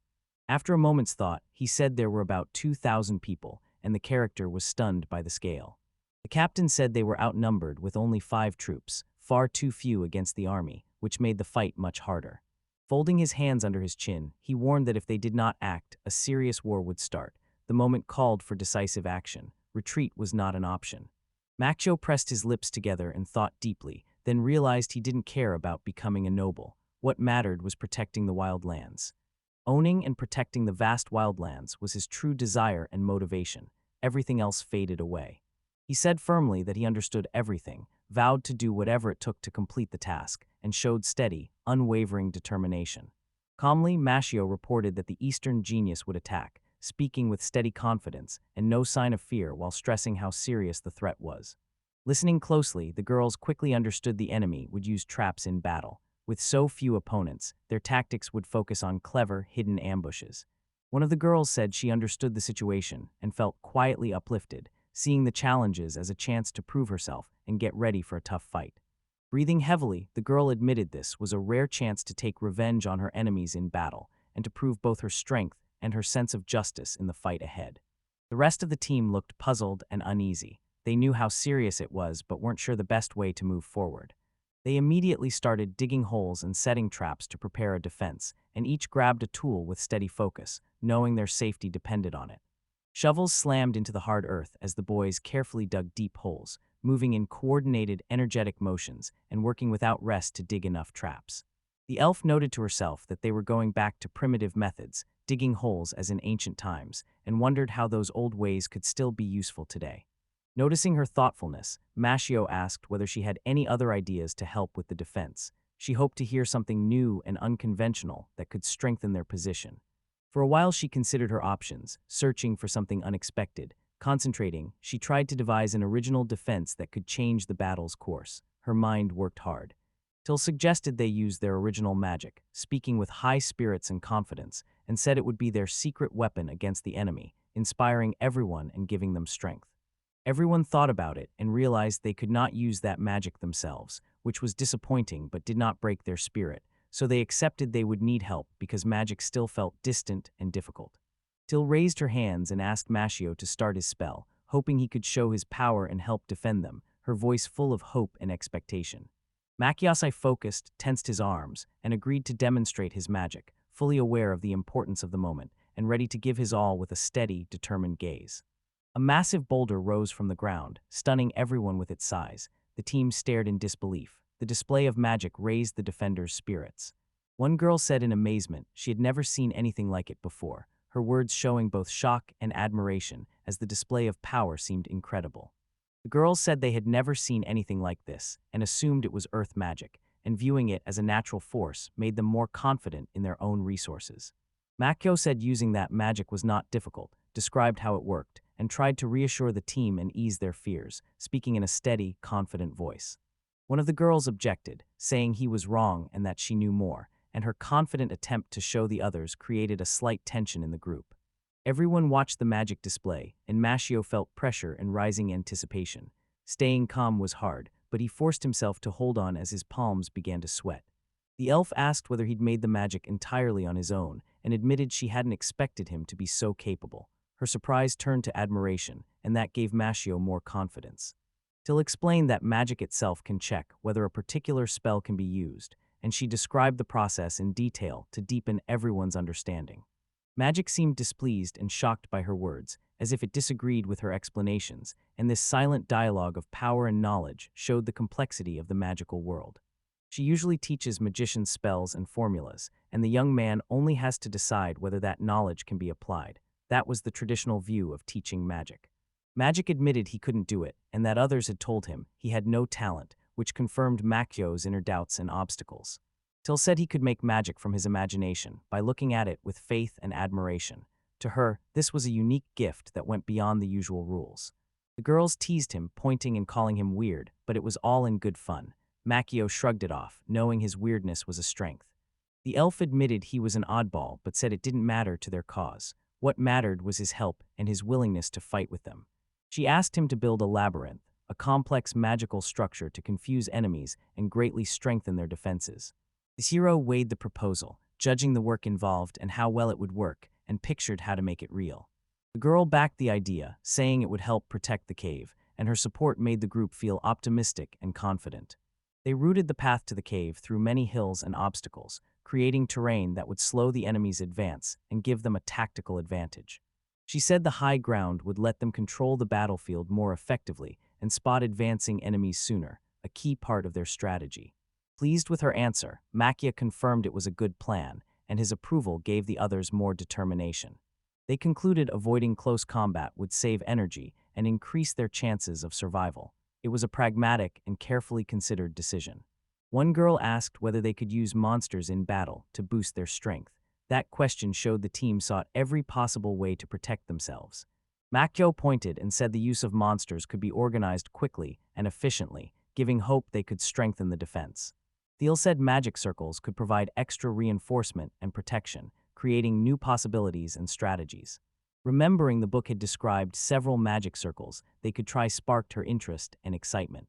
After a moment's thought, he said there were about 2,000 people, and the character was stunned by the scale. The captain said they were outnumbered with only 5 troops, far too few against the army, which made the fight much harder. Folding his hands under his chin, he warned that if they did not act, a serious war would start. The moment called for decisive action. Retreat was not an option. Makio pressed his lips together and thought deeply, then realized he didn't care about becoming a noble. What mattered was protecting the wildlands. Owning and protecting the vast wildlands was his true desire and motivation. Everything else faded away. He said firmly that he understood everything, vowed to do whatever it took to complete the task, and showed steady, unwavering determination. Calmly, Mashio reported that the Eastern genius would attack, speaking with steady confidence and no sign of fear while stressing how serious the threat was. Listening closely, the girls quickly understood the enemy would use traps in battle. With so few opponents, their tactics would focus on clever, hidden ambushes. One of the girls said she understood the situation and felt quietly uplifted, seeing the challenges as a chance to prove herself and get ready for a tough fight. Breathing heavily, the girl admitted this was a rare chance to take revenge on her enemies in battle and to prove both her strength and her sense of justice in the fight ahead. The rest of the team looked puzzled and uneasy. They knew how serious it was but weren't sure the best way to move forward. They immediately started digging holes and setting traps to prepare a defense, and each grabbed a tool with steady focus, knowing their safety depended on it. Shovels slammed into the hard earth as the boys carefully dug deep holes, moving in coordinated, energetic motions and working without rest to dig enough traps. The elf noted to herself that they were going back to primitive methods, digging holes as in ancient times, and wondered how those old ways could still be useful today. Noticing her thoughtfulness, Mashio asked whether she had any other ideas to help with the defense. She hoped to hear something new and unconventional that could strengthen their position. For a while she considered her options, searching for something unexpected. Concentrating, she tried to devise an original defense that could change the battle's course. Her mind worked hard. Till suggested they use their original magic, speaking with high spirits and confidence, and said it would be their secret weapon against the enemy, inspiring everyone and giving them strength. Everyone thought about it and realized they could not use that magic themselves, which was disappointing but did not break their spirit, so they accepted they would need help because magic still felt distant and difficult. Till raised her hands and asked Mashio to start his spell, hoping he could show his power and help defend them, her voice full of hope and expectation. Machiasai focused, tensed his arms, and agreed to demonstrate his magic, fully aware of the importance of the moment and ready to give his all with a steady, determined gaze. A massive boulder rose from the ground, stunning everyone with its size. The team stared in disbelief. The display of magic raised the defenders' spirits. One girl said in amazement she had never seen anything like it before, her words showing both shock and admiration as the display of power seemed incredible. The girls said they had never seen anything like this and assumed it was earth magic, and viewing it as a natural force made them more confident in their own resources. Makyo said using that magic was not difficult, described how it worked, and tried to reassure the team and ease their fears, speaking in a steady, confident voice. One of the girls objected, saying he was wrong and that she knew more, and her confident attempt to show the others created a slight tension in the group. Everyone watched the magic display, and Mashio felt pressure and rising anticipation. Staying calm was hard, but he forced himself to hold on as his palms began to sweat. The elf asked whether he'd made the magic entirely on his own, and admitted she hadn't expected him to be so capable. Her surprise turned to admiration, and that gave Mashio more confidence. Till explained that magic itself can check whether a particular spell can be used, and she described the process in detail to deepen everyone's understanding. Magic seemed displeased and shocked by her words, as if it disagreed with her explanations, and this silent dialogue of power and knowledge showed the complexity of the magical world. She usually teaches magicians spells and formulas, and the young man only has to decide whether that knowledge can be applied. That was the traditional view of teaching magic. Magic admitted he couldn't do it, and that others had told him he had no talent, which confirmed Makyo's inner doubts and obstacles. Till said he could make magic from his imagination by looking at it with faith and admiration. To her, this was a unique gift that went beyond the usual rules. The girls teased him, pointing and calling him weird, but it was all in good fun. Makyo shrugged it off, knowing his weirdness was a strength. The elf admitted he was an oddball, but said it didn't matter to their cause. What mattered was his help and his willingness to fight with them. She asked him to build a labyrinth, a complex magical structure to confuse enemies and greatly strengthen their defenses. The hero weighed the proposal, judging the work involved and how well it would work, and pictured how to make it real. The girl backed the idea, saying it would help protect the cave, and her support made the group feel optimistic and confident. They routed the path to the cave through many hills and obstacles, creating terrain that would slow the enemy's advance and give them a tactical advantage. She said the high ground would let them control the battlefield more effectively and spot advancing enemies sooner, a key part of their strategy. Pleased with her answer, Makya confirmed it was a good plan, and his approval gave the others more determination. They concluded avoiding close combat would save energy and increase their chances of survival. It was a pragmatic and carefully considered decision. One girl asked whether they could use monsters in battle to boost their strength. That question showed the team sought every possible way to protect themselves. Makyo pointed and said the use of monsters could be organized quickly and efficiently, giving hope they could strengthen the defense. Thiel said magic circles could provide extra reinforcement and protection, creating new possibilities and strategies. Remembering the book had described several magic circles they could try sparked her interest and excitement.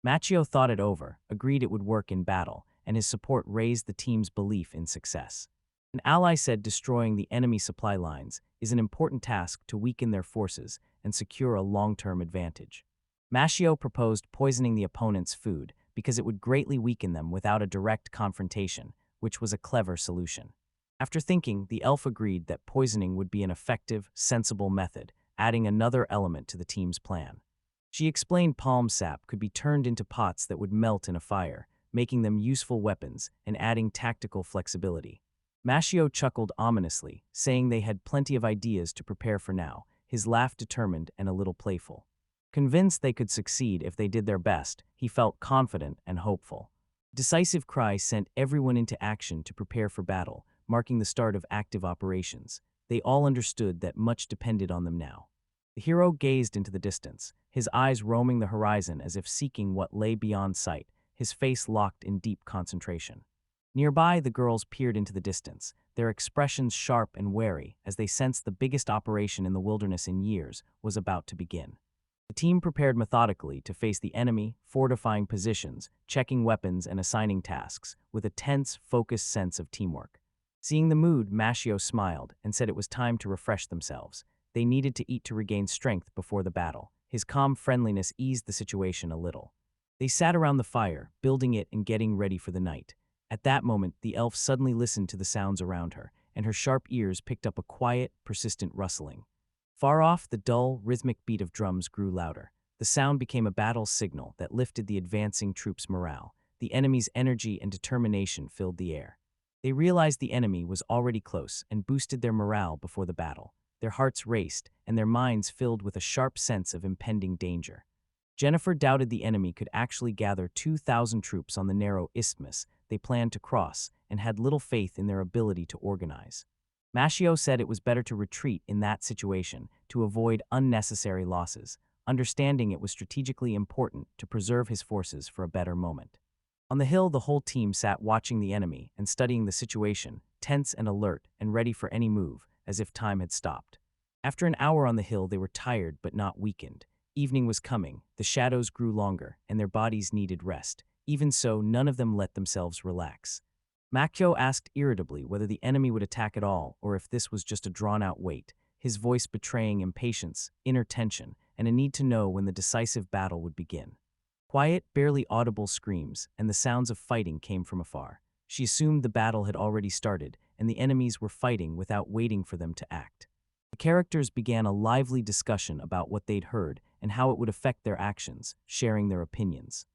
Machio thought it over, agreed it would work in battle, and his support raised the team's belief in success. An ally said destroying the enemy supply lines is an important task to weaken their forces and secure a long-term advantage. Machio proposed poisoning the opponent's food because it would greatly weaken them without a direct confrontation, which was a clever solution. After thinking, the elf agreed that poisoning would be an effective, sensible method, adding another element to the team's plan. She explained palm sap could be turned into pots that would melt in a fire, making them useful weapons and adding tactical flexibility. Machio chuckled ominously, saying they had plenty of ideas to prepare for now, his laugh determined and a little playful. Convinced they could succeed if they did their best, he felt confident and hopeful. Decisive cry sent everyone into action to prepare for battle, marking the start of active operations. They all understood that much depended on them now. The hero gazed into the distance, his eyes roaming the horizon as if seeking what lay beyond sight. his face locked in deep concentration. Nearby, the girls peered into the distance, their expressions sharp and wary as they sensed the biggest operation in the wilderness in years was about to begin. The team prepared methodically to face the enemy, fortifying positions, checking weapons, and assigning tasks, with a tense, focused sense of teamwork. Seeing the mood, Mashio smiled and said it was time to refresh themselves. They needed to eat to regain strength before the battle. His calm friendliness eased the situation a little. They sat around the fire, building it and getting ready for the night. At that moment, the elf suddenly listened to the sounds around her, and her sharp ears picked up a quiet, persistent rustling. Far off, the dull, rhythmic beat of drums grew louder. The sound became a battle signal that lifted the advancing troops' morale. The enemy's energy and determination filled the air. They realized the enemy was already close and boosted their morale before the battle. Their hearts raced, and their minds filled with a sharp sense of impending danger. Jennifer doubted the enemy could actually gather 2,000 troops on the narrow isthmus they planned to cross and had little faith in their ability to organize. Mashio said it was better to retreat in that situation to avoid unnecessary losses, understanding it was strategically important to preserve his forces for a better moment. On the hill, the whole team sat watching the enemy and studying the situation, tense and alert and ready for any move, as if time had stopped. After an hour on the hill, they were tired but not weakened. Evening was coming, the shadows grew longer, and their bodies needed rest. Even so, none of them let themselves relax. Makyo asked irritably whether the enemy would attack at all or if this was just a drawn-out wait, his voice betraying impatience, inner tension, and a need to know when the decisive battle would begin. Quiet, barely audible screams and the sounds of fighting came from afar. She assumed the battle had already started, and the enemies were fighting without waiting for them to act. The characters began a lively discussion about what they'd heard and how it would affect their actions, sharing their opinions.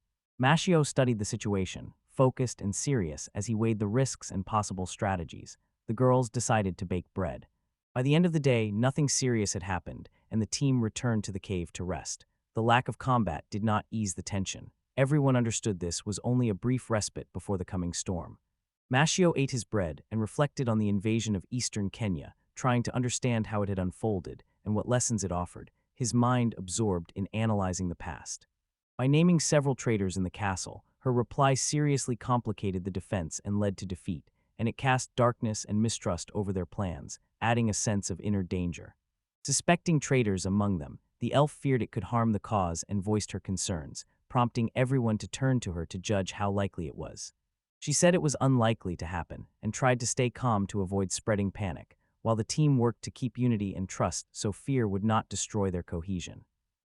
Mashio studied the situation, focused and serious as he weighed the risks and possible strategies. The girls decided to bake bread. By the end of the day, nothing serious had happened, and the team returned to the cave to rest. The lack of combat did not ease the tension. Everyone understood this was only a brief respite before the coming storm. Mashio ate his bread and reflected on the invasion of eastern Kenya, trying to understand how it had unfolded and what lessons it offered, his mind absorbed in analyzing the past. By naming several traitors in the castle, her reply seriously complicated the defense and led to defeat, and it cast darkness and mistrust over their plans, adding a sense of inner danger. Suspecting traitors among them, the elf feared it could harm the cause and voiced her concerns, prompting everyone to turn to her to judge how likely it was. She said it was unlikely to happen and tried to stay calm to avoid spreading panic, while the team worked to keep unity and trust so fear would not destroy their cohesion.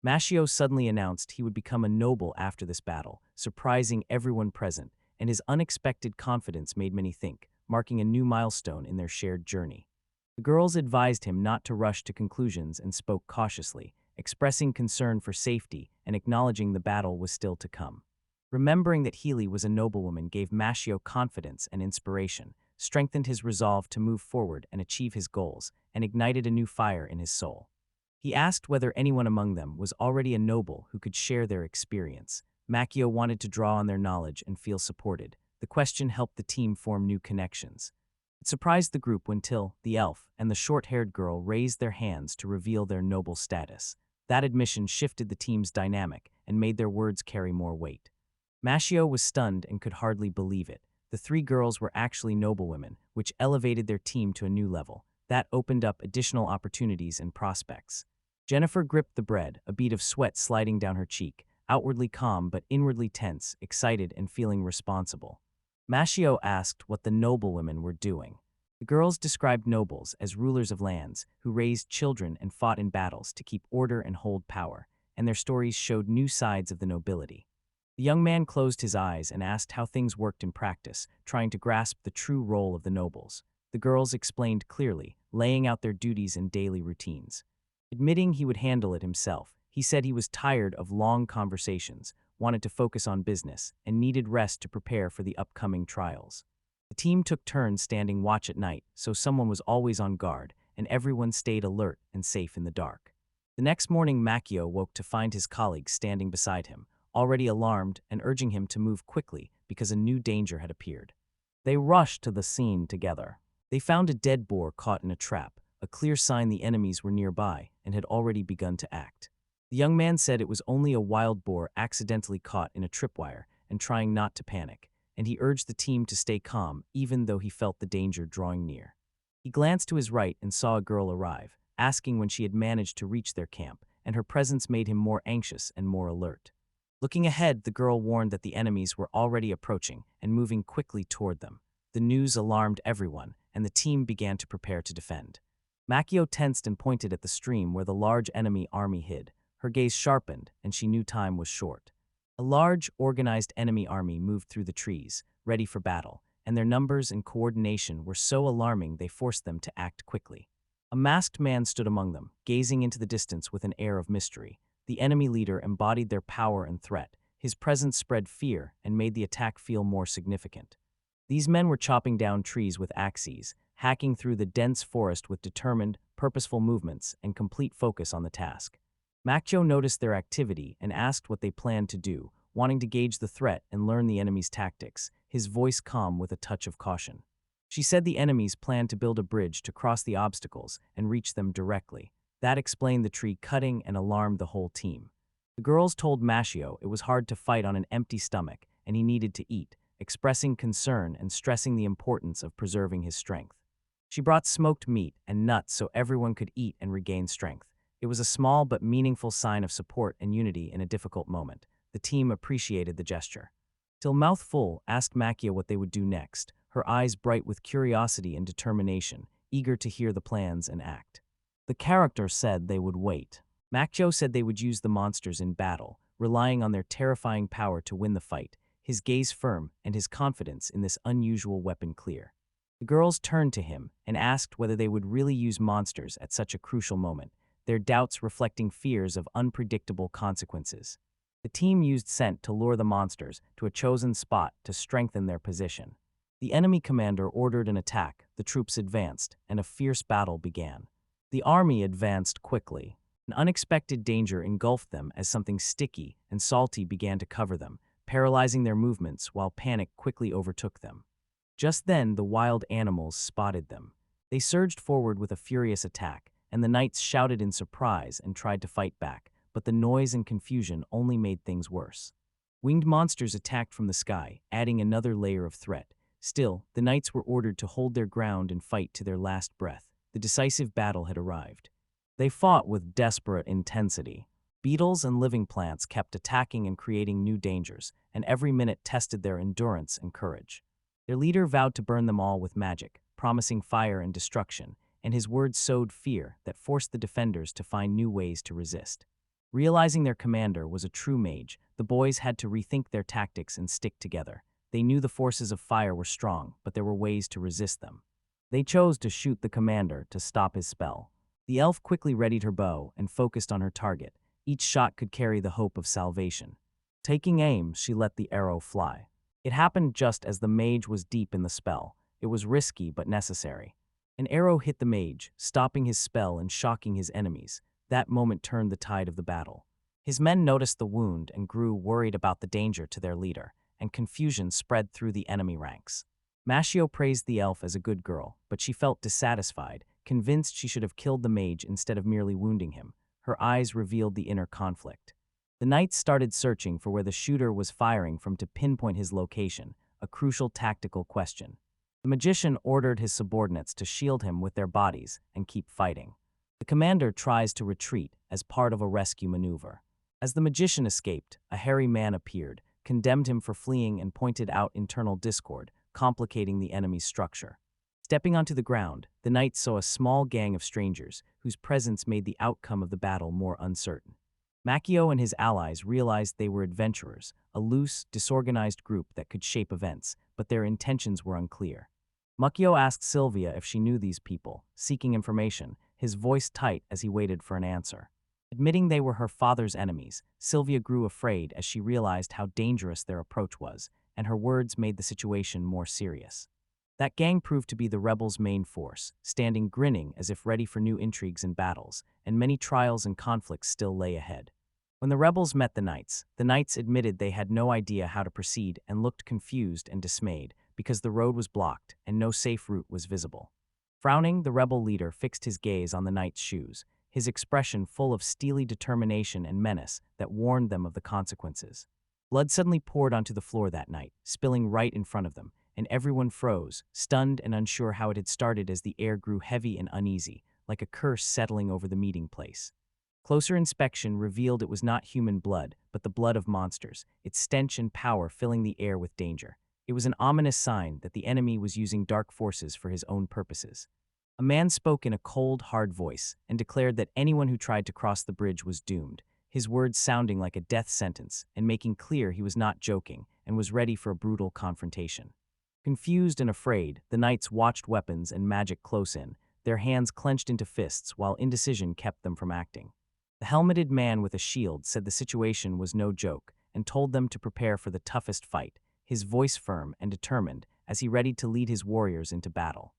Mashio suddenly announced he would become a noble after this battle, surprising everyone present, and his unexpected confidence made many think, marking a new milestone in their shared journey. The girls advised him not to rush to conclusions and spoke cautiously, expressing concern for safety and acknowledging the battle was still to come. Remembering that Healy was a noblewoman gave Mashio confidence and inspiration, strengthened his resolve to move forward and achieve his goals, and ignited a new fire in his soul. He asked whether anyone among them was already a noble who could share their experience. Makio wanted to draw on their knowledge and feel supported. The question helped the team form new connections. It surprised the group when Till, the elf, and the short-haired girl raised their hands to reveal their noble status. That admission shifted the team's dynamic and made their words carry more weight. Mashio was stunned and could hardly believe it. The three girls were actually noblewomen, which elevated their team to a new level. That opened up additional opportunities and prospects. Jennifer gripped the bread, a bead of sweat sliding down her cheek, outwardly calm but inwardly tense, excited and feeling responsible. Mashio asked what the noblewomen were doing. The girls described nobles as rulers of lands who raised children and fought in battles to keep order and hold power, and their stories showed new sides of the nobility. The young man closed his eyes and asked how things worked in practice, trying to grasp the true role of the nobles. The girls explained clearly, laying out their duties and daily routines. Admitting he would handle it himself, he said he was tired of long conversations, wanted to focus on business, and needed rest to prepare for the upcoming trials. The team took turns standing watch at night, so someone was always on guard, and everyone stayed alert and safe in the dark. The next morning, Makio woke to find his colleagues standing beside him, already alarmed and urging him to move quickly because a new danger had appeared. They rushed to the scene together. They found a dead boar caught in a trap, a clear sign the enemies were nearby and had already begun to act. The young man said it was only a wild boar accidentally caught in a tripwire and trying not to panic, and he urged the team to stay calm even though he felt the danger drawing near. He glanced to his right and saw a girl arrive, asking when she had managed to reach their camp, and her presence made him more anxious and more alert. Looking ahead, the girl warned that the enemies were already approaching and moving quickly toward them. The news alarmed everyone, and the team began to prepare to defend. Makio tensed and pointed at the stream where the large enemy army hid. Her gaze sharpened, and she knew time was short. A large, organized enemy army moved through the trees, ready for battle, and their numbers and coordination were so alarming they forced them to act quickly. A masked man stood among them, gazing into the distance with an air of mystery. The enemy leader embodied their power and threat. His presence spread fear and made the attack feel more significant. These men were chopping down trees with axes, hacking through the dense forest with determined, purposeful movements and complete focus on the task. Makjo noticed their activity and asked what they planned to do, wanting to gauge the threat and learn the enemy's tactics, his voice calm with a touch of caution. She said the enemies planned to build a bridge to cross the obstacles and reach them directly. That explained the tree cutting and alarmed the whole team. The girls told Mashio it was hard to fight on an empty stomach and he needed to eat, expressing concern and stressing the importance of preserving his strength. She brought smoked meat and nuts so everyone could eat and regain strength. It was a small but meaningful sign of support and unity in a difficult moment. The team appreciated the gesture. Till Mouthful asked Makia what they would do next, her eyes bright with curiosity and determination, eager to hear the plans and act. The character said they would wait. Makjo said they would use the monsters in battle, relying on their terrifying power to win the fight, his gaze firm and his confidence in this unusual weapon clear. The girls turned to him and asked whether they would really use monsters at such a crucial moment, their doubts reflecting fears of unpredictable consequences. The team used scent to lure the monsters to a chosen spot to strengthen their position. The enemy commander ordered an attack, the troops advanced, and a fierce battle began. The army advanced quickly. An unexpected danger engulfed them as something sticky and salty began to cover them, paralyzing their movements while panic quickly overtook them. Just then, the wild animals spotted them. They surged forward with a furious attack, and the knights shouted in surprise and tried to fight back, but the noise and confusion only made things worse. Winged monsters attacked from the sky, adding another layer of threat. Still, the knights were ordered to hold their ground and fight to their last breath. The decisive battle had arrived. They fought with desperate intensity. Beetles and living plants kept attacking and creating new dangers, and every minute tested their endurance and courage. Their leader vowed to burn them all with magic, promising fire and destruction, and his words sowed fear that forced the defenders to find new ways to resist. Realizing their commander was a true mage, the boys had to rethink their tactics and stick together. They knew the forces of fire were strong, but there were ways to resist them. They chose to shoot the commander to stop his spell. The elf quickly readied her bow and focused on her target. Each shot could carry the hope of salvation. Taking aim, she let the arrow fly. It happened just as the mage was deep in the spell. It was risky but necessary. An arrow hit the mage, stopping his spell and shocking his enemies. That moment turned the tide of the battle. His men noticed the wound and grew worried about the danger to their leader, and confusion spread through the enemy ranks. Mashio praised the elf as a good girl, but she felt dissatisfied, convinced she should have killed the mage instead of merely wounding him. Her eyes revealed the inner conflict. The knights started searching for where the shooter was firing from to pinpoint his location, a crucial tactical question. The magician ordered his subordinates to shield him with their bodies and keep fighting. The commander tries to retreat as part of a rescue maneuver. As the magician escaped, a hairy man appeared, condemned him for fleeing and pointed out internal discord, complicating the enemy's structure. Stepping onto the ground, the knights saw a small gang of strangers whose presence made the outcome of the battle more uncertain. Makio and his allies realized they were adventurers, a loose, disorganized group that could shape events, but their intentions were unclear. Makio asked Sylvia if she knew these people, seeking information, his voice tight as he waited for an answer. Admitting they were her father's enemies, Sylvia grew afraid as she realized how dangerous their approach was, and her words made the situation more serious. That gang proved to be the rebels' main force, standing grinning as if ready for new intrigues and battles, and many trials and conflicts still lay ahead. When the rebels met the knights admitted they had no idea how to proceed and looked confused and dismayed because the road was blocked and no safe route was visible. Frowning, the rebel leader fixed his gaze on the knights' shoes, his expression full of steely determination and menace that warned them of the consequences. Blood suddenly poured onto the floor that night, spilling right in front of them, and everyone froze, stunned and unsure how it had started as the air grew heavy and uneasy, like a curse settling over the meeting place. Closer inspection revealed it was not human blood, but the blood of monsters, its stench and power filling the air with danger. It was an ominous sign that the enemy was using dark forces for his own purposes. A man spoke in a cold, hard voice and declared that anyone who tried to cross the bridge was doomed, his words sounding like a death sentence and making clear he was not joking and was ready for a brutal confrontation. Confused and afraid, the knights watched weapons and magic close in, their hands clenched into fists while indecision kept them from acting. The helmeted man with a shield said the situation was no joke and told them to prepare for the toughest fight, his voice firm and determined as he readied to lead his warriors into battle.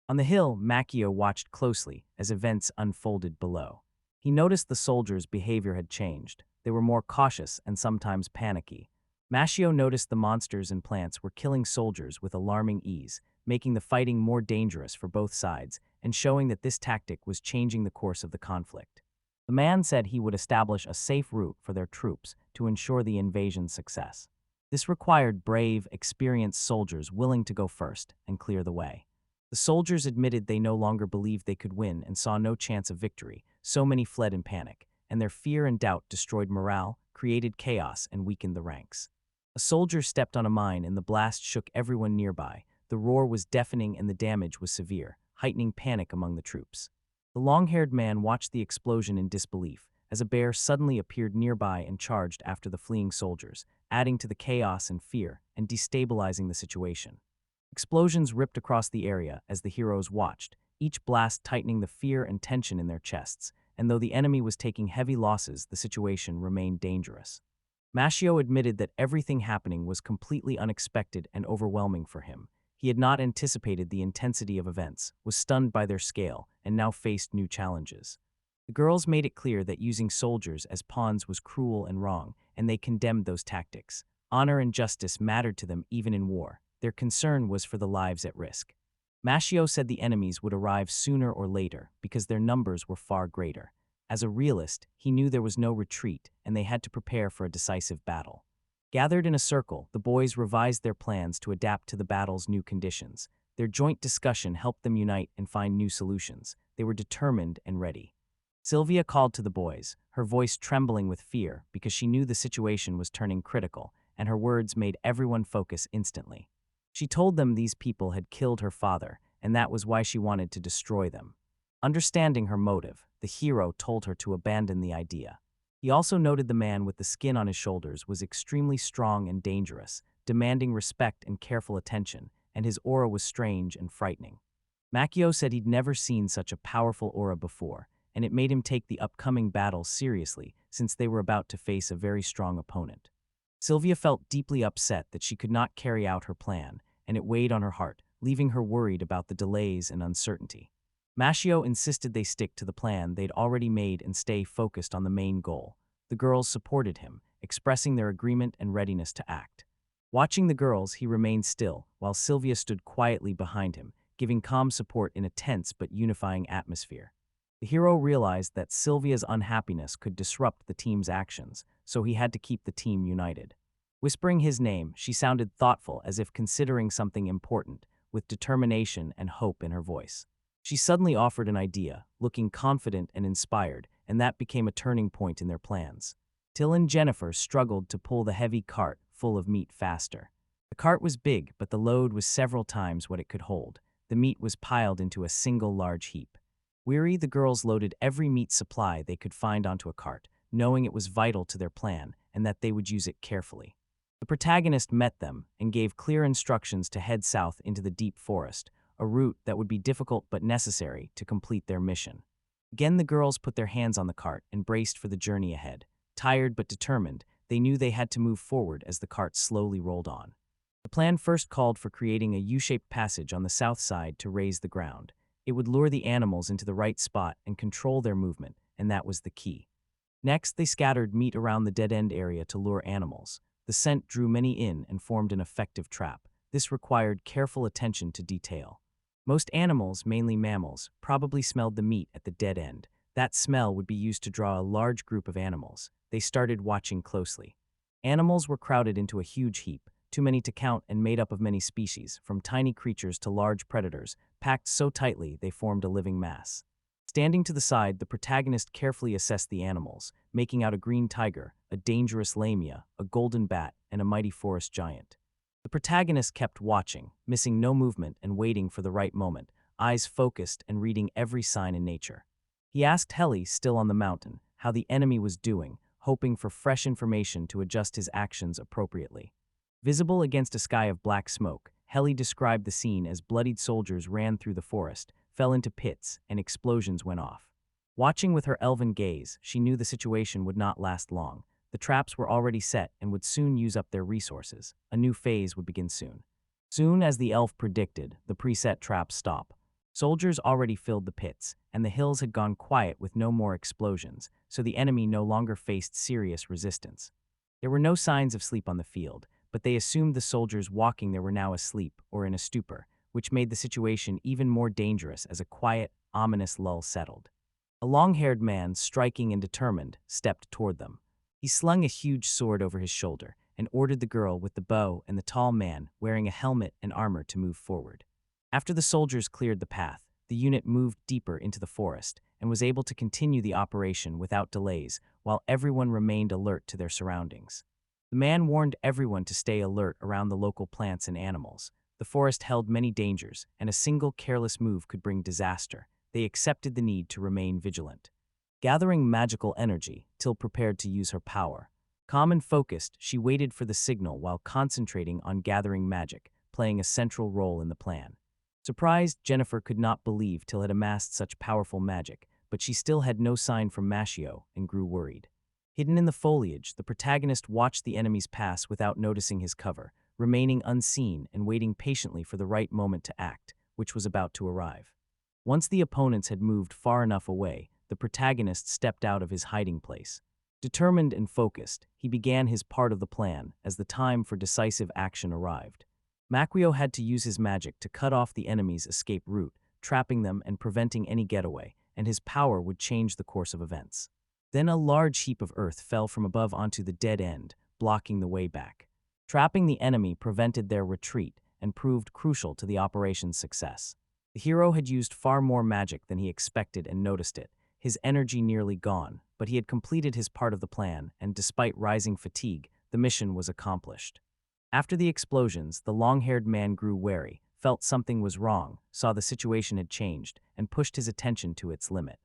On the hill, Machio watched closely as events unfolded below. He noticed the soldiers' behavior had changed. They were more cautious and sometimes panicky. Machio noticed the monsters and plants were killing soldiers with alarming ease, making the fighting more dangerous for both sides and showing that this tactic was changing the course of the conflict. The man said he would establish a safe route for their troops to ensure the invasion's success. This required brave, experienced soldiers willing to go first and clear the way. The soldiers admitted they no longer believed they could win and saw no chance of victory, so many fled in panic, and their fear and doubt destroyed morale, created chaos, and weakened the ranks. A soldier stepped on a mine and the blast shook everyone nearby. The roar was deafening and the damage was severe, heightening panic among the troops. The long-haired man watched the explosion in disbelief, as a bear suddenly appeared nearby and charged after the fleeing soldiers, adding to the chaos and fear and destabilizing the situation. Explosions ripped across the area as the heroes watched, each blast tightening the fear and tension in their chests, and though the enemy was taking heavy losses, the situation remained dangerous. Machio admitted that everything happening was completely unexpected and overwhelming for him. He had not anticipated the intensity of events, was stunned by their scale, and now faced new challenges. The girls made it clear that using soldiers as pawns was cruel and wrong, and they condemned those tactics. Honor and justice mattered to them even in war. Their concern was for the lives at risk. Machio said the enemies would arrive sooner or later because their numbers were far greater. As a realist, he knew there was no retreat and they had to prepare for a decisive battle. Gathered in a circle, the boys revised their plans to adapt to the battle's new conditions. Their joint discussion helped them unite and find new solutions. They were determined and ready. Sylvia called to the boys, her voice trembling with fear because she knew the situation was turning critical, and her words made everyone focus instantly. She told them these people had killed her father, and that was why she wanted to destroy them. Understanding her motive, the hero told her to abandon the idea. He also noted the man with the skin on his shoulders was extremely strong and dangerous, demanding respect and careful attention, and his aura was strange and frightening. Machio said he'd never seen such a powerful aura before, and it made him take the upcoming battle seriously since they were about to face a very strong opponent. Sylvia felt deeply upset that she could not carry out her plan, and it weighed on her heart, leaving her worried about the delays and uncertainty. Machio insisted they stick to the plan they'd already made and stay focused on the main goal. The girls supported him, expressing their agreement and readiness to act. Watching the girls, he remained still, while Sylvia stood quietly behind him, giving calm support in a tense but unifying atmosphere. The hero realized that Sylvia's unhappiness could disrupt the team's actions, so he had to keep the team united. Whispering his name, she sounded thoughtful as if considering something important, with determination and hope in her voice. She suddenly offered an idea, looking confident and inspired, and that became a turning point in their plans. Till and Jennifer struggled to pull the heavy cart full of meat faster. The cart was big, but the load was several times what it could hold. The meat was piled into a single large heap. Weary, the girls loaded every meat supply they could find onto a cart, knowing it was vital to their plan and that they would use it carefully. The protagonist met them and gave clear instructions to head south into the deep forest, a route that would be difficult but necessary to complete their mission. Again, the girls put their hands on the cart and braced for the journey ahead. Tired but determined, they knew they had to move forward as the cart slowly rolled on. The plan first called for creating a U-shaped passage on the south side to raise the ground. It would lure the animals into the right spot and control their movement, and that was the key. Next, they scattered meat around the dead-end area to lure animals. The scent drew many in and formed an effective trap. This required careful attention to detail. Most animals, mainly mammals, probably smelled the meat at the dead end. That smell would be used to draw a large group of animals. They started watching closely. Animals were crowded into a huge heap, too many to count and made up of many species, from tiny creatures to large predators, packed so tightly they formed a living mass. Standing to the side, the protagonist carefully assessed the animals, making out a green tiger, a dangerous lamia, a golden bat, and a mighty forest giant. The protagonist kept watching, missing no movement and waiting for the right moment, eyes focused and reading every sign in nature. He asked Heli, still on the mountain, how the enemy was doing, hoping for fresh information to adjust his actions appropriately. Visible against a sky of black smoke, Heli described the scene as bloodied soldiers ran through the forest, fell into pits, and explosions went off. Watching with her elven gaze, she knew the situation would not last long. The traps were already set and would soon use up their resources. A new phase would begin soon. Soon as the elf predicted, the preset traps stopped. Soldiers already filled the pits, and the hills had gone quiet with no more explosions, so the enemy no longer faced serious resistance. There were no signs of sleep on the field, but they assumed the soldiers walking there were now asleep or in a stupor, which made the situation even more dangerous as a quiet, ominous lull settled. A long-haired man, striking and determined, stepped toward them. He slung a huge sword over his shoulder and ordered the girl with the bow and the tall man, wearing a helmet and armor, to move forward. After the soldiers cleared the path, the unit moved deeper into the forest and was able to continue the operation without delays while everyone remained alert to their surroundings. The man warned everyone to stay alert around the local plants and animals. The forest held many dangers, and a single careless move could bring disaster. They accepted the need to remain vigilant. Gathering magical energy, Till prepared to use her power. Calm and focused, she waited for the signal while concentrating on gathering magic, playing a central role in the plan. Surprised, Jennifer could not believe Till had amassed such powerful magic, but she still had no sign from Mashio and grew worried. Hidden in the foliage, the protagonist watched the enemies pass without noticing his cover, remaining unseen and waiting patiently for the right moment to act, which was about to arrive. Once the opponents had moved far enough away, the protagonist stepped out of his hiding place. Determined and focused, he began his part of the plan as the time for decisive action arrived. Maquio had to use his magic to cut off the enemy's escape route, trapping them and preventing any getaway, and his power would change the course of events. Then a large heap of earth fell from above onto the dead end, blocking the way back. Trapping the enemy prevented their retreat and proved crucial to the operation's success. The hero had used far more magic than he expected and noticed it, his energy nearly gone, but he had completed his part of the plan, and despite rising fatigue, the mission was accomplished. After the explosions, the long-haired man grew wary, felt something was wrong, saw the situation had changed, and pushed his attention to its limit.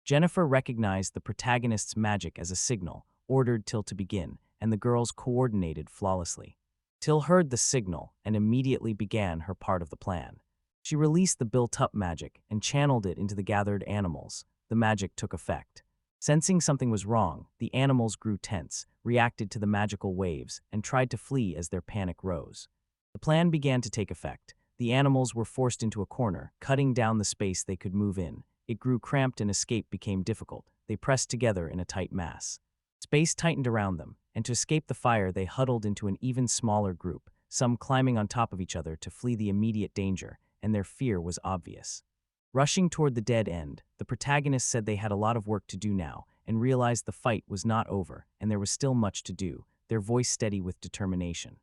Jennifer recognized the protagonist's magic as a signal, ordered Till to begin, and the girls coordinated flawlessly. Till heard the signal and immediately began her part of the plan. She released the built-up magic and channeled it into the gathered animals. The magic took effect. Sensing something was wrong, the animals grew tense, reacted to the magical waves, and tried to flee as their panic rose. The plan began to take effect. The animals were forced into a corner, cutting down the space they could move in. It grew cramped and escape became difficult. They pressed together in a tight mass. Space tightened around them, and to escape the fire they huddled into an even smaller group, some climbing on top of each other to flee the immediate danger, and their fear was obvious. Rushing toward the dead end, the protagonist said they had a lot of work to do now, and realized the fight was not over, and there was still much to do, their voice steady with determination.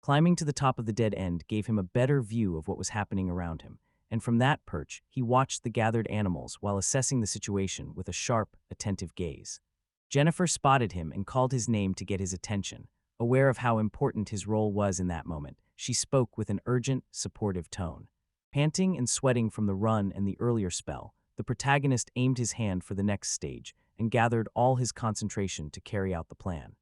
Climbing to the top of the dead end gave him a better view of what was happening around him, and from that perch, he watched the gathered animals while assessing the situation with a sharp, attentive gaze. Jennifer spotted him and called his name to get his attention. Aware of how important his role was in that moment, she spoke with an urgent, supportive tone. Panting and sweating from the run and the earlier spell, the protagonist aimed his hand for the next stage and gathered all his concentration to carry out the plan.